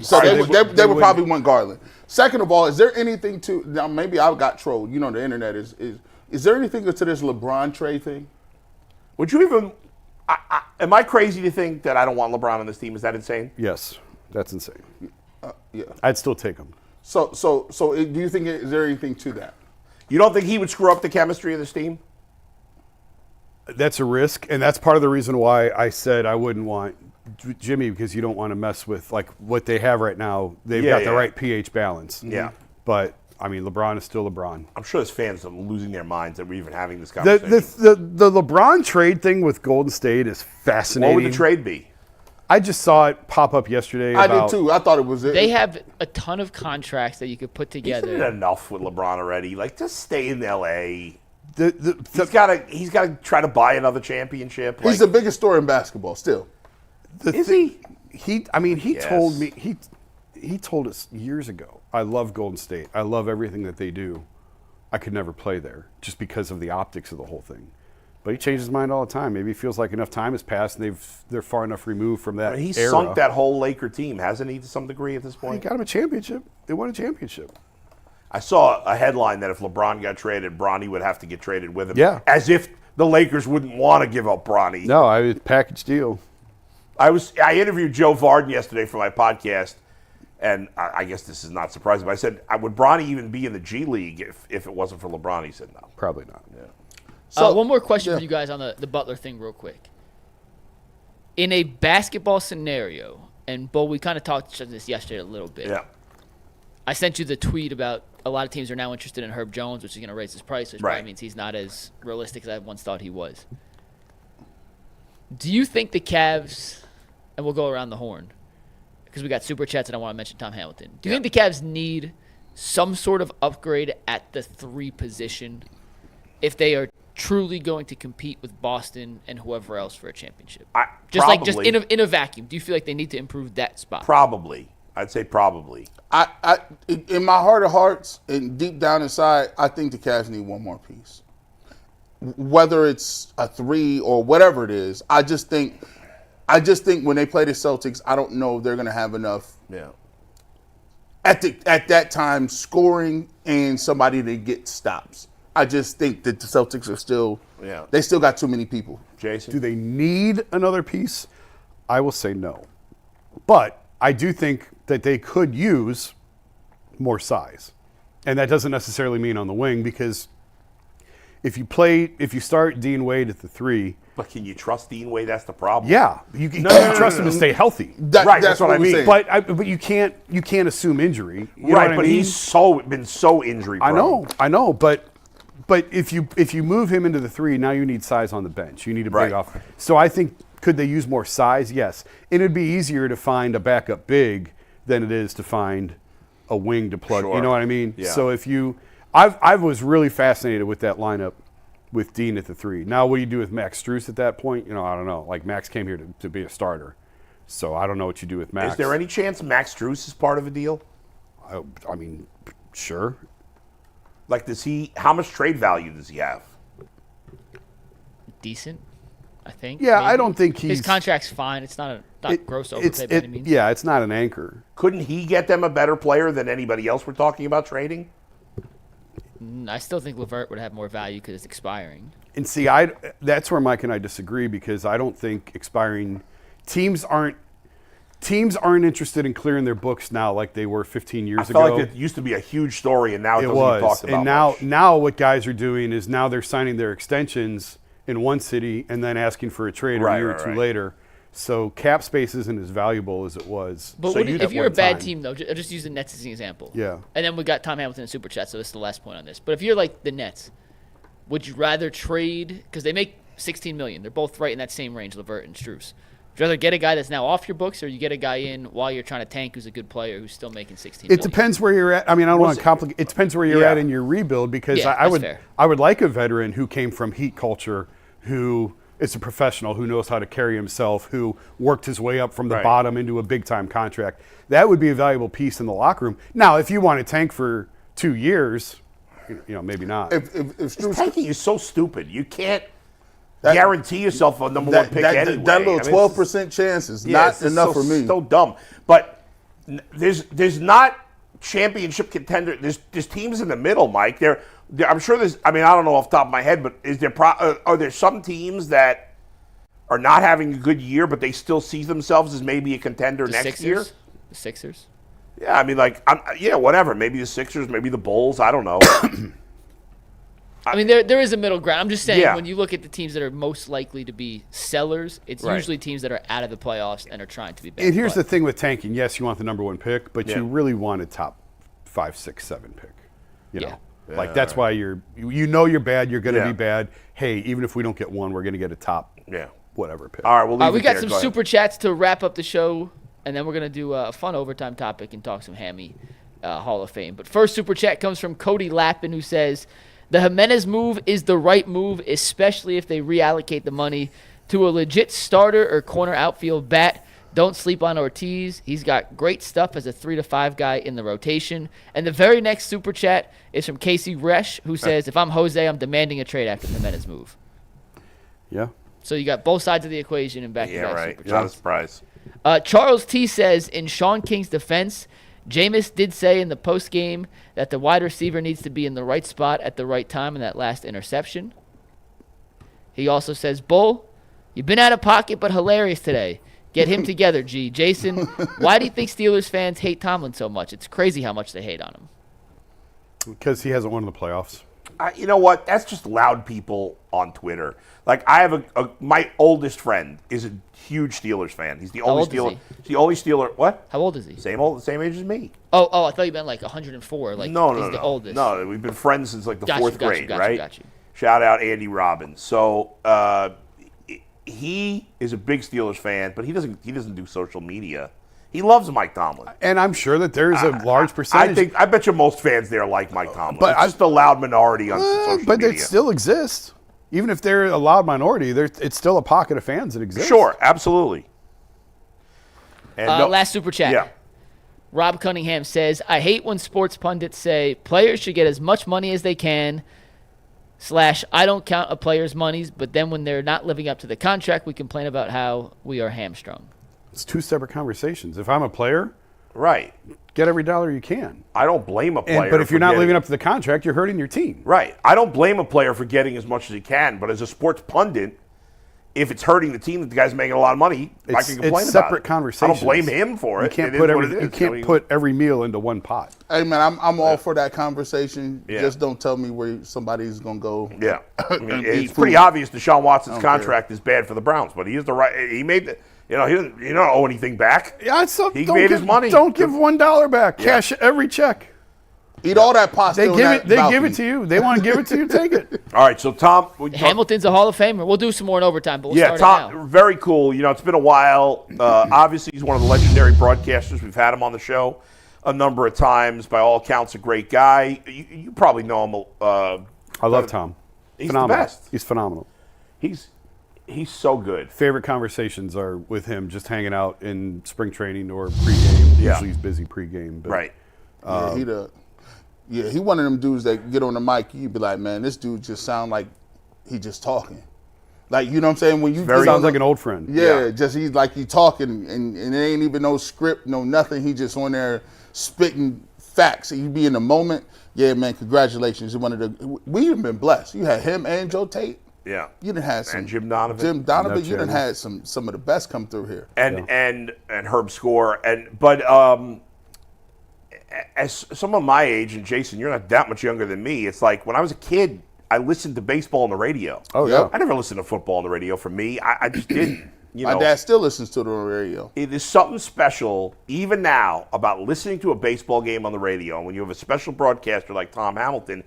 they would probably want Garland. Second of all, is there anything to now? Maybe I got trolled. You know, the internet is there anything to this LeBron trade thing? Would you even? Am I crazy to think that I don't want LeBron on this team? Is that insane? Yes, that's insane. Yeah. I'd still take him. So do you think is there anything to that? You don't think he would screw up the chemistry of this team? That's a risk, and that's part of the reason why I said I wouldn't want Jimmy because you don't want to mess with like what they have right now. They've got the right pH balance. Yeah. But I mean, LeBron is still LeBron. I'm sure there's fans that are losing their minds that we're even having this conversation. The LeBron trade thing with Golden State is fascinating. What would the trade be? I just saw it pop up yesterday. I did too. I thought it was it. They have a ton of contracts that you could put together. Isn't it enough with LeBron already? Like, just stay in L.A. He's got to try to buy another championship. He's the biggest story in basketball still. Is he? He told me he told us years ago. I love Golden State. I love everything that they do. I could never play there just because of the optics of the whole thing. But he changes his mind all the time. Maybe he feels like enough time has passed and they're far enough removed from that He's era. sunk that whole Laker team, hasn't he, to some degree at this point? He got him a championship. They won a championship. I saw a headline that if LeBron got traded, Bronny would have to get traded with him. Yeah. As if the Lakers wouldn't want to give up Bronny. No, package deal. I interviewed Joe Varden yesterday for my podcast, and I guess this is not surprising, but I said, would Bronny even be in the G League if it wasn't for LeBron? He said no. Probably not. Yeah. So, one more question for you guys on the Butler thing real quick. In a basketball scenario, and Bo, we kind of talked about this yesterday a little bit. Yeah. I sent you the tweet about a lot of teams are now interested in Herb Jones, which is going to raise his price, which probably means he's not as realistic as I once thought he was. Do you think the Cavs, and we'll go around the horn, because we got Super Chats and I want to mention Tom Hamilton. Do you think the Cavs need some sort of upgrade at the 3 position if they are truly going to compete with Boston and whoever else for a championship? Just in a vacuum, do you feel like they need to improve that spot? Probably. I'd say probably. I in my heart of hearts and deep down inside, I think the Cavs need one more piece. Whether it's a 3 or whatever it is, I just think when they play the Celtics, I don't know if they're going to have enough. Yeah. At that time, scoring and somebody to get stops. I just think that the Celtics are still. Yeah. They still got too many people. Jason? Do they need another piece? I will say no. But I do think that they could use more size. And that doesn't necessarily mean on the wing because if you start Dean Wade at the 3. But can you trust Dean Wade? That's the problem. Yeah, you can't trust him to stay healthy. That's what I mean. saying. But you can't assume injury. You know Right, what I but mean? he's been so injury prone. I know, but if you move him into the 3, now you need size on the bench. You need to bring Right. off. So I think, could they use more size? Yes, and it'd be easier to find a backup big than it is to find a wing to plug. Sure. You know what I mean? Yeah. So I was really fascinated with that lineup with Dean at the 3. Now, what do you do with Max Strus at that point? I don't know. Like, Max came here to be a starter, so I don't know what you do with Max. Is there any chance Max Strus is part of a deal? I mean, sure. Like, how much trade value does he have? Decent, I think. Yeah, maybe. I don't think his contract's fine. It's not gross overpay by any means. Yeah, it's not an anchor. Couldn't he get them a better player than anybody else we're talking about trading? I still think Levert would have more value because it's expiring. And see, that's where Mike and I disagree, because I don't think expiring teams aren't interested in clearing their books now like they were 15 years ago. I felt like it used to be a huge story, and now it doesn't get talked about and much. now what guys are doing is now they're signing their extensions in one city and then asking for a trade a year or two later. So cap space isn't as valuable as it was. But So if you're a one bad time. team, though, just use the Nets as an example. Yeah. And then we got Tom Hamilton in Super Chat, so this is the last point on this. But if you're like the Nets, would you rather trade, because they make $16 million. They're both right in that same range, Levert and Strus. Would you rather get a guy that's now off your books, or you get a guy in while you're trying to tank who's a good player who's still making $16 million? It depends where you're at. I mean, I don't want to complicate. It depends where you're at in your rebuild, because Yeah, I that's fair. would like a veteran who came from Heat culture, who is a professional, who knows how to carry himself, who worked his way up from the bottom into a big-time contract. That would be a valuable piece in the locker room. Now, if you want to tank for 2 years, maybe not. If Strus, Tanking is so stupid. You can't guarantee yourself a number one pick anyway. that little 12% chance is not enough for me. So dumb. But there's not championship contender. There's teams in the middle, Mike. I'm sure there's. I mean, I don't know off the top of my head, but are there some teams that are not having a good year, but they still see themselves as maybe a contender next year? The Sixers? Yeah, I mean, whatever. Maybe the Sixers, maybe the Bulls. I don't know. I mean, there is a middle ground. I'm just saying, Yeah. when you look at the teams that are most likely to be sellers, it's usually teams that are out of the playoffs and are trying to be better. And here's the thing with tanking. Yes, you want the number one pick, but you really want a top 5, 6, 7 pick. You know, that's why you're bad. You're going to be bad. Hey, even if we don't get one, we're going to get a top whatever pick. All right, we'll leave we it got there. some Go ahead. super chats to wrap up the show, and then we're going to do a fun overtime topic and talk some hammy Hall of Fame. But first super chat comes from Cody Lappin, who says, the Gimenez move is the right move, especially if they reallocate the money to a legit starter or corner outfield bat. Don't sleep on Ortiz. He's got great stuff as a 3 to 5 guy in the rotation. And the very next super chat is from Casey Resch, who says, if I'm Jose, I'm demanding a trade after the Gimenez move. Yeah. So you got both sides of the equation and back-to-back super chats. Not a surprise. Charles T says, in Shaun King's defense, Jameis did say in the postgame that the wide receiver needs to be in the right spot at the right time in that last interception. He also says, Bull, you've been out of pocket but hilarious today. Get him together, G. Jason, why do you think Steelers fans hate Tomlin so much? It's crazy how much they hate on him. Because he hasn't won the playoffs. You know what? That's just loud people on Twitter. Like, I have my oldest friend is a huge Steelers fan. He's the only old is Steeler. he? He's the only Steeler. What? How old is he? Same age as me. Oh, I thought you meant like 104. Like, No, he's the oldest. No, we've been friends since like the Got you, fourth got you, grade, got you, right? got you. Shout out Andy Robbins. So he is a big Steelers fan, but he doesn't do social media. He loves Mike Tomlin. And I'm sure that there's a large percentage. I bet you most fans there like Mike Tomlin. But it's just a loud minority on social but media. it still exists. Even if they're a loud minority, it's still a pocket of fans that exists. Sure, absolutely. And Last super chat. Yeah. Rob Cunningham says, I hate when sports pundits say players should get as much money as they can, / I don't count a player's monies, but then when they're not living up to the contract, we complain about how we are hamstrung. It's 2 separate conversations. If I'm a player, Right. get every dollar you can. I don't blame a player. But if you're not for living up to the contract, you're hurting your team. Right. I don't blame a player for getting as much as he can, but as a sports pundit, if it's hurting the team that the guy's making a lot of money, I can complain about it. It's separate conversations. I don't blame him for it. You can't It put every meal into one pot. Hey man, I'm all for that conversation. Yeah. Just don't tell me where somebody's gonna go. Yeah, I mean, and it's eat pretty food. obvious Deshaun Watson's I don't contract is bad for the Browns, but he is the right. He made the. He don't owe anything back. Yeah, it's He made his money. Don't give $1 back. Cash every check. Eat all that pasta. They on give that it. They balcony. give it to you. They want to give it to you. Take it. All right, so Tom, Hamilton's a Hall of Famer. We'll do some more in overtime, but we'll yeah, start it now. Tom, very cool. It's been a while. Obviously, he's one of the legendary broadcasters. We've had him on the show a number of times. By all accounts, a great guy. You probably know him. I love Tom. He's phenomenal. the best. He's phenomenal. He's so good. Favorite conversations are with him, just hanging out in spring training or pregame. Yeah. Usually he's busy pregame. But Right. He one of them dudes that get on the mic, you be like, man, this dude just sound like he just talking. Like, you know what I'm saying? When you sounds like an old friend. Yeah, just he's like he talking and it ain't even no script, no nothing. He just on there spitting facts. You be in the moment. Yeah, man, congratulations. We've been blessed. You had him and Joe Tate. Yeah. You done had some And Jim Donovan. No you done chance. had some of the best come through here. And Herb Score. But as someone my age, and Jason, you're not that much younger than me, it's like when I was a kid, I listened to baseball on the radio. Oh, yeah. I never listened to football on the radio. For me, I just didn't. My dad still listens to the radio. It is something special, even now, about listening to a baseball game on the radio. And when you have a special broadcaster like Tom Hamilton,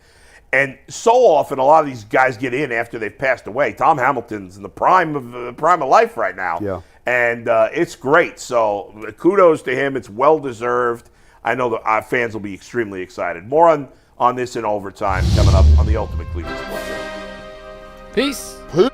and so often a lot of these guys get in after they've passed away. Tom Hamilton's in the prime of life right now. Yeah. And it's great. So kudos to him. It's well deserved. I know that our fans will be extremely excited. More on this in overtime coming up on the Ultimate Cleveland Sports Show. Peace. Who?